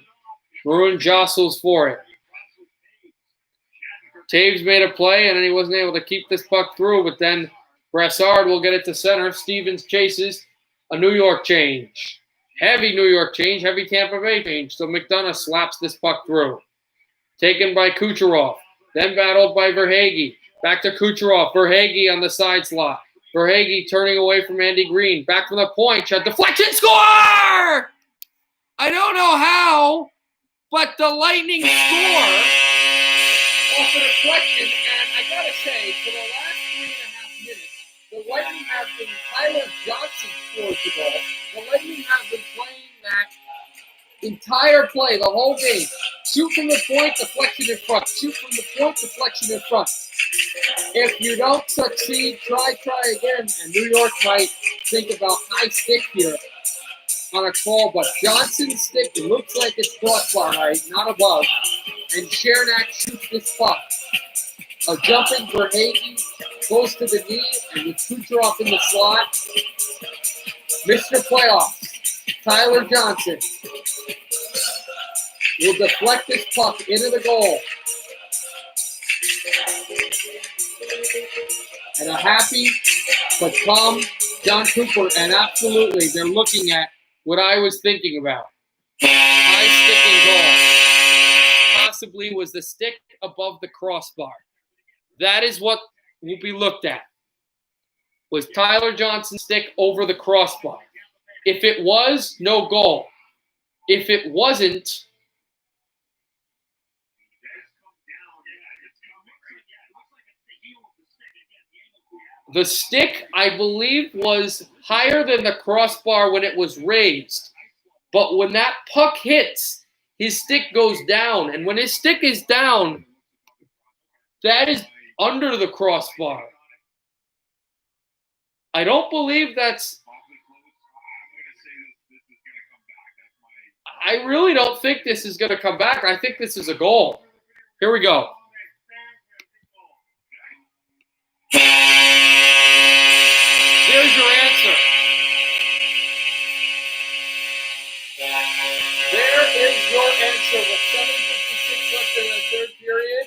Maroon jostles for it. Taves made a play, and then he wasn't able to keep this puck through, but then Brassard will get it to center. Stevens chases a New York change. Heavy New York change, heavy Tampa Bay change. So McDonough slaps this puck through. Taken by Kucherov. Then battled by Verhaeghe. Back to Kucherov. Verhaeghe on the side slot. Verhaeghe turning away from Andy Green. Back from the point. Shot deflection. Score! I don't know how, but the Lightning score off a deflection. And I got to say, for the last 3.5 minutes, the Lightning have been Tyler Johnson scores the ball. The Lightning have been playing that entire play, the whole game. Shoot from the point, deflection in front. Shoot from the point, deflection in front. If you don't succeed, try again. And New York might think about high stick here on a call. But Johnson's stick looks like it's crossbar height, not above. And Chernak shoots this puck. A jumping Verhaeghe goes to the knee, and with Kucherov in the slot. Mr. Playoffs. Tyler Johnson will deflect this puck into the goal. And a happy but calm John Cooper, and absolutely they're looking at what I was thinking about. High sticking goal. Possibly was the stick above the crossbar. That is what will be looked at. Was Tyler Johnson's stick over the crossbar? If it was, no goal. If it wasn't, the stick, I believe, was higher than the crossbar when it was raised. But when that puck hits, his stick goes down. And when his stick is down, that is under the crossbar. I don't believe that's... I really don't think this is going to come back. I think this is a goal. Here we go. There's your answer. There is your answer with 7:56 left in the third period.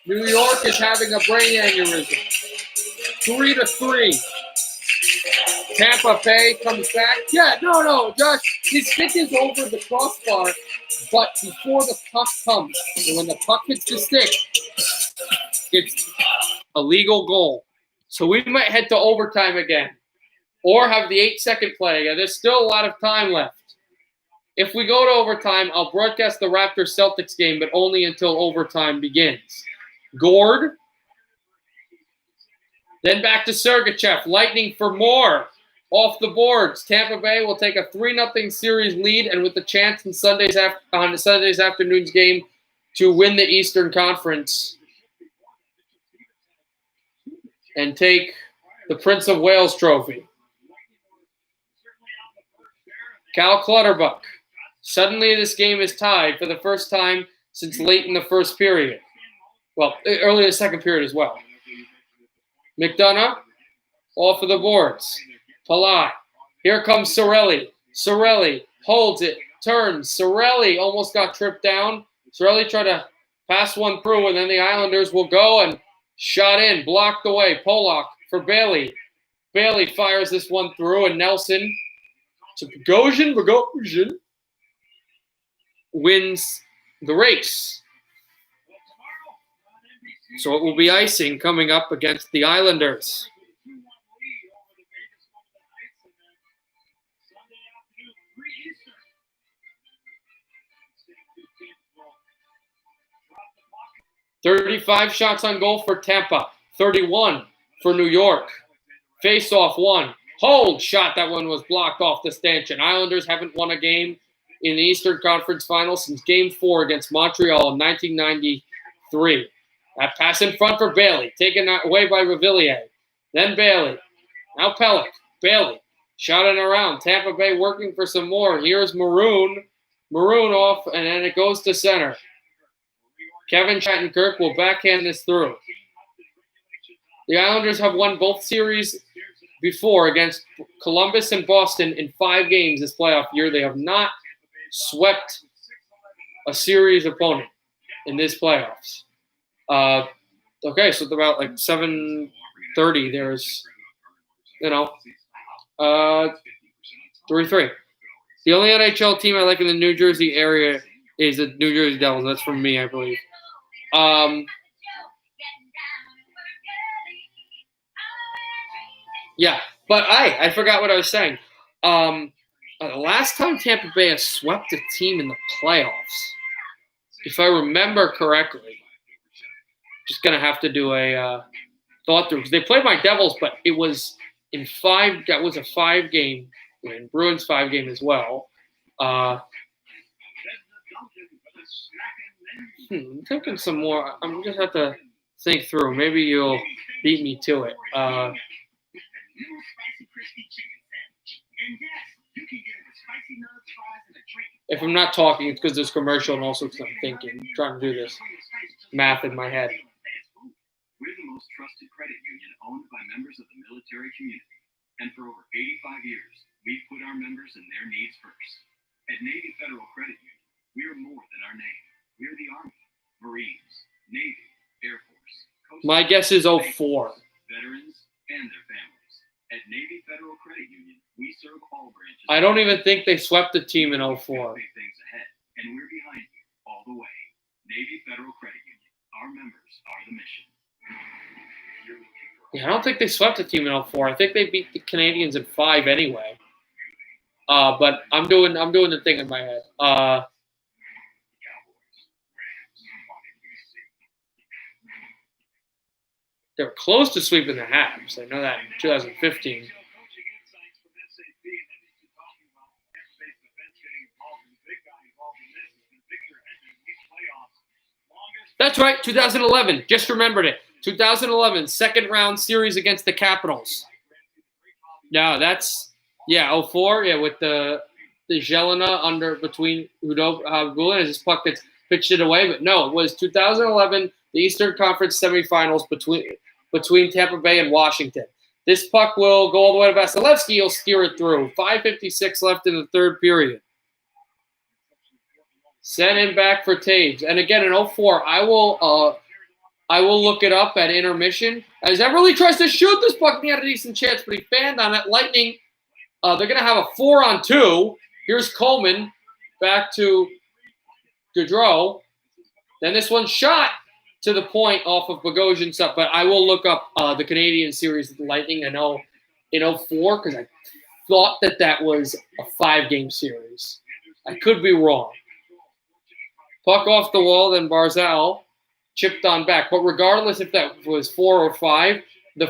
New York is having a brain aneurysm. 3-3. Tampa Bay comes back. Yeah, no, Josh. His stick is over the crossbar, but before the puck comes, and when the puck hits the stick, it's a legal goal. So we might head to overtime again, or have the 8-second play. There's still a lot of time left. If we go to overtime, I'll broadcast the Raptors-Celtics game, but only until overtime begins. Gord. Then back to Sergachev. Lightning for more. Off the boards. Tampa Bay will take a 3-0 series lead, and with the chance on Sunday's afternoon's game to win the Eastern Conference and take the Prince of Wales trophy. Cal Clutterbuck. Suddenly this game is tied for the first time since late in the first period. Well, early in the second period as well. McDonough, off of the boards. Palat. Here comes Cirelli. Cirelli holds it. turns. Sorelli almost got tripped down. Sorelli tried to pass one through, and then the Islanders will go and shot in, blocked away. Polak for Bailey. Bailey fires this one through, and Nelson to Bogosian. Bogosian wins the race. So it will be icing coming up against the Islanders. $35 shots on goal for Tampa, 31 for New York. Face-off one. Hold shot. That one was blocked off the stanchion. Islanders haven't won a game in the Eastern Conference Finals since Game 4 against Montreal in 1993. That pass in front for Bailey, taken away by Revillier. Then Bailey. Now Pellick. Bailey. Shot it around. Tampa Bay working for some more. Here's Maroon. Maroon off, and then it goes to center. Kevin Shattenkirk will backhand this through. The Islanders have won both series before against Columbus and Boston in 5 games this playoff year. They have not swept a series opponent in this playoffs. Okay, so it's about like 7:30. There's, 3-3. The only NHL team I like in the New Jersey area is the New Jersey Devils. That's from me, I believe. Yeah, but I forgot what I was saying. The last time Tampa Bay has swept a team in the playoffs, if I remember correctly, just gonna have to do a thought through because they played my Devils, but it was in 5. That was a 5-game win. Bruins 5-game as well. I'm thinking some more. I'm just have to think through. Maybe you'll beat me to it. If I'm not talking, it's because there's commercial and also because I'm thinking, trying to do this math in my head. We're the most trusted credit union owned by members of the military community. And for over 85 years, we've put our members and their needs first. At Navy Federal Credit Union, we are more than our name. We're the Army, Marines, Navy, Air Force. Coast My guess is 04. Veterans and their families. At Navy Federal Credit Union, we serve all branches. I don't even think they swept the team in 04. Big things ahead, and we're behind you all the way. Navy Federal Credit Union. Our members are the mission. Yeah, I don't think they swept the team in 04. I think they beat the Canadians in 5 anyway. But I'm doing the thing in my head. They were close to sweeping the Habs. I know that in 2015. That's right, 2011. Just remembered it. 2011, second round series against the Capitals. No, that's 04. Yeah, with the Jelena under between Hudobin as his puck gets pitched it away. But no, it was 2011, the Eastern Conference semifinals between Tampa Bay and Washington. This puck will go all the way to Vasilevsky. He'll steer it through. 5:56 left in the third period. Send him back for Taves. And again, in 04, I will look it up at intermission. As Everly tries to shoot this puck, and he had a decent chance, but he fanned on it. Lightning, they're going to have a 4-on-2. Here's Coleman back to Gaudreau. Then this one shot to the point off of Bogosian stuff. But I will look up the Canadian series with the Lightning. I know in 04 because I thought that was a 5-game series. I could be wrong. Puck off the wall, then Barzal chipped on back. But regardless if that was 4 or 5, the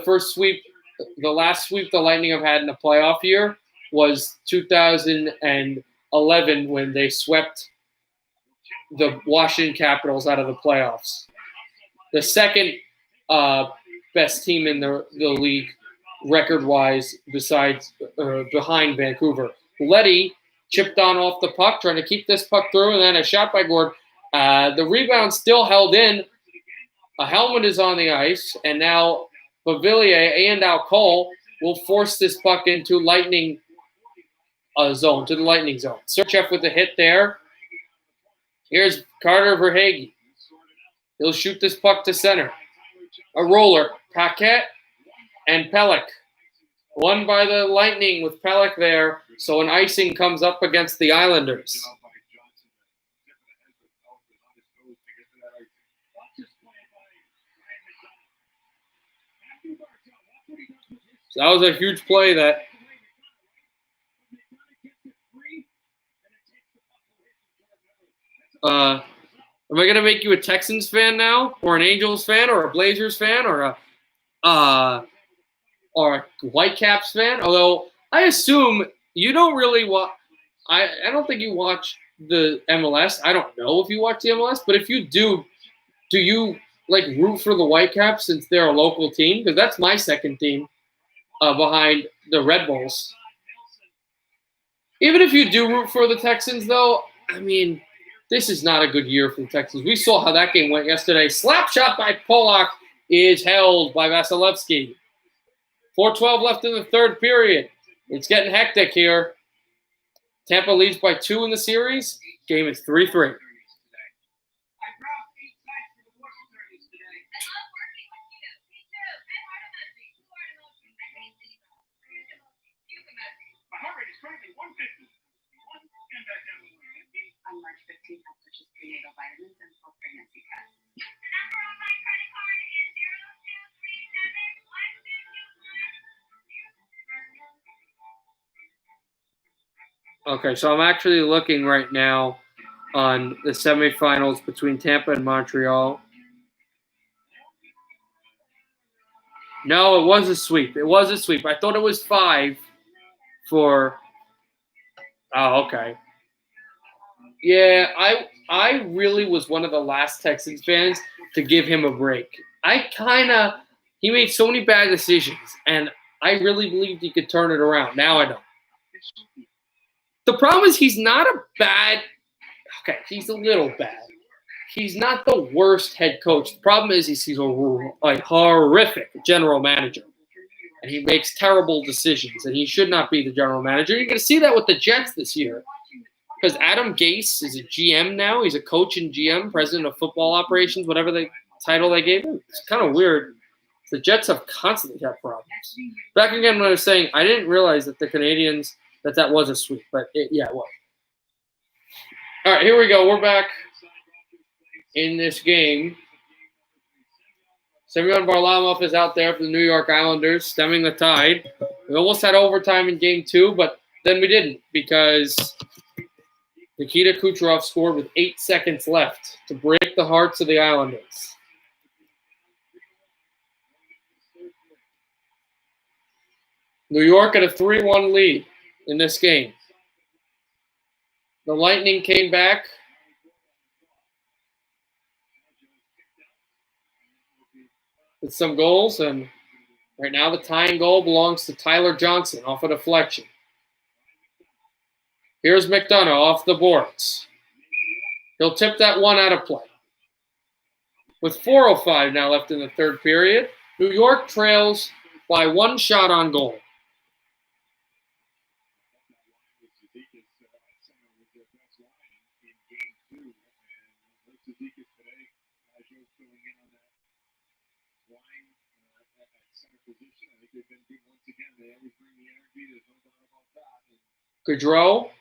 last sweep the Lightning have had in a playoff year was 2011 when they swept the Washington Capitals out of the playoffs. The second best team in the league record-wise behind Vancouver. Leddy chipped on off the puck, trying to keep this puck through, and then a shot by Gord. The rebound still held in. A helmet is on the ice, and now Beauvillier and now Cole will force this puck into Lightning zone, to the Lightning zone. Sergachev with a hit there. Here's Carter Verhaeghe. He'll shoot this puck to center. A roller. Paquette and Pelech. Won by the Lightning with Pelech there. So an icing comes up against the Islanders. So that was a huge play that am I going to make you a Texans fan now, or an Angels fan, or a Blazers fan, or a Whitecaps fan? Although I assume you don't really watch. I don't think you watch the MLS. I don't know if you watch the MLS, but if you do you like root for the Whitecaps since they're a local team? Because that's my second team behind the Red Bulls. Even if you do root for the Texans, though, I mean, this is not a good year for the Texans. We saw how that game went yesterday. Slap shot by Polak is held by Vasilevsky. 4:12 left in the third period. It's getting hectic here. Tampa leads by 2 in the series. Game is 3-3. On March 15th, I purchased prenatal vitamins and full pregnancy tests. Okay, so I'm actually looking right now on the semifinals between Tampa and Montreal. No, it was a sweep. It was a sweep. I thought it was 5 for. Oh, okay. Yeah, I really was one of the last Texans fans to give him a break. He made so many bad decisions, and I really believed he could turn it around. Now I don't. The problem is he's not a bad. Okay, he's a little bad. He's not the worst head coach. The problem is he's a horrific general manager, and he makes terrible decisions, and he should not be the general manager. You're going to see that with the Jets this year. Because Adam Gase is a GM now. He's a coach and GM, president of football operations, whatever the title they gave him. It's kind of weird. The Jets have constantly had problems. Back again when I was saying, I didn't realize that the Canadians, that was a sweep. But it was. All right, here we go. We're back in this game. Semyon Varlamov is out there for the New York Islanders, stemming the tide. We almost had overtime in Game 2, but then we didn't because Nikita Kucherov scored with 8 seconds left to break the hearts of the Islanders. New York had a 3-1 lead in this game. The Lightning came back. With some goals, and right now the tying goal belongs to Tyler Johnson off a deflection. Here's McDonough off the boards. He'll tip that one out of play. With 4:05 now left in the third period, New York trails by 1 shot on goal. Gaudreau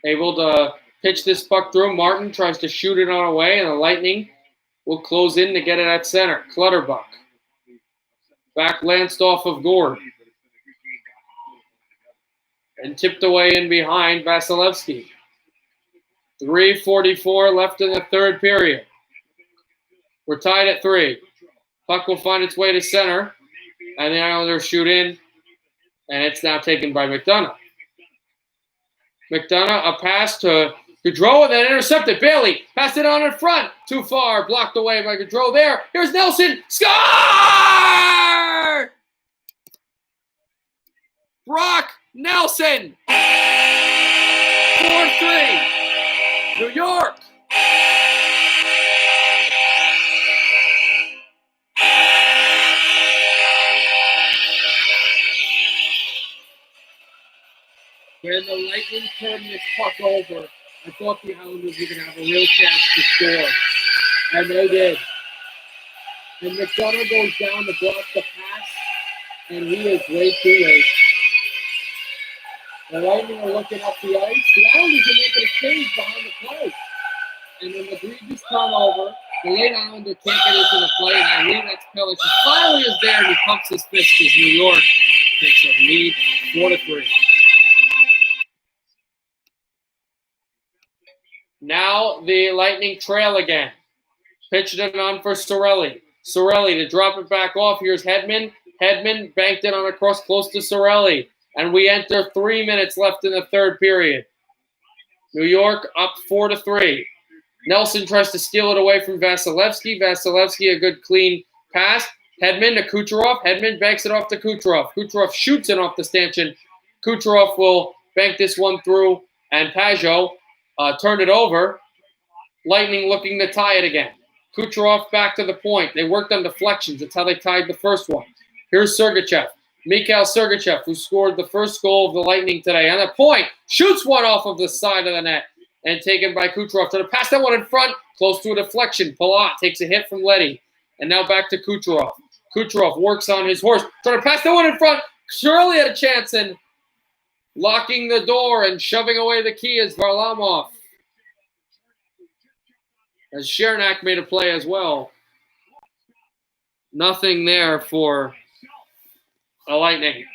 able to pitch this puck through. Martin tries to shoot it on away, and the Lightning will close in to get it at center. Clutterbuck. Back lanced off of Gord. And tipped away in behind Vasilevsky. 3:44 left in the third period. We're tied at 3. Puck will find its way to center, and the Islanders shoot in, and it's now taken by McDonough. McDonough, a pass to Gaudreau, and then intercepted. Bailey passed it on in front. Too far, blocked away by Gaudreau there. Here's Nelson. Score! Brock Nelson. 4-3. New York. When the Lightning turned this puck over, I thought the Islanders were going to have a real chance to score. And they did. And McDonough goes down to block the pass, and he is way too late. The Lightning are looking up the ice. The Islanders are making a change behind the play. And an egregious turnover. The late Islander can't get into the play, and I believe that's Pellich. He finally is there, and he pumps his fist as New York takes a lead 4-3. Now the Lightning trail again. Pitched it on for Cirelli. Cirelli to drop it back off. Here's Hedman. Hedman banked it on a cross close to Cirelli. And we enter 3 minutes left in the third period. New York up 4-3. Nelson tries to steal it away from Vasilevsky. Vasilevsky, a good clean pass. Hedman to Kucherov. Hedman banks it off to Kucherov. Kucherov shoots it off the stanchion. Kucherov will bank this one through, and Pajot turned it over. Lightning looking to tie it again. Kucherov back to the point. They worked on deflections. That's how they tied the first one. Here's Sergachev. Mikhail Sergachev, who scored the first goal of the Lightning today. On the point, shoots one off of the side of the net and taken by Kucherov. Trying to pass that one in front, close to a deflection. Palat takes a hit from Leddy. And now back to Kucherov. Kucherov works on his horse. Trying to pass that one in front. Surely had a chance, and locking the door and shoving away the key is Varlamov. As Chernak made a play as well. Nothing there for the Lightning.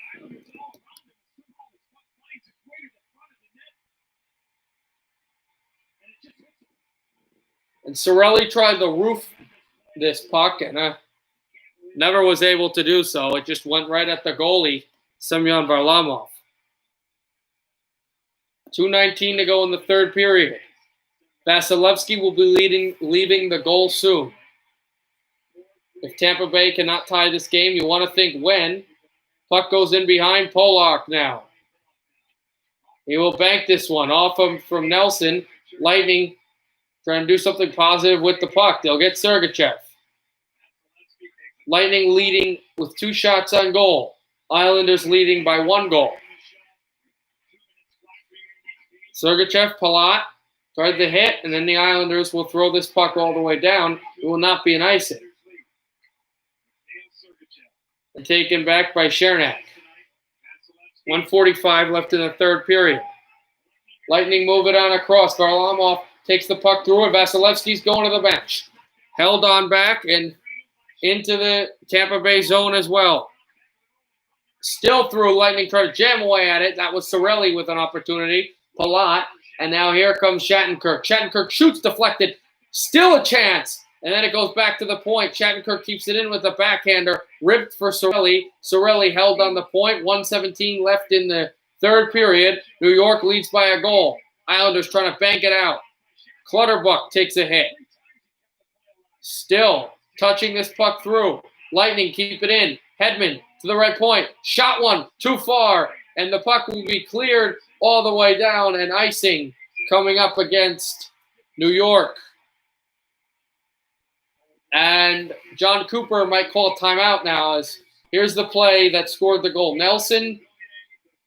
And Cirelli tried to roof this puck and never was able to do so. It just went right at the goalie, Semyon Varlamov. 2:19 to go in the third period. Vasilevsky will be leaving the goal soon. If Tampa Bay cannot tie this game, you want to think when. Puck goes in behind Polak now. He will bank this one off from Nelson. Lightning trying to do something positive with the puck. They'll get Sergachev. Lightning leading with 2 shots on goal. Islanders leading by 1 goal. Sergachev, Palat tried the hit, and then the Islanders will throw this puck all the way down. It will not be an icing. And taken back by Chernak. 1:45 left in the third period. Lightning move it on across. Varlamov takes the puck through, and Vasilevsky's going to the bench. Held on back and into the Tampa Bay zone as well. Still through. Lightning trying to jam away at it. That was Cirelli with an opportunity. Palat. And now here comes Shattenkirk. Shattenkirk shoots deflected. Still a chance. And then it goes back to the point. Shattenkirk keeps it in with a backhander. Ripped for Cirelli. Cirelli held on the point. 1:17 left in the third period. New York leads by a goal. Islanders trying to bank it out. Clutterbuck takes a hit. Still touching this puck through. Lightning keep it in. Hedman to the right point. Shot one. Too far. And the puck will be cleared all the way down, and icing coming up against New York. And John Cooper might call a timeout now, as here's the play that scored the goal. Nelson,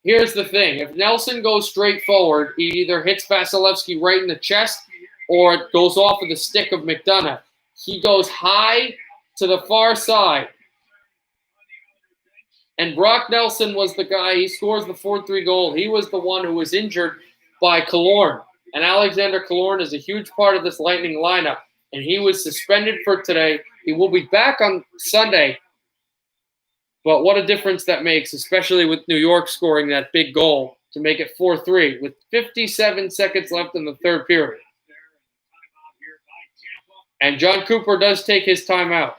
here's the thing. If Nelson goes straight forward, he either hits Vasilevsky right in the chest or it goes off of the stick of McDonough. He goes high to the far side. And Brock Nelson was the guy. He scores the 4-3 goal. He was the one who was injured by Killorn. And Alexander Killorn is a huge part of this Lightning lineup. And he was suspended for today. He will be back on Sunday. But what a difference that makes, especially with New York scoring that big goal to make it 4-3 with 57 seconds left in the third period. And John Cooper does take his timeout.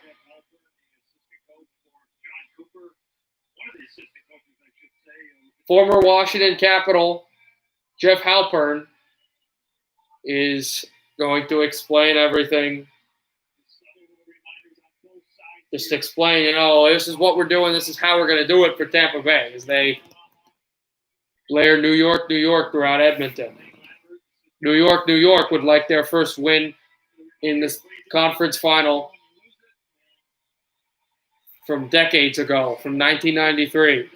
Former Washington Capital Jeff Halpern is going to explain everything. Just explain, this is what we're doing. This is how we're going to do it for Tampa Bay as they blare New York, New York throughout Edmonton. New York would like their first win in this conference final from decades ago, from 1993.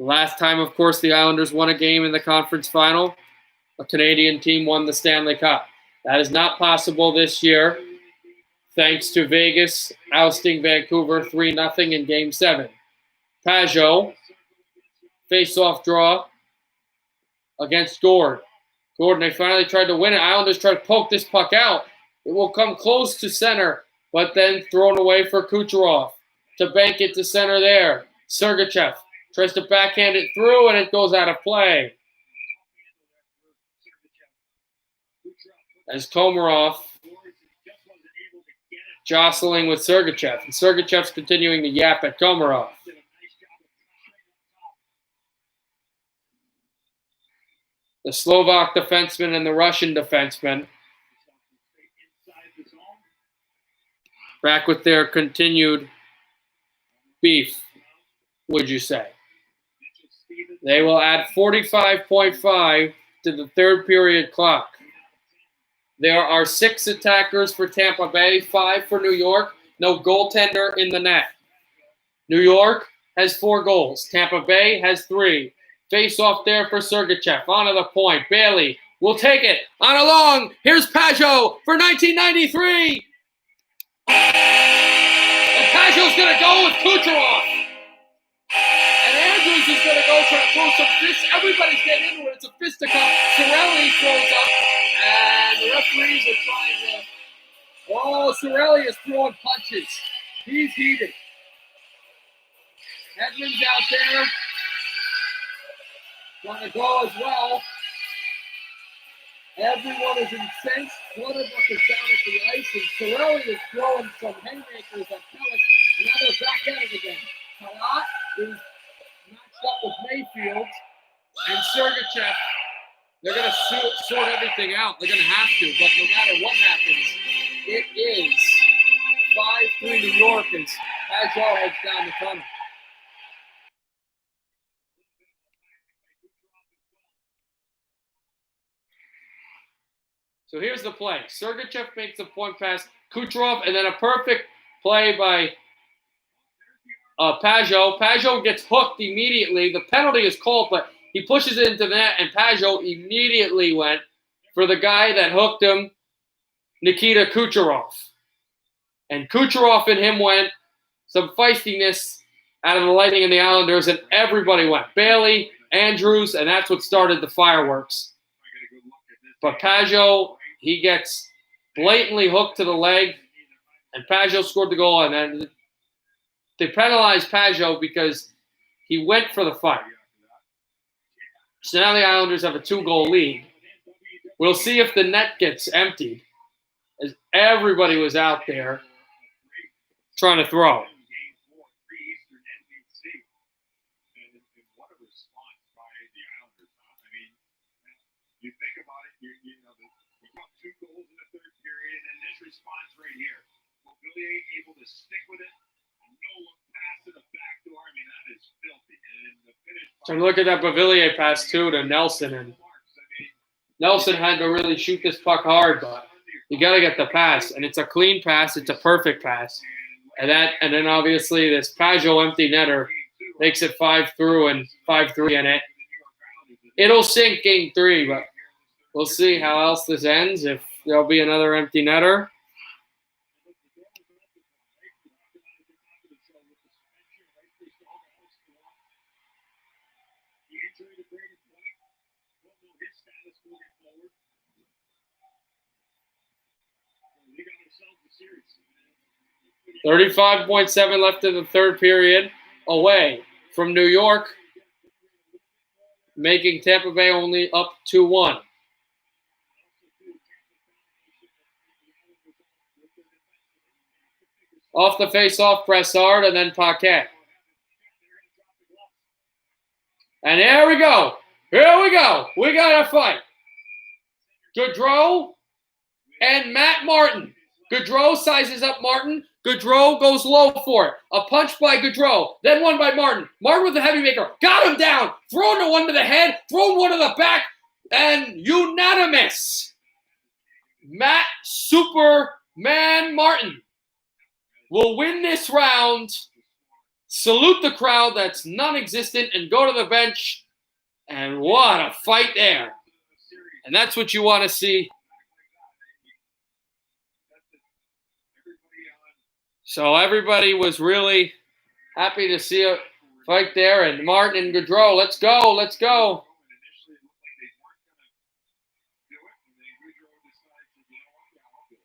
Last time, of course, the Islanders won a game in the conference final. A Canadian team won the Stanley Cup. That is not possible this year, thanks to Vegas ousting Vancouver 3-0 in Game 7. Pajot, face-off draw against Gord. Gordon, they finally tried to win it. Islanders try to poke this puck out. It will come close to center, but then thrown away for Kucherov. To bank it to center there. Sergachev tries to backhand it through, and it goes out of play. As Komarov jostling with Sergachev. And Sergachev's continuing to yap at Komarov. The Slovak defenseman and the Russian defenseman back with their continued beef, would you say? They will add 45.5 to the third period clock. There are 6 attackers for Tampa Bay, 5 for New York. No goaltender in the net. New York has 4 goals. Tampa Bay has 3. Face off there for Sergachev. Onto the point. Bailey will take it. On a long. Here's Pajot for 1993. And Pajot's going to go with Kucherov. And Andrews is going to go try to throw some fists. Everybody's getting into it. It's a fisticuff. Cirelli throws up. And the referees are trying to... Oh, Cirelli is throwing punches. He's heated. Edmonds out there. Trying to go as well. Everyone is incensed. Clutterbuck is down at the ice. And Cirelli is throwing some haymakers at Pellet. Now they're back at it again. Palat is matched up with Mayfield. And Sergachev. They're going to sort everything out. They're going to have to. But no matter what happens, it is 5-3 New York as Pajot heads down the tunnel. So here's the play. Sergachev makes a point pass. Kucherov, and then a perfect play by Pajot. Pajot gets hooked immediately. The penalty is called, but he pushes it into the net, and Pajot immediately went for the guy that hooked him, Nikita Kucherov. And Kucherov and him went. Some feistiness out of the Lightning and the Islanders, and everybody went. Bailey, Andrews, and that's what started the fireworks. But Pajot, he gets blatantly hooked to the leg, and Pajot scored the goal. And then they penalized Pajot because he went for the fight. So now the Islanders have a 2-goal lead. We'll see if the net gets emptied, as everybody was out there trying to throw. You think about it, you know, you got 2 goals in the third period, and this response right here. Mobilier able to stick with it, no look pass to the back door. I mean, that is filthy. And the finish. So look at that Mobilier pass too to Nelson, and Nelson had to really shoot this puck hard, but you got to get the pass, and it's a clean pass. It's a perfect pass, and then obviously this Pajot empty netter makes it 5-3 and 5-3 in it. It'll sink Game 3, but we'll see how else this ends, if there'll be another empty netter. $35.7 left in the third period, away from New York, making Tampa Bay only up 2-1. Off the face-off, Brassard, and then Paquette. And here we go. Here we go. We got a fight. Gaudreau and Matt Martin. Gaudreau sizes up Martin. Gaudreau goes low for it. A punch by Gaudreau. Then one by Martin. Martin with the heavy maker. Got him down. Throwing the one to the head. Throwing one to the back. And unanimous. Matt Superman Martin will win this round salute the crowd that's non-existent, and go to the bench. And what a fight there. And that's what you want to see. So everybody was really happy to see a fight there. And Martin and Gaudreau, let's go, let's go.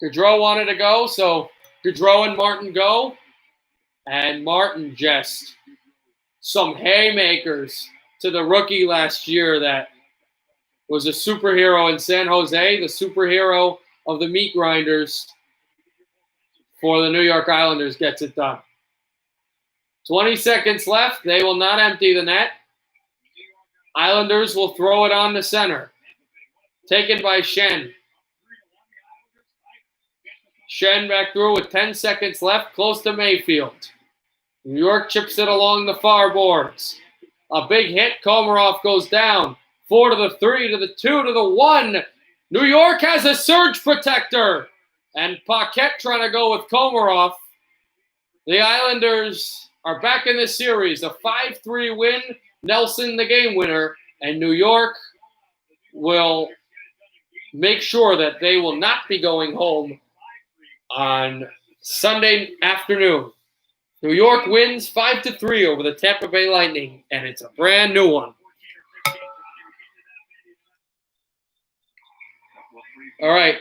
Gaudreau wanted to go, so Gaudreau and Martin go. And Martin just some haymakers to the rookie last year that was a superhero in San Jose, the superhero of the meat grinders for the New York Islanders gets it done. 20 seconds left. They will not empty the net. Islanders will throw it on the center. Taken by Shen. Shen back through with 10 seconds left, close to Mayfield. New York chips it along the far boards. A big hit. Komarov goes down. 4 to the 3 to the 2 to the 1. New York has a surge protector. And Paquette trying to go with Komarov. The Islanders are back in this series. A 5-3 win. Nelson the game winner. And New York will make sure that they will not be going home on Sunday afternoon. New York wins 5-3 over the Tampa Bay Lightning, and it's a brand new one. All right,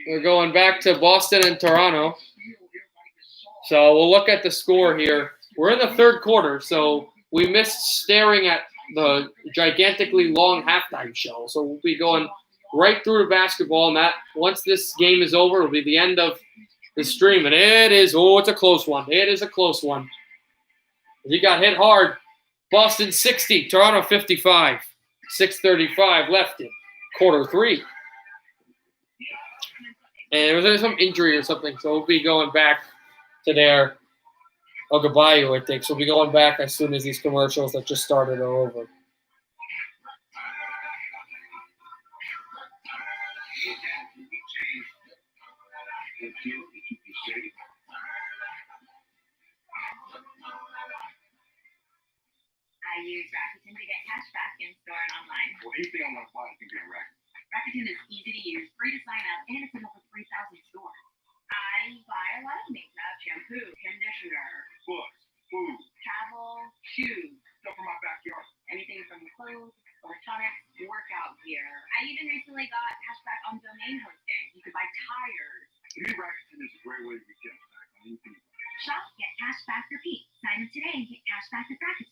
we're going back to Boston and Toronto. So we'll look at the score here. We're in the third quarter, so we missed staring at the gigantically long halftime show. So we'll be going right through to basketball, and that once this game is over, it'll be the end of the stream. And it is, it's a close one. It is a close one. He got hit hard. Boston 60, Toronto 55. 6:35 left in quarter three. And there was some injury or something, so we'll be going back to their Ogabayo, I think. So we'll be going back as soon as these commercials that just started are over. I use Rakuten to get cash back in store and online. Well, anything I want to buy, I can get a Rakuten. Rakuten is easy to use, free to sign up, and it's in over 3,000 stores. I buy a lot of makeup, shampoo, conditioner, Books, food, travel, shoes, stuff from my backyard. anything from clothes, electronics, workout gear. I even recently got cash back on domain hosting. You could buy tires. To me, Rakuten is a great way to get cash back on anything. Shop, get cash back, repeat. Sign up today and get cash back with Rakuten.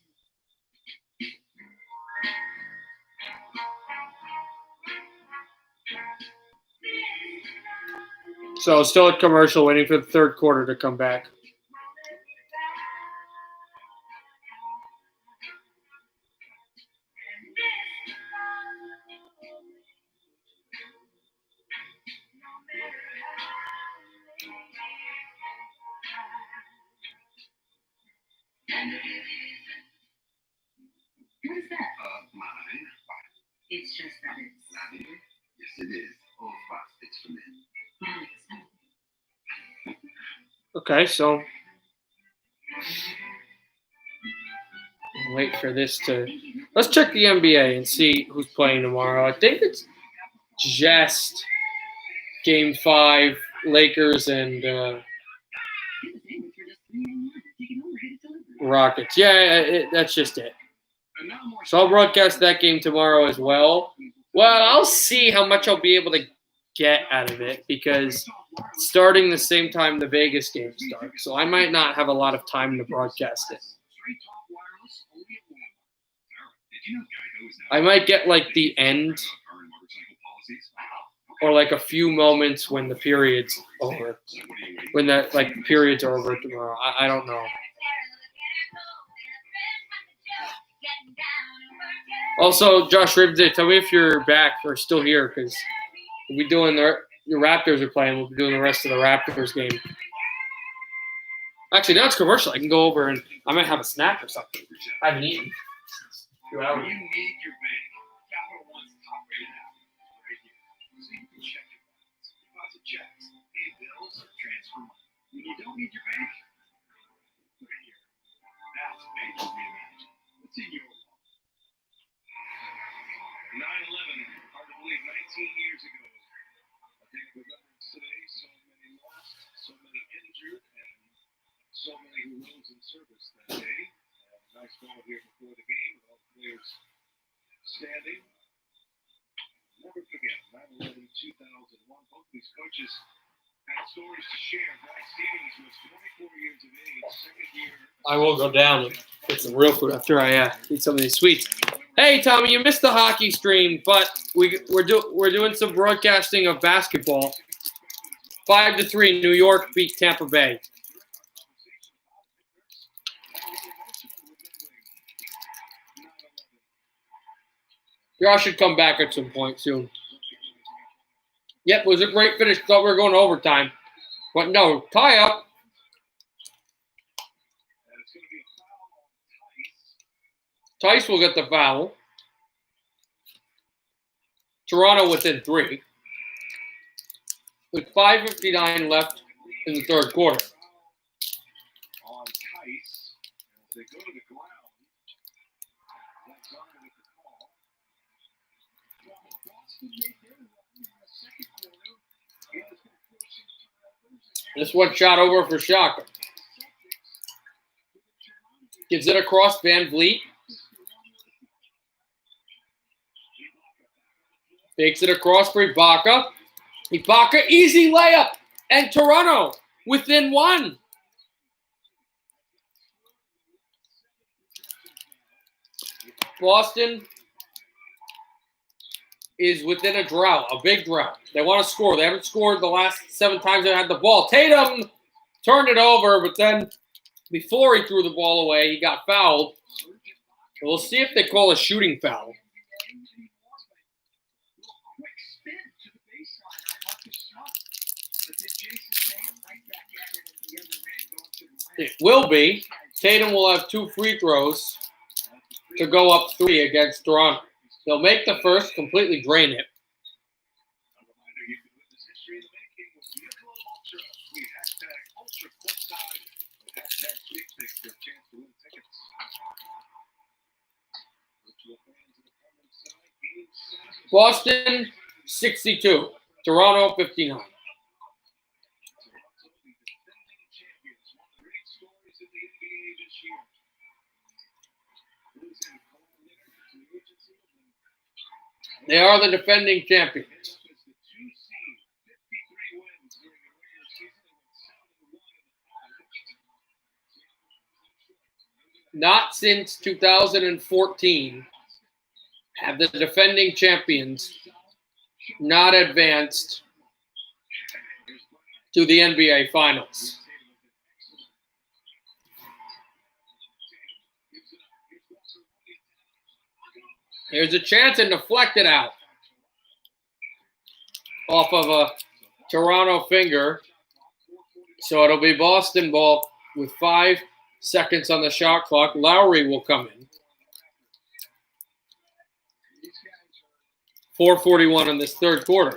So still at commercial, waiting for the third quarter to come back. What is that? Mine. It's just that it's Not here? Yes, it is. All spot sticks for men. Okay, so wait for this to. Let's check the NBA and see who's playing tomorrow. I think it's just Game 5, Lakers and Rockets. Yeah, that's just it. So I'll broadcast that game tomorrow as well. Well, I'll see how much I'll be able to get out of it because it's starting the same time the Vegas game starts. So I might not have a lot of time to broadcast it. I might get like the end or like a few moments when the period's over. When the periods are over tomorrow. I don't know. Also, Josh Ribsey, tell me if you're back or still here because we'll be doing the Raptors are playing. We'll be doing the rest of the Raptors game. Actually, now it's commercial. I can go over and I might have a snack or something. I haven't eaten. 2 hours. You need your bank. Capital One's top-rated app right here. So you can check your balance, deposit checks, pay bills, or transfer money. When you don't need your bank, put it here. so many who rose in service that day. Nice moment here before the game with all the players standing. Never forget 9/11/2001. Both these coaches had stories to share. Brad Stevens was 24 years of age, second year. I will go down and get some real food after I eat some of these sweets. Hey, Tommy, you missed the hockey stream, but we're doing some broadcasting of basketball. 5-3, New York beat Tampa Bay. Y'all should come back at some point soon. Yep, it was a great finish. Thought we were going to overtime. But no, tie up. Tice will get the foul. Toronto within 3. With 5:59 left in the third quarter. On Tice, as they go to the ground. That's on with the call. Boston made their run in the second quarter. This one shot over for Shaka. Gives it across Van Vliet. Takes it across for Ibaka. Ibaka, easy layup. And Toronto within 1. Boston is within a drought, a big drought. They want to score. They haven't scored the last 7 times they had the ball. Tatum turned it over, but then before he threw the ball away, he got fouled. We'll see if they call a shooting foul. It will be. Tatum will have 2 free throws to go up 3 against Toronto. They'll make the first, completely drain it. Boston, 62. Toronto, 59. They are the defending champions. Not since 2014 have the defending champions not advanced to the NBA Finals. There's a chance and deflected out off of a Toronto finger. So it'll be Boston ball with 5 seconds on the shot clock. Lowry will come in. 4:41 in this third quarter.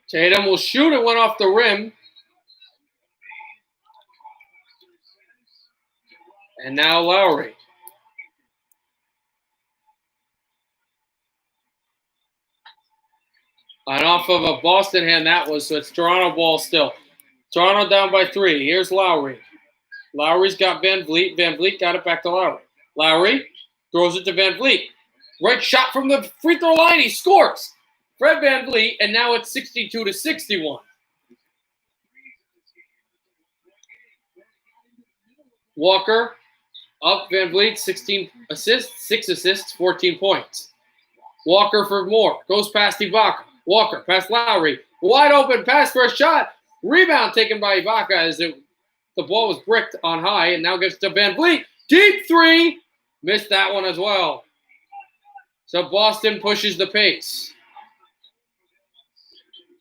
Tatum will shoot. It went off the rim. And now Lowry. And off of a Boston hand that was, so it's Toronto ball still. Toronto down by 3. Here's Lowry. Lowry's got Van Vliet. Van Vliet got it back to Lowry. Lowry throws it to Van Vliet. Right shot from the free throw line. He scores. Fred Van Vliet, and now it's 62-61. Walker up Van Vliet, 16 assists, 6 assists, 14 points. Walker for more. Goes past Ibaka. Walker past Lowry. Wide open pass for a shot. Rebound taken by Ibaka as the ball was bricked on high and now gets to Van Vliet. Deep 3. Missed that one as well. So Boston pushes the pace.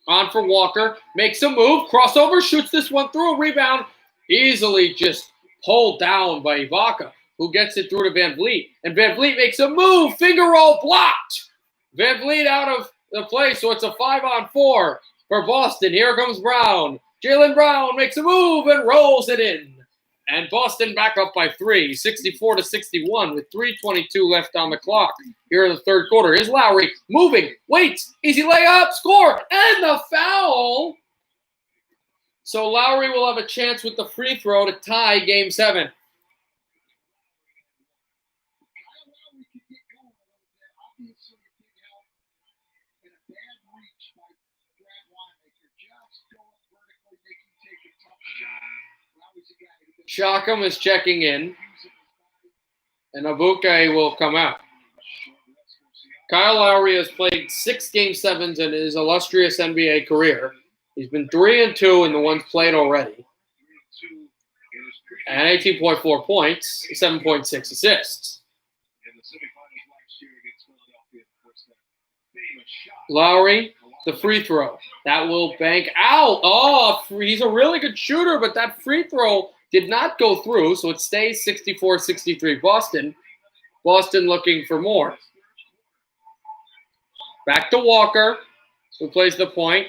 On for Walker. Makes a move. Crossover. Shoots this one through. A rebound. Easily just pulled down by Ibaka, who gets it through to Van Vliet. And Van Vliet makes a move. Finger roll blocked. Van Vliet out of the play, so it's a 5-on-4 for Boston. Here comes Brown. Jaylen Brown makes a move and rolls it in. And Boston back up by 3, 64-61 with 3:22 left on the clock here in the third quarter. Here's Lowry moving, waits, easy layup, score, and the foul. So Lowry will have a chance with the free throw to tie Game 7. Shockham is checking in, and Abuke will come out. Kyle Lowry has played 6 Game 7s in his illustrious NBA career. He's been 3-2 in the ones played already. And 18.4 points, 7.6 assists. Lowry, the free throw. That will bank out. Oh, he's a really good shooter, but that free throw did not go through, so it stays 64-63 Boston. Boston looking for more. Back to Walker, who plays the point.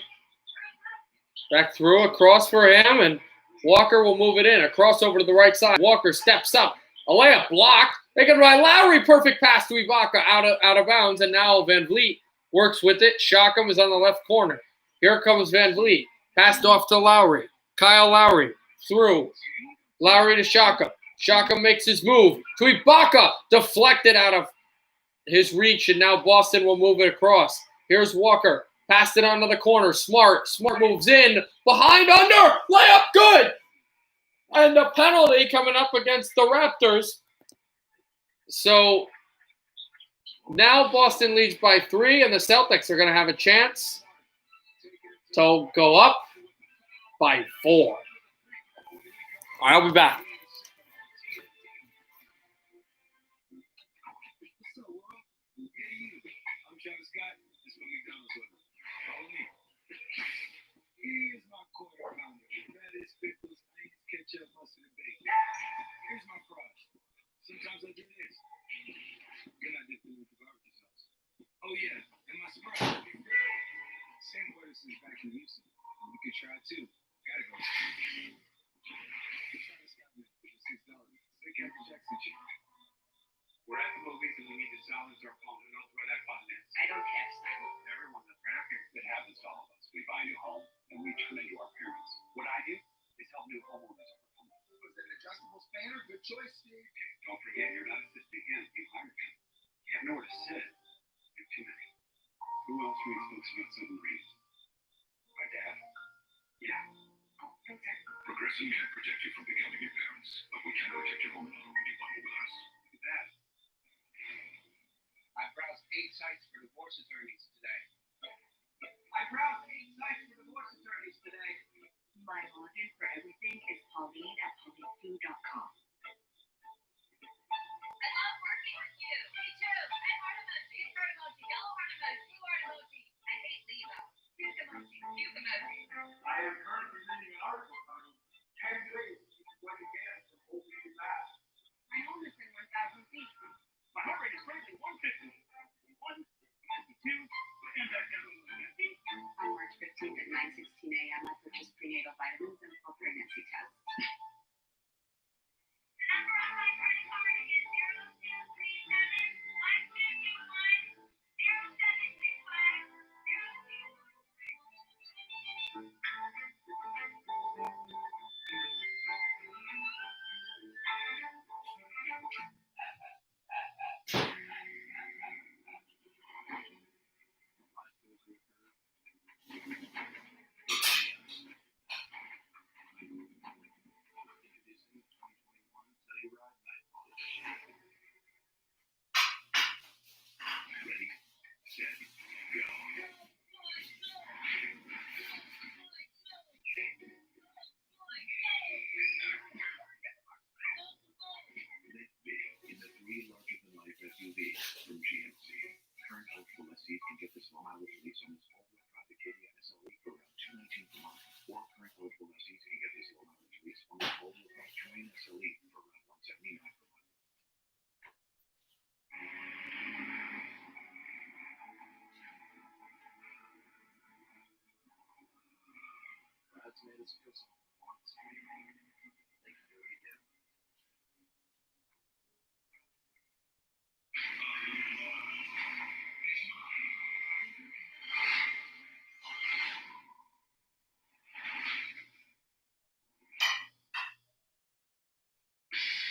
Back through, across for him, and Walker will move it in. A crossover to the right side. Walker steps up. A layup blocked. They can ride Lowry. Perfect pass to Ibaka out of bounds, and now Van Vliet works with it. Shockham is on the left corner. Here comes Van Vliet. Passed off to Lowry. Kyle Lowry through. Lowry to Shockham. Shockham makes his move to Ibaka. Deflected out of his reach, and now Boston will move it across. Here's Walker. Passed it onto the corner. Smart moves in. Behind, under. Layup, good. And a penalty coming up against the Raptors. So now Boston leads by 3, and the Celtics are going to have a chance to go up by 4. All right, I'll be back. Here's my quarter pounder. Lettuce, pickles, onions, ketchup, mustard, and bacon. Here's my fries. Sometimes I do this. Then I dip it with the barbecue sauce. Oh yeah, and my surprise. Same lettuce is back in Houston. You can try it too. Gotta go. We're at the movies and we need to silence our phone. And don't throw that button in. I don't care, Simon. Everyone that's right up here that happens to all of us. We buy a new home and we turn into our parents. What I do is help new homeowners overcome it. Was it an adjustable spanner? Good choice, Steve. Don't forget, you're not assisting him. You hired him. You have nowhere to sit. You're too many. Who else reads books about submarines? My dad. Yeah. Okay. Progressive can protect you from becoming your parents, but we can protect your home when you bundle with us. Look at that. I browsed 8 sites for divorce attorneys today. My login for everything is Pauline@paulinefood.com. I love working with you. Me too. And heart emoji. Heart emoji. Yellow heart emoji. Blue heart emoji. I hate Leo. Puke emoji. Puke emoji. I am currently reading an article titled 10 Ways to Sweat Again from Opening Your Mouth. My home is in 1,000 feet. My heart rate is currently 150, 152, and back down to 150. On March 15th at 9:16 a.m., I purchased prenatal vitamins and full pregnancy tests. From GMC. Current eligible lessees can get this low mileage lease on this all-wheel drive Acadia SLE for around $219 per month. Or current eligible lessees can get this low mileage lease on this all-wheel drive Terrain SLE for around $179 per month. Brad's made us feel something once. They can do it again.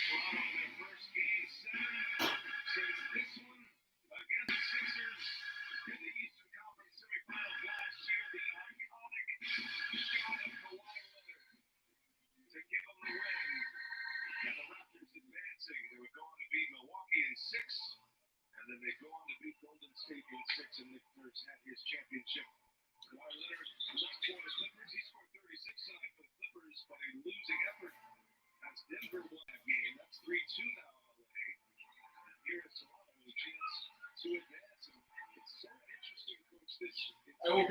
Toronto in their first game 7 since this one against the Sixers in the Eastern Conference semifinals last year. The iconic shot of Kawhi Leonard to give them the win. And the Raptors advancing. They would go on to beat Milwaukee in 6, and then they go on to beat Golden State in 6, and Nick Nurse had his championship. Kawhi Leonard left for the Clippers. He scored 36 tonight for the Clippers, but a losing effort as Denver won that game. That's 3-2 now in LA. And here in Toronto, a chance to advance. And it's so interesting, Coach. I won't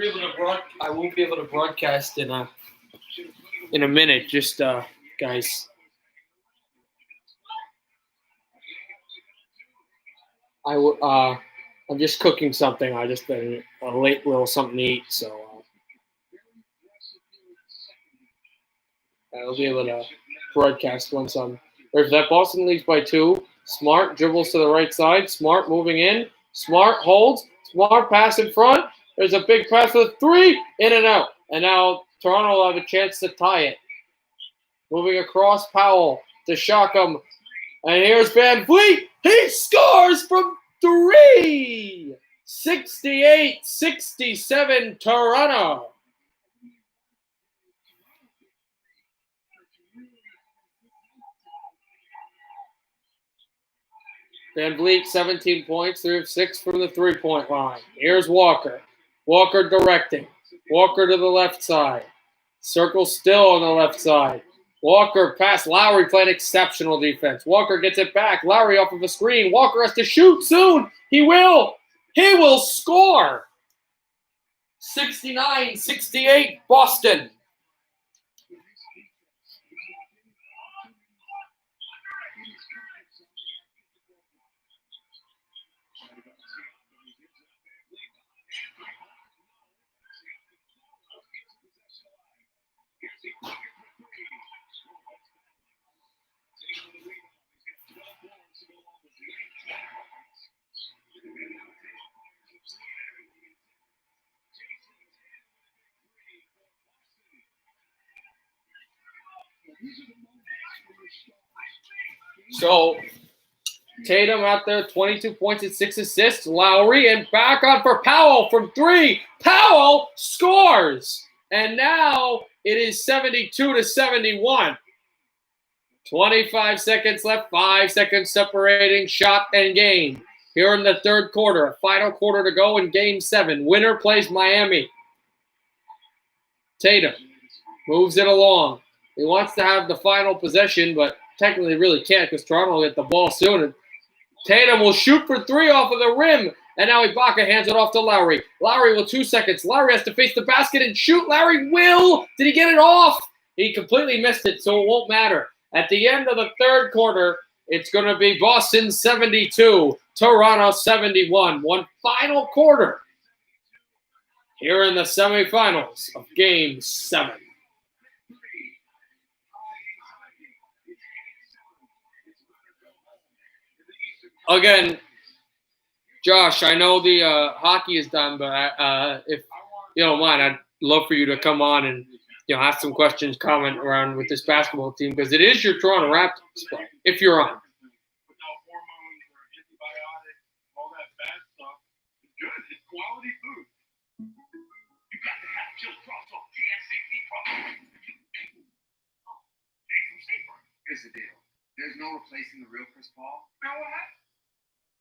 be able to broadcast in a minute. Just guys, I'm just cooking something. I just been a late little something to eat, so I'll be able to broadcast once I'm. There's that Boston leads by 2. Smart dribbles to the right side. Smart moving in. Smart holds. Smart pass in front. There's a big pass for the 3. In and out. And now Toronto will have a chance to tie it. Moving across, Powell to shock him. And here's Van Vliet. He scores from 3. 68-67 Toronto. Van Vliet, 17 points, 3 of 6 from the three-point line. Here's Walker. Walker directing. Walker to the left side. Circle still on the left side. Walker past Lowry playing exceptional defense. Walker gets it back. Lowry off of a screen. Walker has to shoot soon. He will. He will score. 69-68 Boston. So Tatum out there, 22 points and 6 assists. Lowry and back on for Powell from 3. Powell scores. And now it is 72-71. 25 seconds left, 5 seconds separating shot and game. Here in the third quarter, final quarter to go in game 7. Winner plays Miami. Tatum moves it along. He wants to have the final possession, but technically really can't because Toronto will get the ball soon. And Tatum will shoot for 3 off of the rim. And now Ibaka hands it off to Lowry. Lowry with 2 seconds. Lowry has to face the basket and shoot. Lowry will. Did he get it off? He completely missed it, so it won't matter. At the end of the third quarter, it's going to be Boston 72, Toronto 71. One final quarter here in the semifinals of Game 7. Again, Josh, I know the hockey is done, but if you don't mind, I'd love for you to come on and ask some questions, comment around with this basketball team because it is your Toronto Raptors play, if you're on. Without hormones or antibiotics, all that bad stuff, it's good. It's quality food. You got to have Jill Crosso GNC beef product. Here's the deal. There's no replacing the real Chris Paul. Now what happened?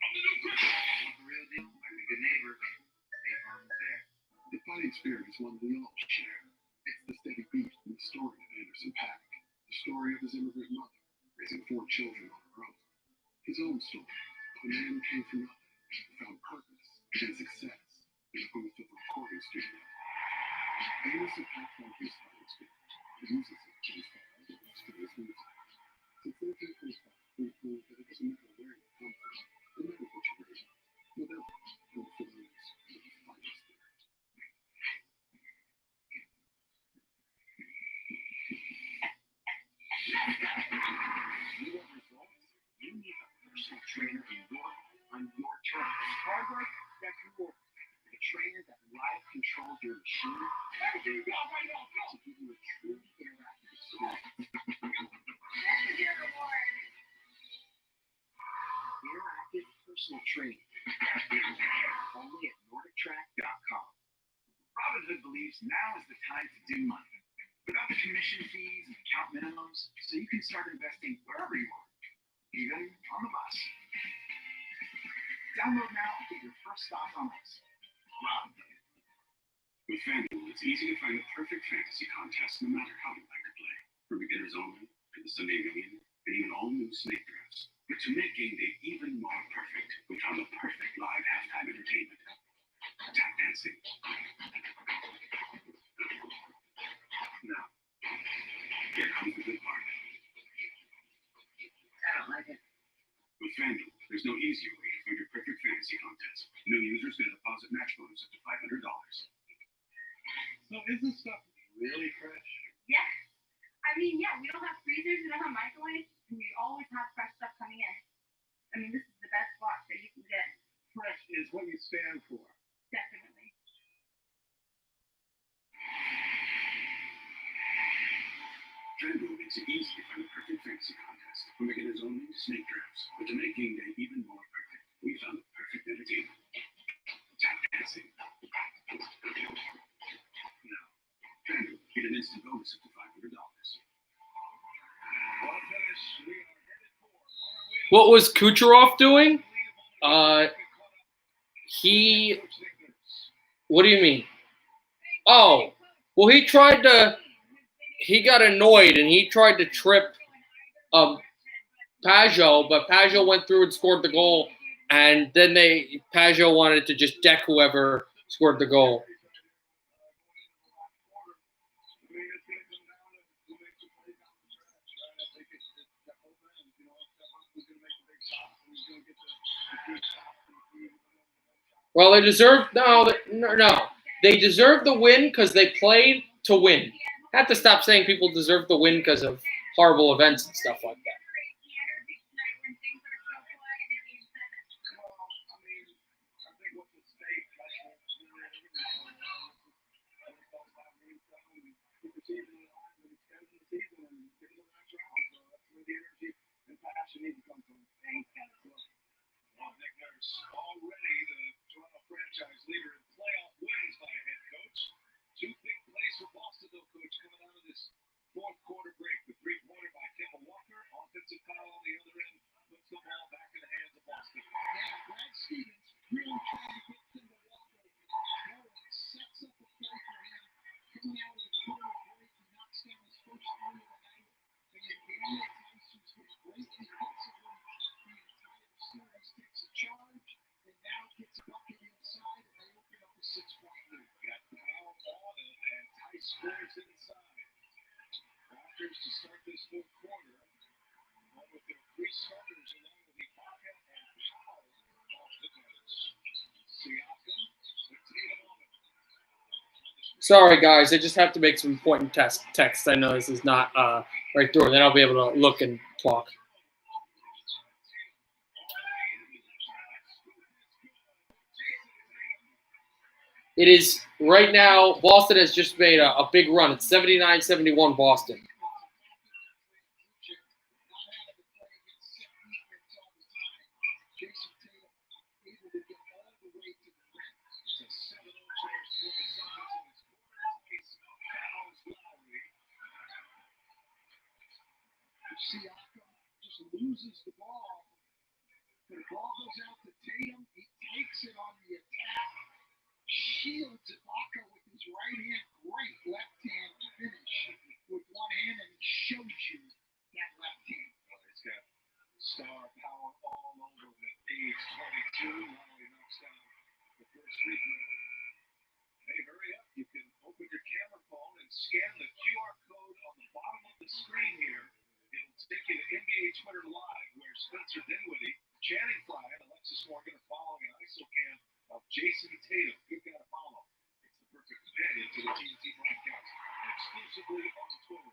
I'm the new Chris. The real deal. Like a good neighbor. State Farm is there. The fighting spirit is one we all share. It's the steady beat in the story of Anderson .Paak, the story of his immigrant mother, raising 4 children on her own. His own story of a man who came from nothing, who found purpose and success in the booth of a recording studio. Anderson .Paak found his fighting spirit and uses it to inspire others to his music. Since 1925, we proved that it doesn't matter where you come from, no matter what you're raised, no matter how flows with the fighting spirit. You want results? You need a personal trainer on your terms. Hard work, that's reward. A trainer that live controls your machine to give you a true interactive experience. That's your reward. personal training. Only at NordicTrack.com. Robinhood believes now is the time to do money. Without the commission fees and account minimums, so you can start investing wherever you are, even on the bus. Download now and get your first stop on us. Robinhood. With FanDuel, it's easy to find the perfect fantasy contest no matter how you like to play. From beginners only to the Sunday Million and even all new snake drafts. But to make game day even more perfect, we found the perfect live halftime entertainment. Tap dancing. Now, here comes the good part. I don't like it. With FanDuel, there's no easier way to find your perfect fantasy contest. New users get a deposit match bonus up to $500. So is this stuff really fresh? Yeah. I mean, yeah, we don't have freezers, we don't have microwaves, and we always have fresh stuff coming in. I mean, this is the best box that you can get. Fresh is what you stand for. Definitely. FanDuel makes it easy to find the perfect fantasy contest. From beginners only to snake drafts. But to make game day even more perfect, we found the perfect entertainment. Tap dancing. Now, FanDuel, get an instant bonus up to $500. What was Kucherov doing? What do you mean? Oh, well, he got annoyed and he tried to trip Pajot, but Pajot went through and scored the goal, and then Pajot wanted to just deck whoever scored the goal. Well, they deserve no. They deserve the win because they played to win. I have to stop saying people deserve the win because of horrible events and stuff like that. Already the Toronto franchise leader in playoff wins by a head coach. Two big plays for Boston, though, coach, coming out of this fourth quarter break. The three-pointer by Kemba Walker, offensive foul on the other end, puts the ball back in the hands of Boston. Yeah, Brad Stevens really trying to get Kemba Walker going. Sets up a play for him. Coming out of the quarter break, he knocks down his first three of the night. And then Daniel Tyson's was great defensively. The entire series takes a charge. And now gets a bucket inside, and they open up a 6-point lead. Got foul on it, and Tice scores inside. Raptors to start this fourth quarter, along with their three starters, along with Ibaka and Powell off the bench. Siakam, with Tatum on it. Sorry, guys. I just have to make some important text. I know this is not right through. Then I'll be able to look and talk. It is right now, Boston has just made a big run. It's 79-71 Boston. Siakam just loses the ball. The ball goes out to Tatum. He takes it on the attack. Shields Ibaka with his right hand. Great left hand finish with one hand, and he shows you that left hand. Well, he's got star power all over the age 22. Now he knocks down the first free throw. Hey, hurry up. You can open your camera phone and scan the QR code on the bottom of the screen here. It'll take you to NBA Twitter Live, where Spencer Dinwiddie, Channing Frye, and Alexis Morgan are following an ISO cam of Jason Tatum. You've got to follow. It's the perfect companion to the TNT broadcast, exclusively on Twitter.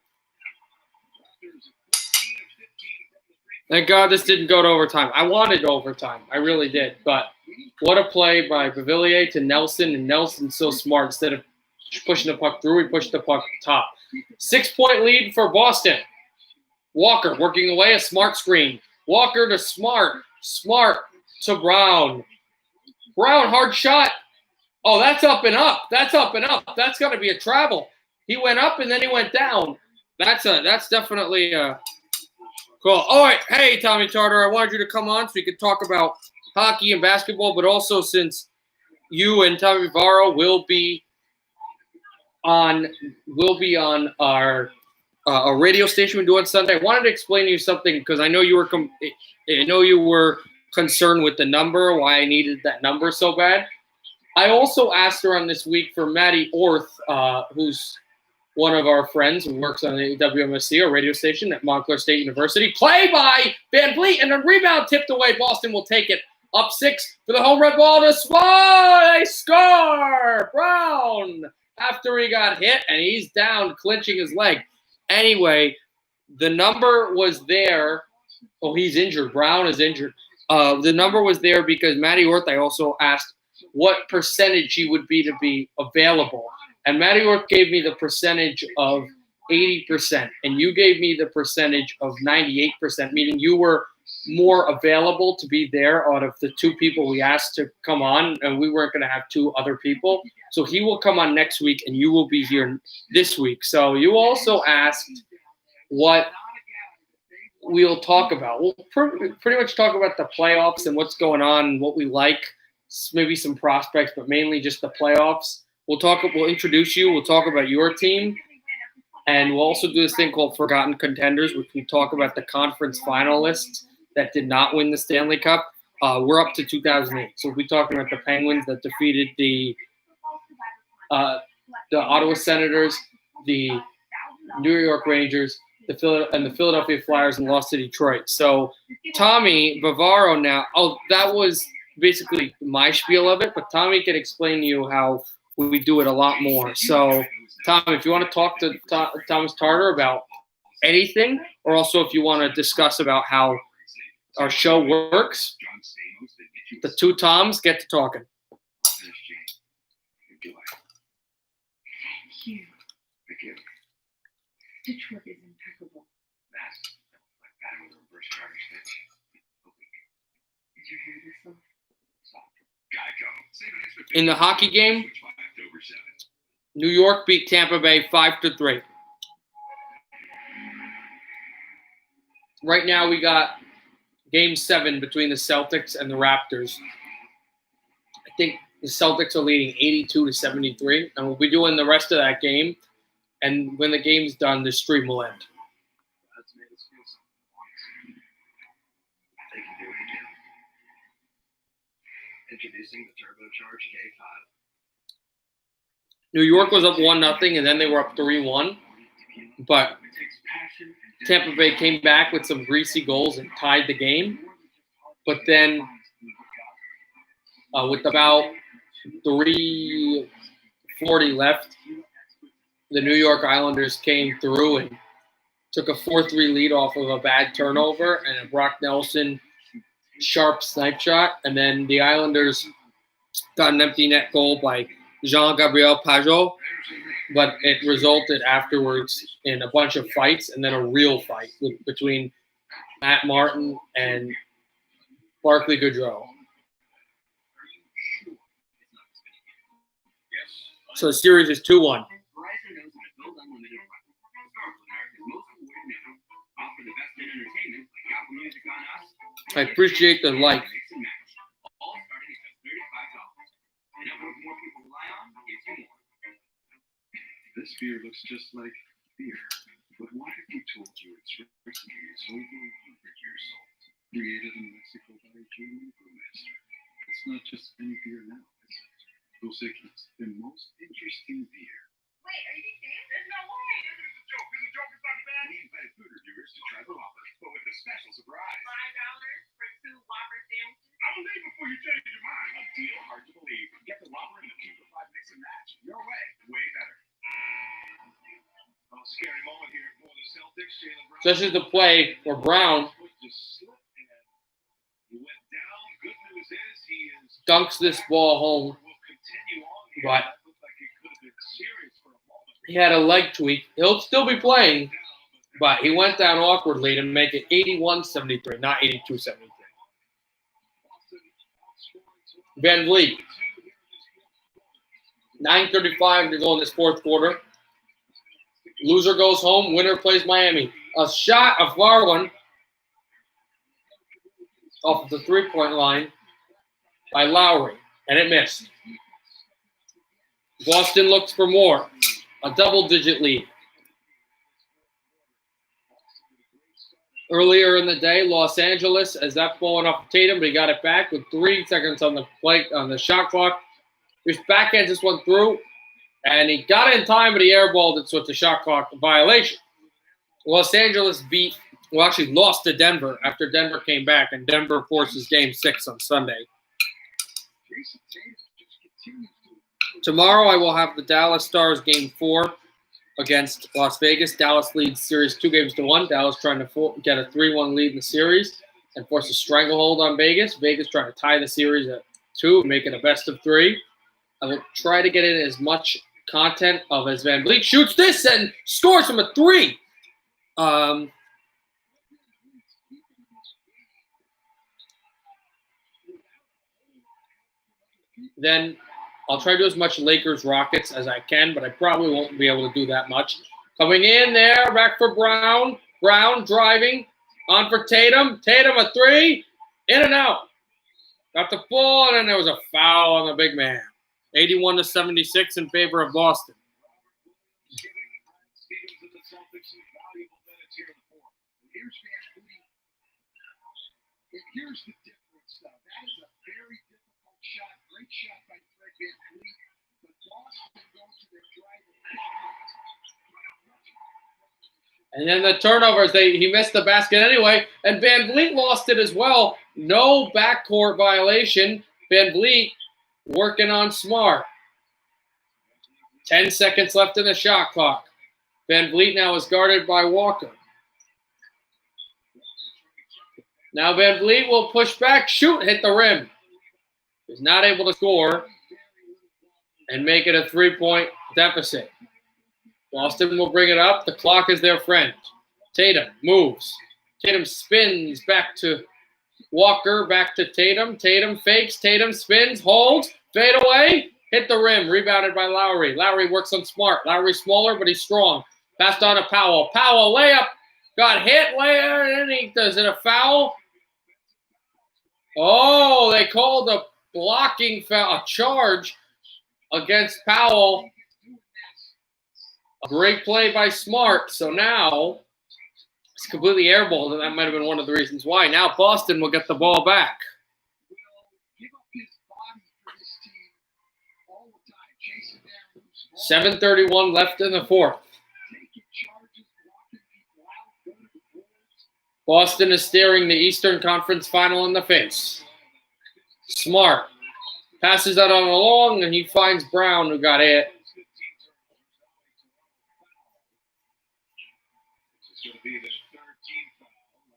Raptors at 14 of 15 from the free throw. Thank God this didn't go to overtime. I wanted overtime. I really did. But what a play by Bavillier to Nelson. And Nelson's so smart. Instead of pushing the puck through, he pushed the puck top. 6-point lead for Boston. Walker working away, a smart screen. Walker to Smart. Smart to Brown. Brown, hard shot. Oh, that's up and up. That's up and up. That's got to be a travel. He went up and then he went down. That's definitely cool. All right. Hey, Tommy Tartar, I wanted you to come on so we could talk about hockey and basketball, but also since you and Tommy Vivaro will be on our radio station we do on Sunday. I wanted to explain to you something because I know you were concerned with the number, why I needed that number so bad. I also asked around this week for Maddie Orth, who's one of our friends who works on the WMSC, a radio station at Montclair State University. Play by Van Vliet, and a rebound tipped away. Boston will take it. Up 6 for the home red ball to Swall. They score! Brown, after he got hit, and he's down, clinching his leg. Anyway, the number was there. Oh, he's injured. Brown is injured. The number was there because Maddie Orth, I also asked what percentage he would be to be available. And Maddie Orth gave me the percentage of 80%, and you gave me the percentage of 98%, meaning you were more available to be there out of the two people we asked to come on, and we weren't going to have two other people. So he will come on next week, and you will be here this week. So you also asked what we'll talk about. We'll pretty much talk about the playoffs and what's going on and what we like, maybe some prospects, but mainly just the playoffs. We'll introduce you. We'll talk about your team. And we'll also do this thing called Forgotten Contenders, which we talk about the conference finalists that did not win the Stanley Cup. We're up to 2008. So we'll be talking about the Penguins that defeated the Ottawa Senators, the New York Rangers, the Philadelphia Flyers, and lost to Detroit. So Tommy Vivaro now. Oh, that was basically my spiel of it, but Tommy can explain to you how we do it a lot more. So, Tom, if you want to talk to Thomas Tartar about anything, or also if you want to discuss about how our show works, the two Toms get to talking. Thank you. Detroit is impeccable. Is your hair this long? In the hockey game, New York beat Tampa Bay 5-3. Right now we got Game 7 between the Celtics and the Raptors. I think the Celtics are leading 82-73, and we'll be doing the rest of that game. And when the game's done, the stream will end. Introducing the turbocharged K5. New York was up 1-0, and then they were up 3-1. But Tampa Bay came back with some greasy goals and tied the game. But then, with about 3:40 left, the New York Islanders came through and took a 4-3 lead off of a bad turnover and a Brock Nelson sharp snipe shot. And then the Islanders got an empty net goal by Jean-Gabriel Pajot, but it resulted afterwards in a bunch of fights and then a real fight between Matt Martin and Barclay Goodrow. So the series is 2-1. I appreciate the like. This beer looks just like beer. But what if we told you its recipe is over 100 years old? Created in Mexico by a German brewmaster. It's not just any beer now, is it? Dos Equis, the most interesting beer. Wait, are you serious? There's no way. It's a joke. There's a joke inside the bag. We invited food reviewers to try the Whopper, but with a special surprise. $5 for 2 Whopper sandwiches? I believe before you change your mind. A deal hard to believe. Get the Whopper in the 2-for-5 mix and match. Your way, way better. Oh, scary moment here for the Celtics. Jaylen Brown. This is the play for Brown. He went down. Good news is he is Dunks this ball home, will continue on here. but That looked like it could have been serious for a moment. he had a leg tweak. He'll still be playing, but he went down awkwardly to make it 81-73, not 82-73. Boston Van Vliet. 9:35 to go in this fourth quarter. Loser goes home. Winner plays Miami. A shot, a far one, off the three-point line by Lowry, and it missed. Boston looks for more. A double-digit lead. Earlier in the day, Los Angeles, as that ball went off Tatum, but he got it back with 3 seconds on the plate on the shot clock. His backhand just went through, and he got it in time, but he airballed it, so it's a shot clock violation. Los Angeles actually lost to Denver after Denver came back, and Denver forces Game 6 on Sunday. Tomorrow, I will have the Dallas Stars Game 4 against Las Vegas. Dallas leads series 2-1. Dallas trying to get a 3-1 lead in the series and force a stranglehold on Vegas. Vegas trying to tie the series at 2 and make it a best of 3. I will try to get in as much content of as Van Vliet shoots this and scores from a 3. Then I'll try to do as much Lakers-Rockets as I can, but I probably won't be able to do that much. Coming in there, back for Brown. Brown driving. On for Tatum. Tatum a 3. In and out. Got the ball, and then there was a foul on the big man. 81-76 in favor of Boston. Here's the difference, though. That is a very difficult shot. Great shot by Fred VanVleet. But Boston goes to their drive. And then the turnovers, he missed the basket anyway, and Van Vliet lost it as well. No backcourt violation. Van Vliet working on Smart. 10 seconds left in the shot clock. Van Vliet now is guarded by Walker. Now Van Vliet will push back, shoot, hit the rim. He's not able to score and make it a 3-point deficit. Boston will bring it up. The clock is their friend. Tatum moves. Tatum spins back to Walker, back to Tatum. Tatum fakes. Tatum spins, holds, fade away, hit the rim. Rebounded by Lowry. Lowry works on Smart. Lowry's smaller, but he's strong. Passed on to Powell. Powell, layup. Got hit later, and he does it a foul. Oh, they called a blocking foul, a charge against Powell. A great play by Smart. So now it's completely airballed, and that might have been one of the reasons why. Now Boston will get the ball back. 7:31 left in the fourth. Boston is staring the Eastern Conference Final in the face. Smart passes out on a long, and he finds Brown, who got hit.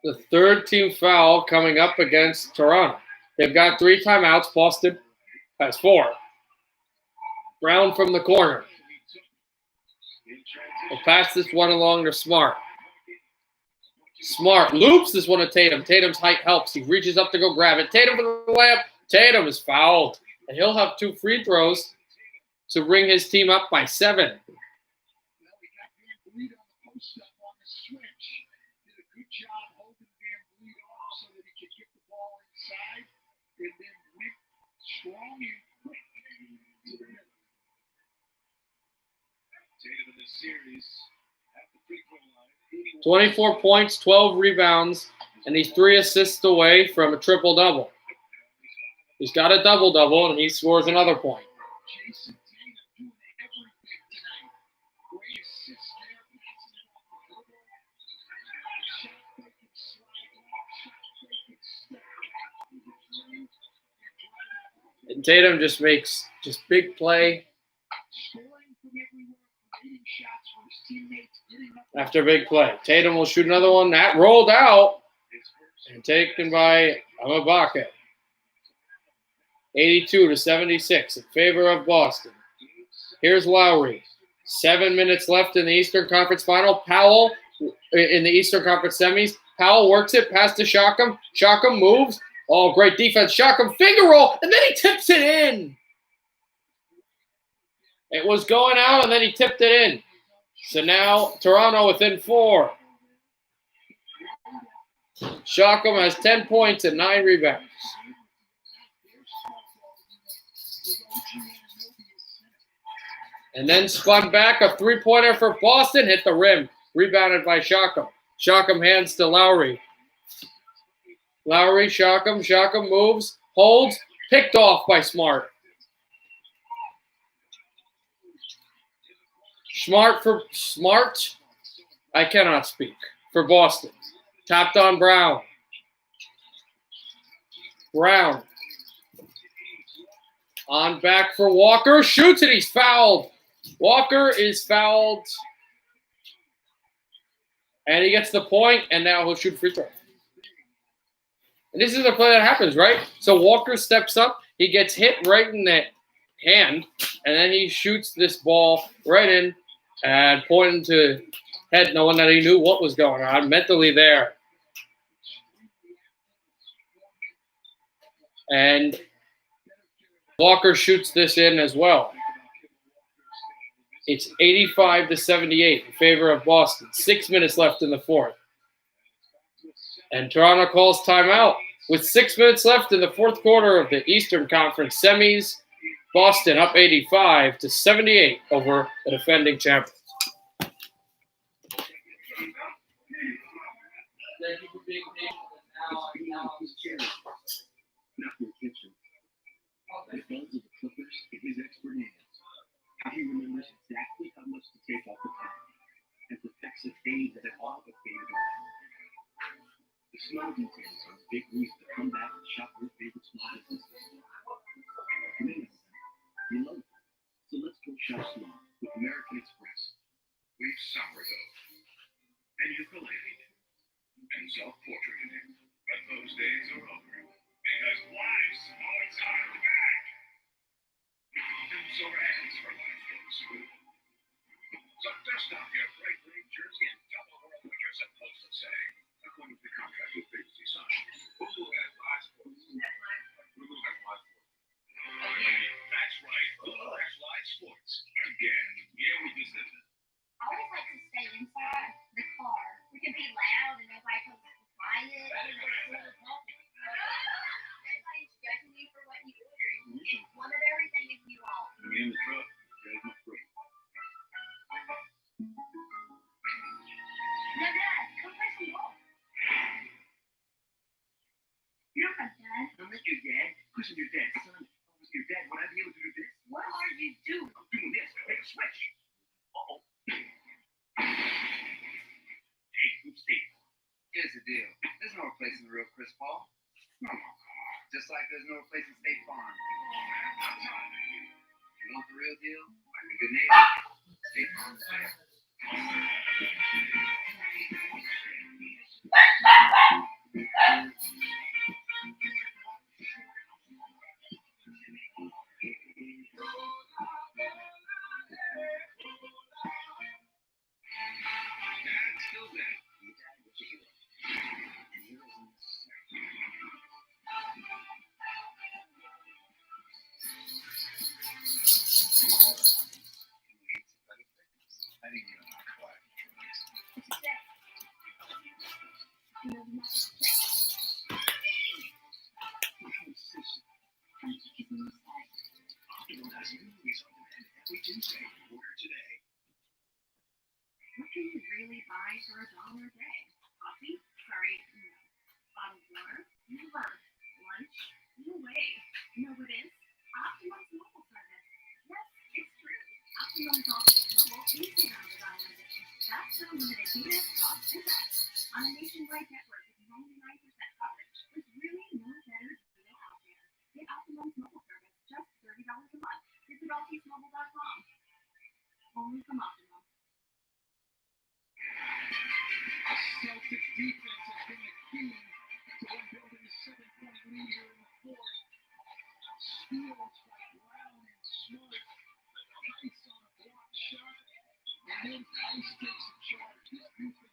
The third team foul coming up against Toronto. They've got 3 timeouts. Boston has 4. Brown from the corner. We'll pass this one along to Smart. Smart loops this one to Tatum. Tatum's height helps. He reaches up to go grab it. Tatum for the layup. Tatum is fouled. And he'll have 2 free throws to bring his team up by 7. Tatum in this series at the free throw line. 24 points, 12 rebounds, and he's 3 assists away from a triple-double. He's got a double-double, and he scores another point. And Tatum just makes big play after big play. Tatum will shoot another one. That rolled out and taken by Amabaka. 82-76 in favor of Boston. Here's Lowry. 7 minutes left in the Eastern Conference Final. Powell in the Eastern Conference semis. Powell works it past to Siakam. Siakam moves, Oh, great defense. Shotgun finger roll, and then he tips it in. It was going out, and then he tipped it in. So now Toronto within 4. Shotgun has 10 points and 9 rebounds. And then spun back, a 3-pointer for Boston, hit the rim. Rebounded by Shotgun. Shotgun hands to Lowry. Lowry, Shotgun moves, holds, picked off by Smart. Smart, I cannot speak, for Boston. Tapped on Brown. Brown. On back for Walker, shoots it, he's fouled. Walker is fouled. And he gets the point, and now he'll shoot free throw. And this is the play that happens, right? So Walker steps up, he gets hit right in the hand, and then he shoots this ball right in and pointing to head, knowing that he knew what was going on, mentally there. And Walker shoots this in as well. It's 85-78 in favor of Boston. 6 minutes left in the 4th. And Toronto calls timeout. With 6 minutes left in the 4th quarter of the Eastern Conference semis, Boston up 85-78 over the defending champions. Thank you for being patient. Not your kitchen. The buzz of the Clippers in his expert hands. How he remembers exactly how much to take off the top and perfects a fade that had all but faded away. The small details on big moves to come back and shop your favorite small businesses. Many of them, you love them. So let's go shop small with American Express. We've sourdough and ukulele and self-portraited, but those days are over because life's sports are back. And so are ads for life goes. So dust off your bright green jersey and tell the world what you're supposed to say. According to the contract with Big Sun. Hulu has live sports. Hulu has live sports. That's right. Hulu has live sports. Again. Yeah, we just did it. I always like to stay inside the car. We can be loud and nobody comes quiet. Everybody's judging you for what you order. And one of everything is you all. Me in the truck, there's my friend. No, Dad, come play some ball. You're not my dad. I'm not your dad. Because I'm your dad's son. If I was your dad, would I be able to do this? What are you doing? I'm doing this. Make a switch. Uh-oh. Jake from State Farm. Here's the deal. There's no replacing the real Chris Paul. Just like there's no replacing State Farm. If you want the real deal, like a good neighbor, State Farm's there. Dad's still dead. I think you know how quiet Every Tuesday, order today. What can you really buy for $1 a day? Coffee? Sorry, no. Bottled water? No lunch. Lunch? No way. You know what it is? Optimum's mobile service. Yes, it's true. Optimum's offers mobile $18 a day. That's unlimited data, talk, and text on a nationwide network with 99% coverage. There's really no better deal out there. Get Optimum's mobile service just $30 a month. Visit altismobile.com. Only from Optimum. Celtics defense has been the key to them building a 7-point lead here in the 4th. Steals by Brown and Smart. Tice on a block shot. And then Tice takes a charge. His defense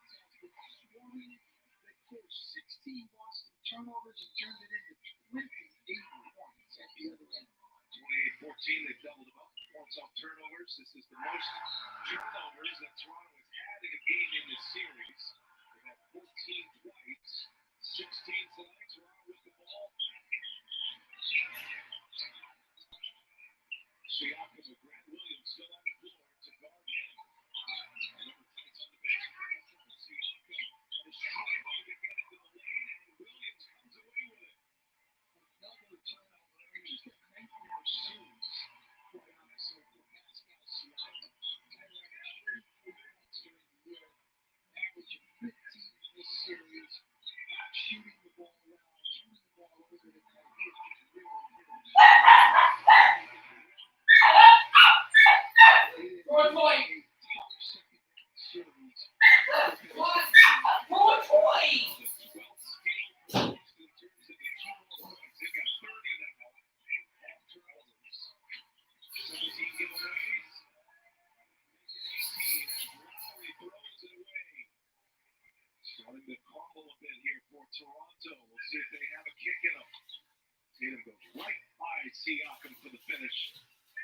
kick in him. Tatum goes right by Siakam for the finish.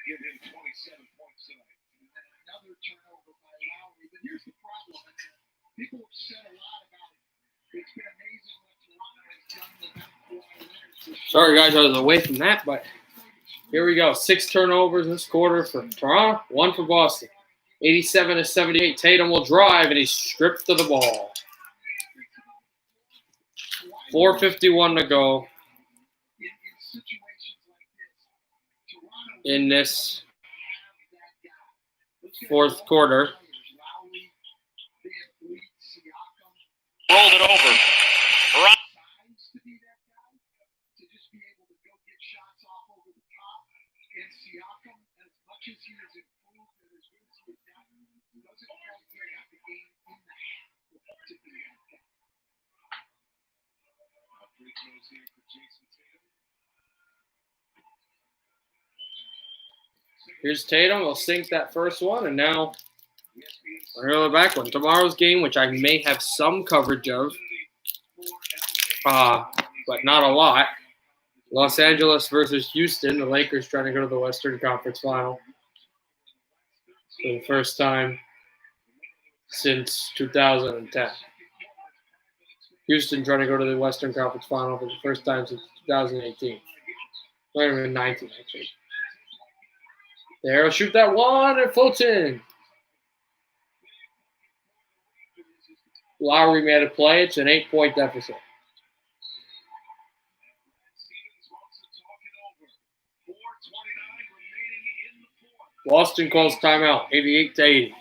Give him 27 points tonight. And then another turnover by Lowry. But here's the problem. I mean, people have said a lot about it. It's been amazing what Toronto has done without Kawhi Leonard this year. Sorry, guys, I was away from that, but here we go. 6 turnovers this quarter for Toronto, 1 for Boston. 87-78. Tatum will drive, and he's stripped of the ball. 4:51 to go In situations like this, Toronto in this have that guy. fourth quarter. Lowry, Van Fleet, Siakam. Rolled it over. Size to be that guy, to just be able to go get shots off over the top. And Siakam, as much as he has improved and as good as he has done, he doesn't quite yet have the game in the half to be that guy. Free throws here for Jason Tatum. Here's Tatum. We'll sink that first one, and now we're going to the back one. Tomorrow's game, which I may have some coverage of, but not a lot. Los Angeles versus Houston. The Lakers trying to go to the Western Conference Final for the first time since 2010. Houston trying to go to the Western Conference Final for the first time since 2018. Not even 19, actually. There, he'll shoot that one, and it floats in. Lowry made a play. It's an 8-point deficit. Boston calls timeout, 88-80.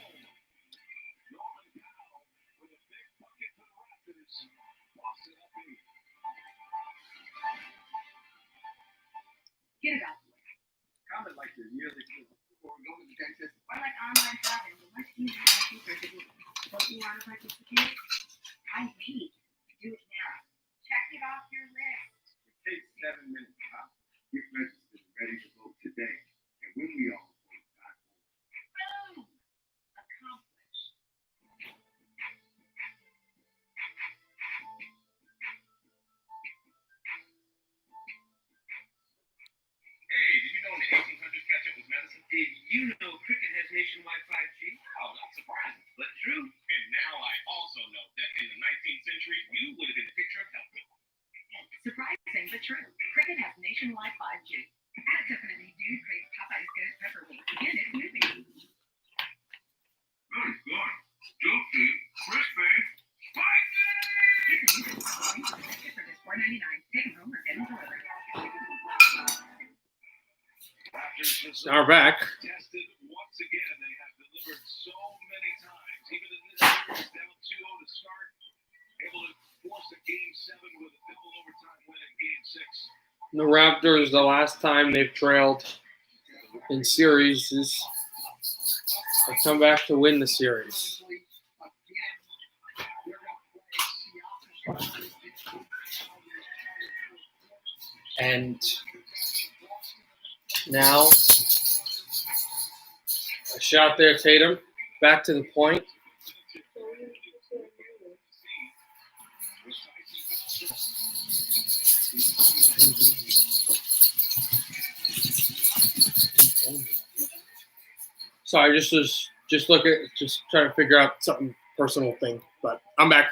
Get it out the way. Comment like you're nearly before we go to the dentist. Or like online shopping, it's much easier and cheaper to do. Don't you want to participate? I wait. Do it now. Check it off your list. It takes 7 minutes. Get registered and ready to vote today. And when we all vote, Boom! Accomplished. Hey, did you know in the 1800s ketchup was medicine? Did you know cricket has nationwide 5G? Oh, not surprising, but true. And now I also know that in the 19th century, you would have been a picture of health. Surprising but true. Cricket has nationwide 5G. I definitely do crave Popeye's Ghost Pepper Wings. And it's moving. Very good. Juicy, crispy, spicy! You can use it for wings for just $4.99. Take them home or get them delivered. Now we're back. Tested once again. They have delivered so many times. Even in this series, down 2-0 to start, able to force a Game 7 with a double overtime win in Game 6. The Raptors, the last time they've trailed in series, is they come back to win the series. And now a shot there, Tatum. Back to the point. Sorry, just trying to figure out something personal thing, but I'm back.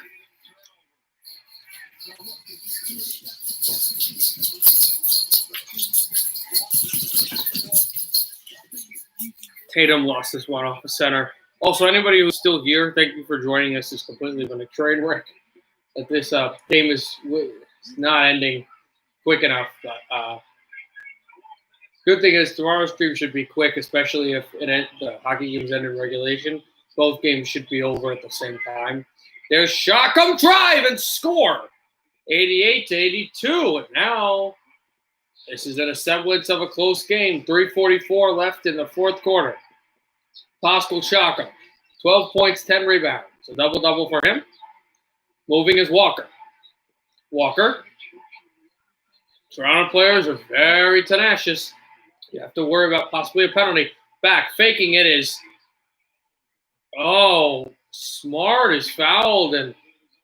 Tatum lost this one off the center. Also, anybody who's still here, thank you for joining us. It's completely been a train wreck. That this game is not ending quick enough. But good thing is tomorrow's stream should be quick, especially if the hockey games end in regulation. Both games should be over at the same time. There's shot, come drive and score. 88-82. And now this is in a semblance of a close game. 3:44 left in the fourth quarter. Pascal Siakam, 12 points, 10 rebounds. A double-double for him. Moving is Walker. Walker. Toronto players are very tenacious. You have to worry about possibly a penalty. Back, faking it is. Oh, Smart is fouled, and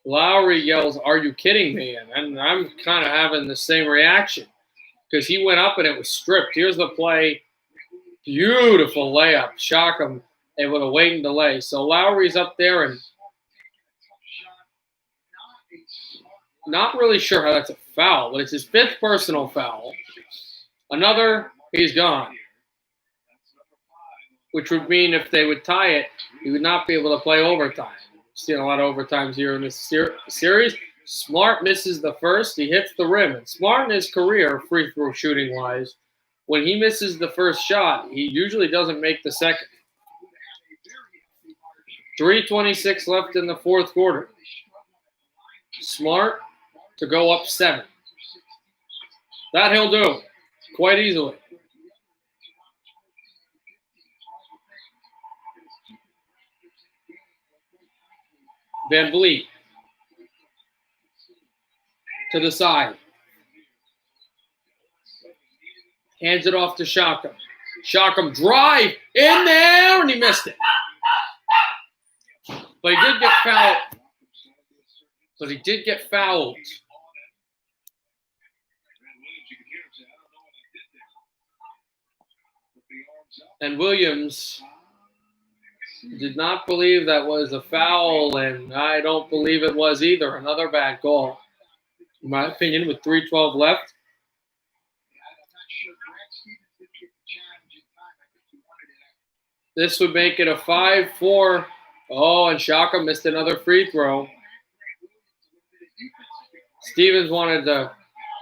Lowry yells, "Are you kidding me?" And I'm kind of having the same reaction because he went up and it was stripped. Here's the play. Beautiful layup. Shock him able to wait and delay. So Lowry's up there and not really sure how that's a foul, but it's his 5th personal foul. Another, he's gone. Which would mean if they would tie it, he would not be able to play overtime. Seen a lot of overtimes here in this series. Smart misses the first. He hits the rim. And Smart in his career, free throw shooting wise, when he misses the first shot, he usually doesn't make the second. 3:26 left in the 4th quarter. Smart to go up 7. That he'll do quite easily. Van Vliet to the side. Hands it off to Shockham. Shockham drive in there, and he missed it. But he did get fouled. And Williams did not believe that was a foul, and I don't believe it was either. Another bad call, in my opinion, with 3:12 left. This would make it a 5-4. Oh, and Shaka missed another free throw. Stevens wanted to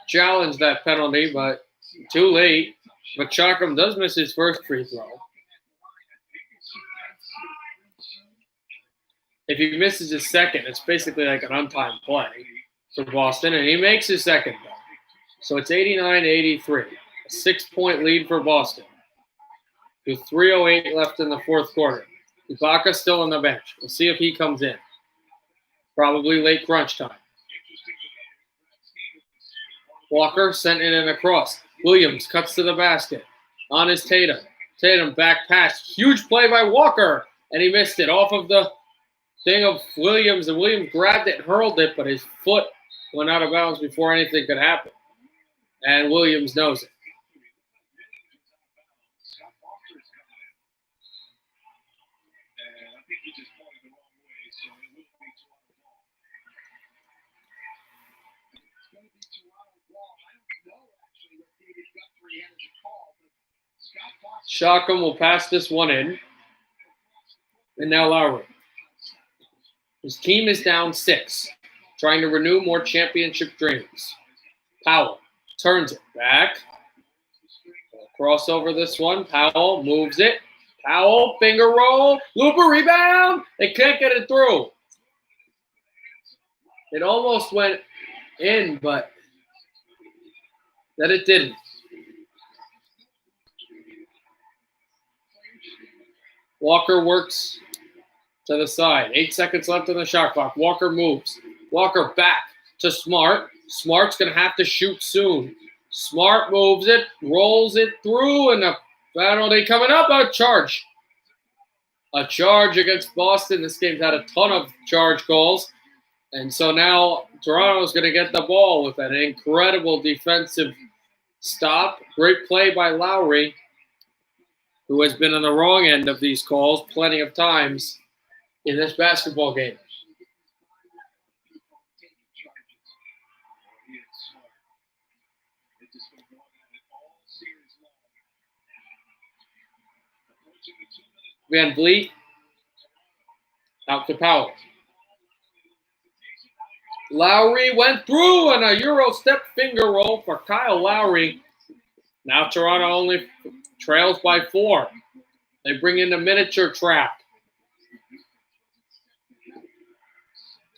challenge that penalty, but too late. But Shaka does miss his first free throw. If he misses his second, it's basically like an untimed play for Boston, and he makes his second, though. So it's 89-83, a 6-point lead for Boston. With 3:08 left in the 4th quarter. Ibaka still on the bench. We'll see if he comes in. Probably late crunch time. Walker sent it in across. Williams cuts to the basket. On his Tatum. Tatum back pass. Huge play by Walker. And he missed it off of the thing of Williams. And Williams grabbed it and hurled it, but his foot went out of bounds before anything could happen. And Williams knows it. Shockham will pass this one in. And now Lowry. His team is down 6, trying to renew more championship dreams. Powell turns it back. Crossover this one. Powell moves it. Powell, finger roll. Looper rebound. They can't get it through. It almost went in, but that it didn't. Walker works to the side. 8 seconds left on the shot clock. Walker moves. Walker back to Smart. Smart's going to have to shoot soon. Smart moves it, rolls it through, and a penalty coming up. A charge. A charge against Boston. This game's had a ton of charge calls. And so now Toronto's going to get the ball with an incredible defensive stop. Great play by Lowry, who has been on the wrong end of these calls plenty of times in this basketball game. Van Vliet out to Powell. Lowry went through and a Euro step finger roll for Kyle Lowry. Now Toronto only trails by 4. They bring in the miniature trap.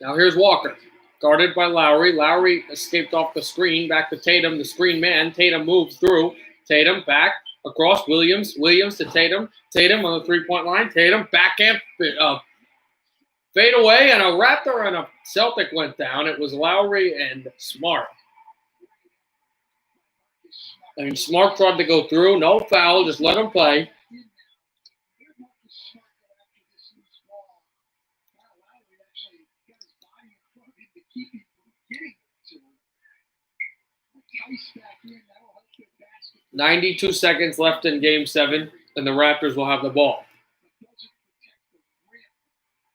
Now here's Walker, guarded by Lowry. Lowry escaped off the screen, back to Tatum, the screen man. Tatum moves through. Tatum back across Williams. Williams to Tatum. Tatum on the three-point line. Tatum backhand fade away, and a Raptor and a Celtic went down. It was Lowry and Smart. I mean, Smart tried to go through. No foul. Just let him play. Tice back in. That'll help their basket. 92 seconds left in Game 7, and the Raptors will have the ball. But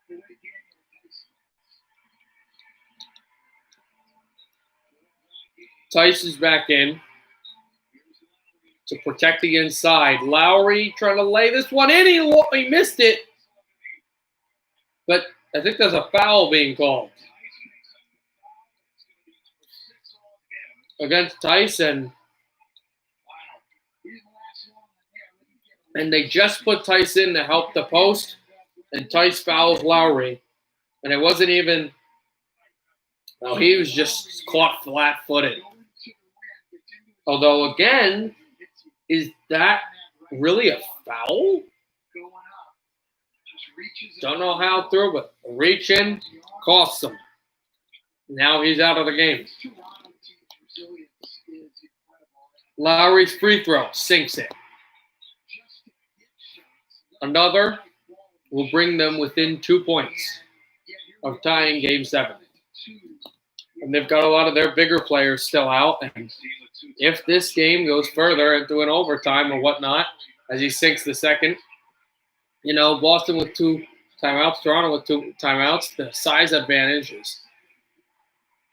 doesn't protect the rim the way Daniel Tice Tice is back in to protect the inside. Lowry trying to lay this one in. He missed it. But I think there's a foul being called against Tyson. And they just put Tice in to help the post, and Tice fouls Lowry. And it wasn't even, well, he was just caught flat-footed. Although, again, is that really a foul? Don't know how through, but reach in costs him. Now he's out of the game. Lowry's free throw sinks it. Another will bring them within 2 points of tying Game 7. And they've got a lot of their bigger players still out. And if this game goes further into an overtime or whatnot, as he sinks the second, you know, Boston with 2 timeouts, Toronto with 2 timeouts, the size advantage is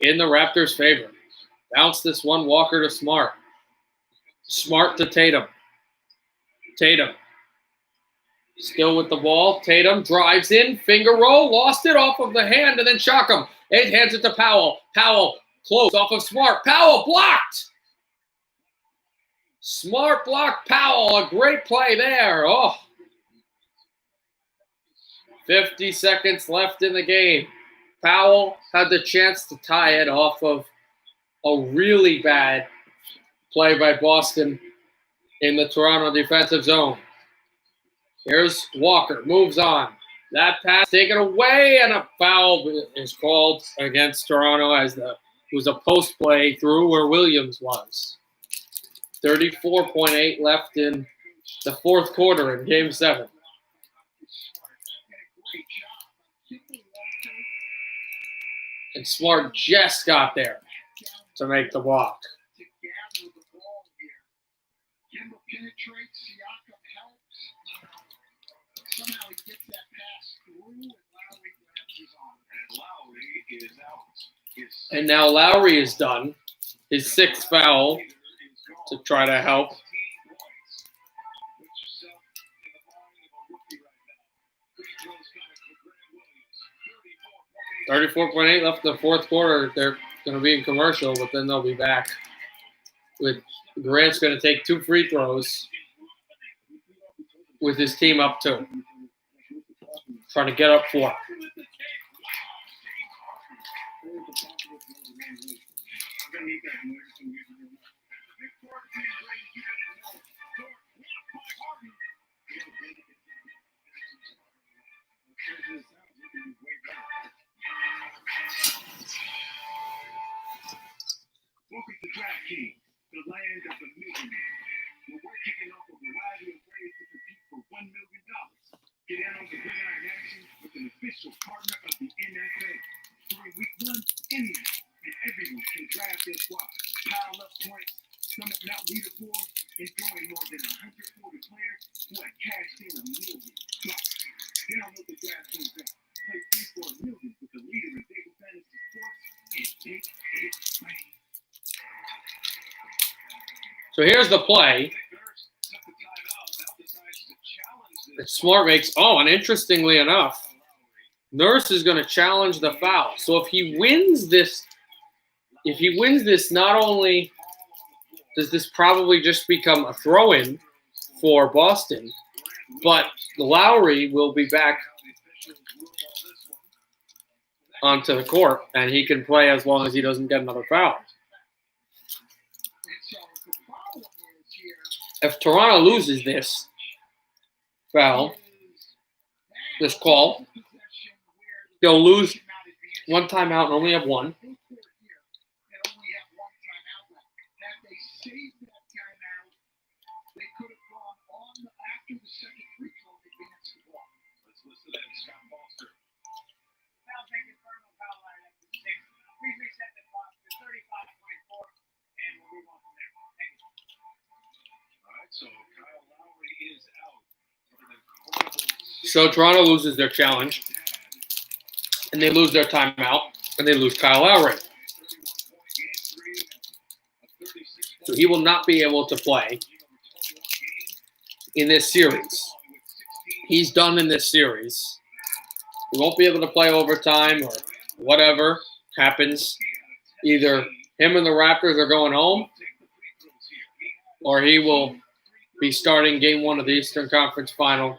in the Raptors' favor. Bounce this one, Walker to Smart. Smart to Tatum. Tatum. Still with the ball. Tatum drives in, finger roll, lost it off of the hand, and then shock him. And hands it to Powell. Powell close off of Smart. Powell blocked. Smart blocked Powell. A great play there. Oh. 50 seconds left in the game. Powell had the chance to tie it off of a really bad play by Boston in the Toronto defensive zone. Here's Walker, moves on. That pass taken away, and a foul is called against Toronto as it was a post play through where Williams was. 34.8 left in the fourth quarter in Game 7. And Smart just got there to make the block. Kemba penetrates, Siakam helps. Somehow he gets that pass through, and Lowry grabs his arm. And Lowry is out. And now Lowry is done. His 6th foul to try to help. 34.8 left in the fourth quarter. They're going to be in commercial, but then they'll be back. With Grant's going to take 2 free throws with his team up 2. Trying to get up 4. Welcome to DraftKings, the land of the millionaire, where we're kicking off a variety of ways to compete for $1 million. Get in on the gridiron action with an official partner of the NFL. During week 1, anyone and everyone can draft their squad, pile up points, stomach out leaderboard, and join more than 140 players who have cashed in $1 million. Download the DraftKings app. Play free for $1 million with the leader in daily fantasy sports and take it away. So here's the play. that Smart makes. Oh, and interestingly enough, Nurse is going to challenge the foul. So if he wins this, not only does this probably just become a throw-in for Boston, but Lowry will be back onto the court, and he can play as long as he doesn't get another foul. If Toronto loses this foul, this call, they'll lose one timeout and only have one. So Toronto loses their challenge, and they lose their timeout, and they lose Kyle Lowry. So he will not be able to play in this series. He's done in this series. He won't be able to play overtime or whatever happens. Either him and the Raptors are going home, or he will be starting game 1 of the Eastern Conference Final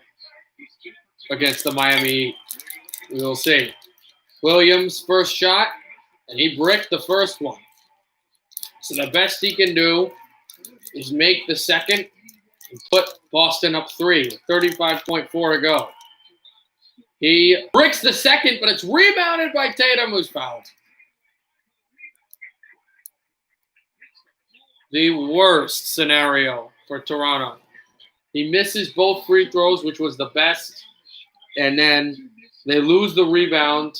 against the Miami Heat. We will see. Williams' first shot, and he bricked the first one. So the best he can do is make the second and put Boston up 3 with 35.4 to go. He bricks the second, but it's rebounded by Tatum, who's fouled. The worst scenario for Toronto. He misses both free throws, which was the best, and then they lose the rebound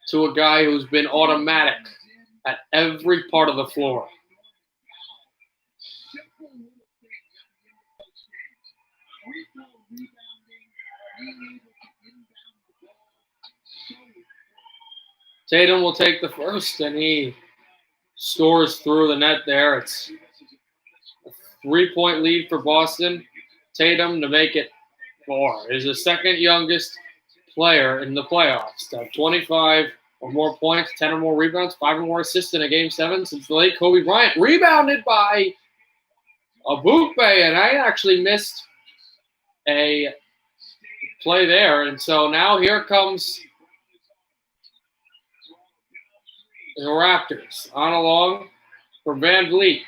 to a guy who's been automatic at every part of the floor. Tatum will take the first, and he scores through the net there. It's a 3-point lead for Boston. Tatum to make it 4. He's the second youngest player in the playoffs to have 25 or more points, 10 or more rebounds, 5 or more assists in a Game 7 since the late Kobe Bryant. Rebounded by Abukbe, and I actually missed a play there. And so now here comes the Raptors on along for Van Vliet.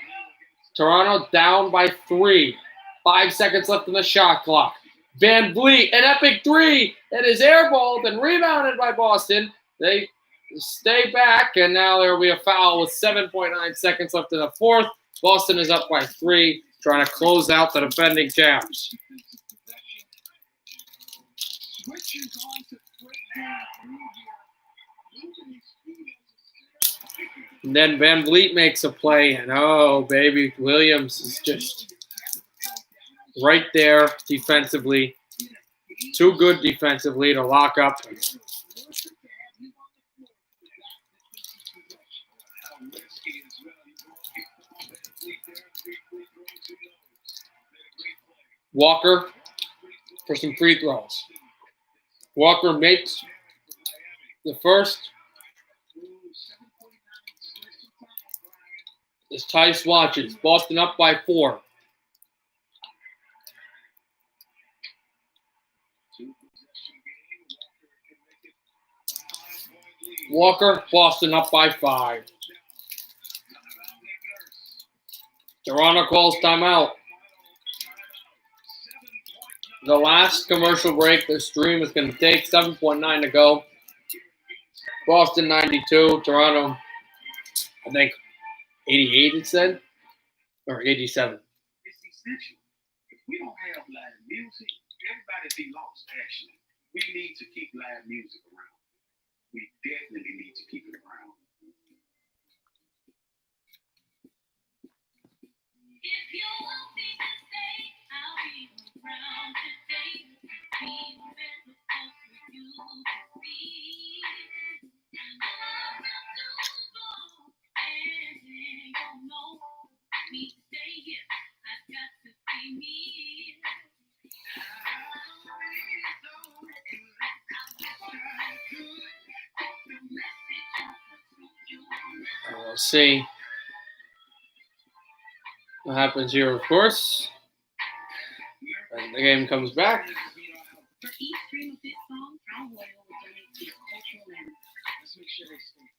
Toronto down by 3. 5 seconds left in the shot clock. Van Vliet, an epic 3. It is airballed and rebounded by Boston. They stay back, and now there will be a foul with 7.9 seconds left in the fourth. Boston is up by 3, trying to close out the defending champs. And then Van Vliet makes a play, and oh, baby, Williams is just right there defensively. Too good defensively to lock up. Walker for some free throws. Walker makes the first. As Tice watches. Boston up by 4. Walker, Boston up by 5. Toronto calls timeout. The last commercial break the stream is going to take. 7.9 to go. Boston 92. Toronto, I think, 88 it said? Or 87. It's essential. If we don't have live music, everybody be lost, actually. We need to keep live music around. We definitely need to keep it around. If you want me to stay, I'll be around today. Be where the folks with you to be. I'm not too long, and you know me to stay here. I've got to be me. We'll see what happens here, of course. And the game comes back. For each stream of this song, Crown Royal will donate to cultural ends. Let's make sure they stay.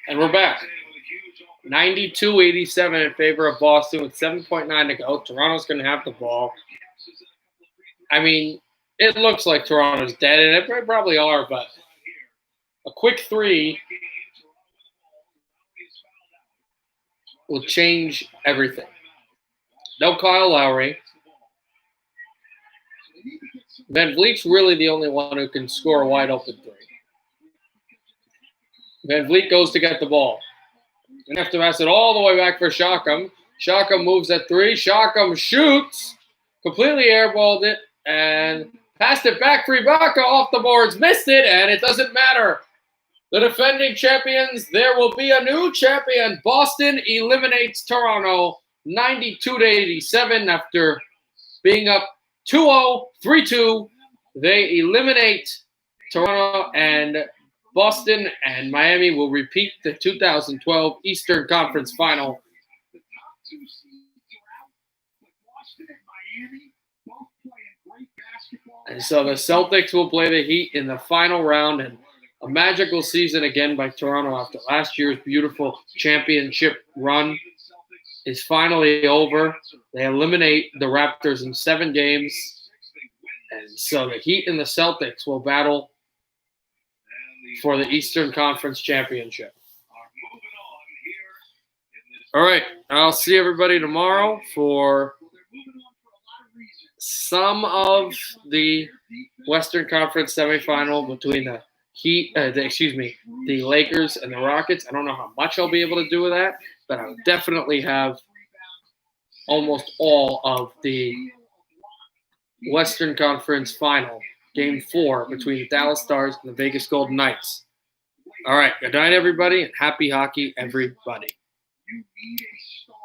And we're back. 92-87 in favor of Boston with 7.9 to go. Toronto's going to have the ball. I mean, it looks like Toronto's dead, and they probably are, but a quick 3 will change everything. No Kyle Lowry. Van Vliet's really the only one who can score a wide-open 3. Van Vliet goes to get the ball. And have to pass it all the way back for Siakam. Siakam moves at 3. Siakam shoots. Completely airballed it and passed it back for Ibaka off the boards. Missed it, and it doesn't matter. The defending champions, there will be a new champion. Boston eliminates Toronto 92-87 after being up 2-0, 3-2. They eliminate Toronto, and Boston and Miami will repeat the 2012 Eastern Conference Final. The top 2 seeds are out, but Boston and Miami both playing great basketball. And so the Celtics will play the Heat in the final round, and a magical season again by Toronto after last year's beautiful championship run is finally over. They eliminate the Raptors in 7 games. And so the Heat and the Celtics will battle for the Eastern Conference Championship. All right, I'll see everybody tomorrow for some of the Western Conference semifinal between the the Lakers and the Rockets. I don't know how much I'll be able to do with that, but I'll definitely have almost all of the Western Conference final, Game 4 between the Dallas Stars and the Vegas Golden Knights. All right, good night, everybody, and happy hockey, everybody. You need a star.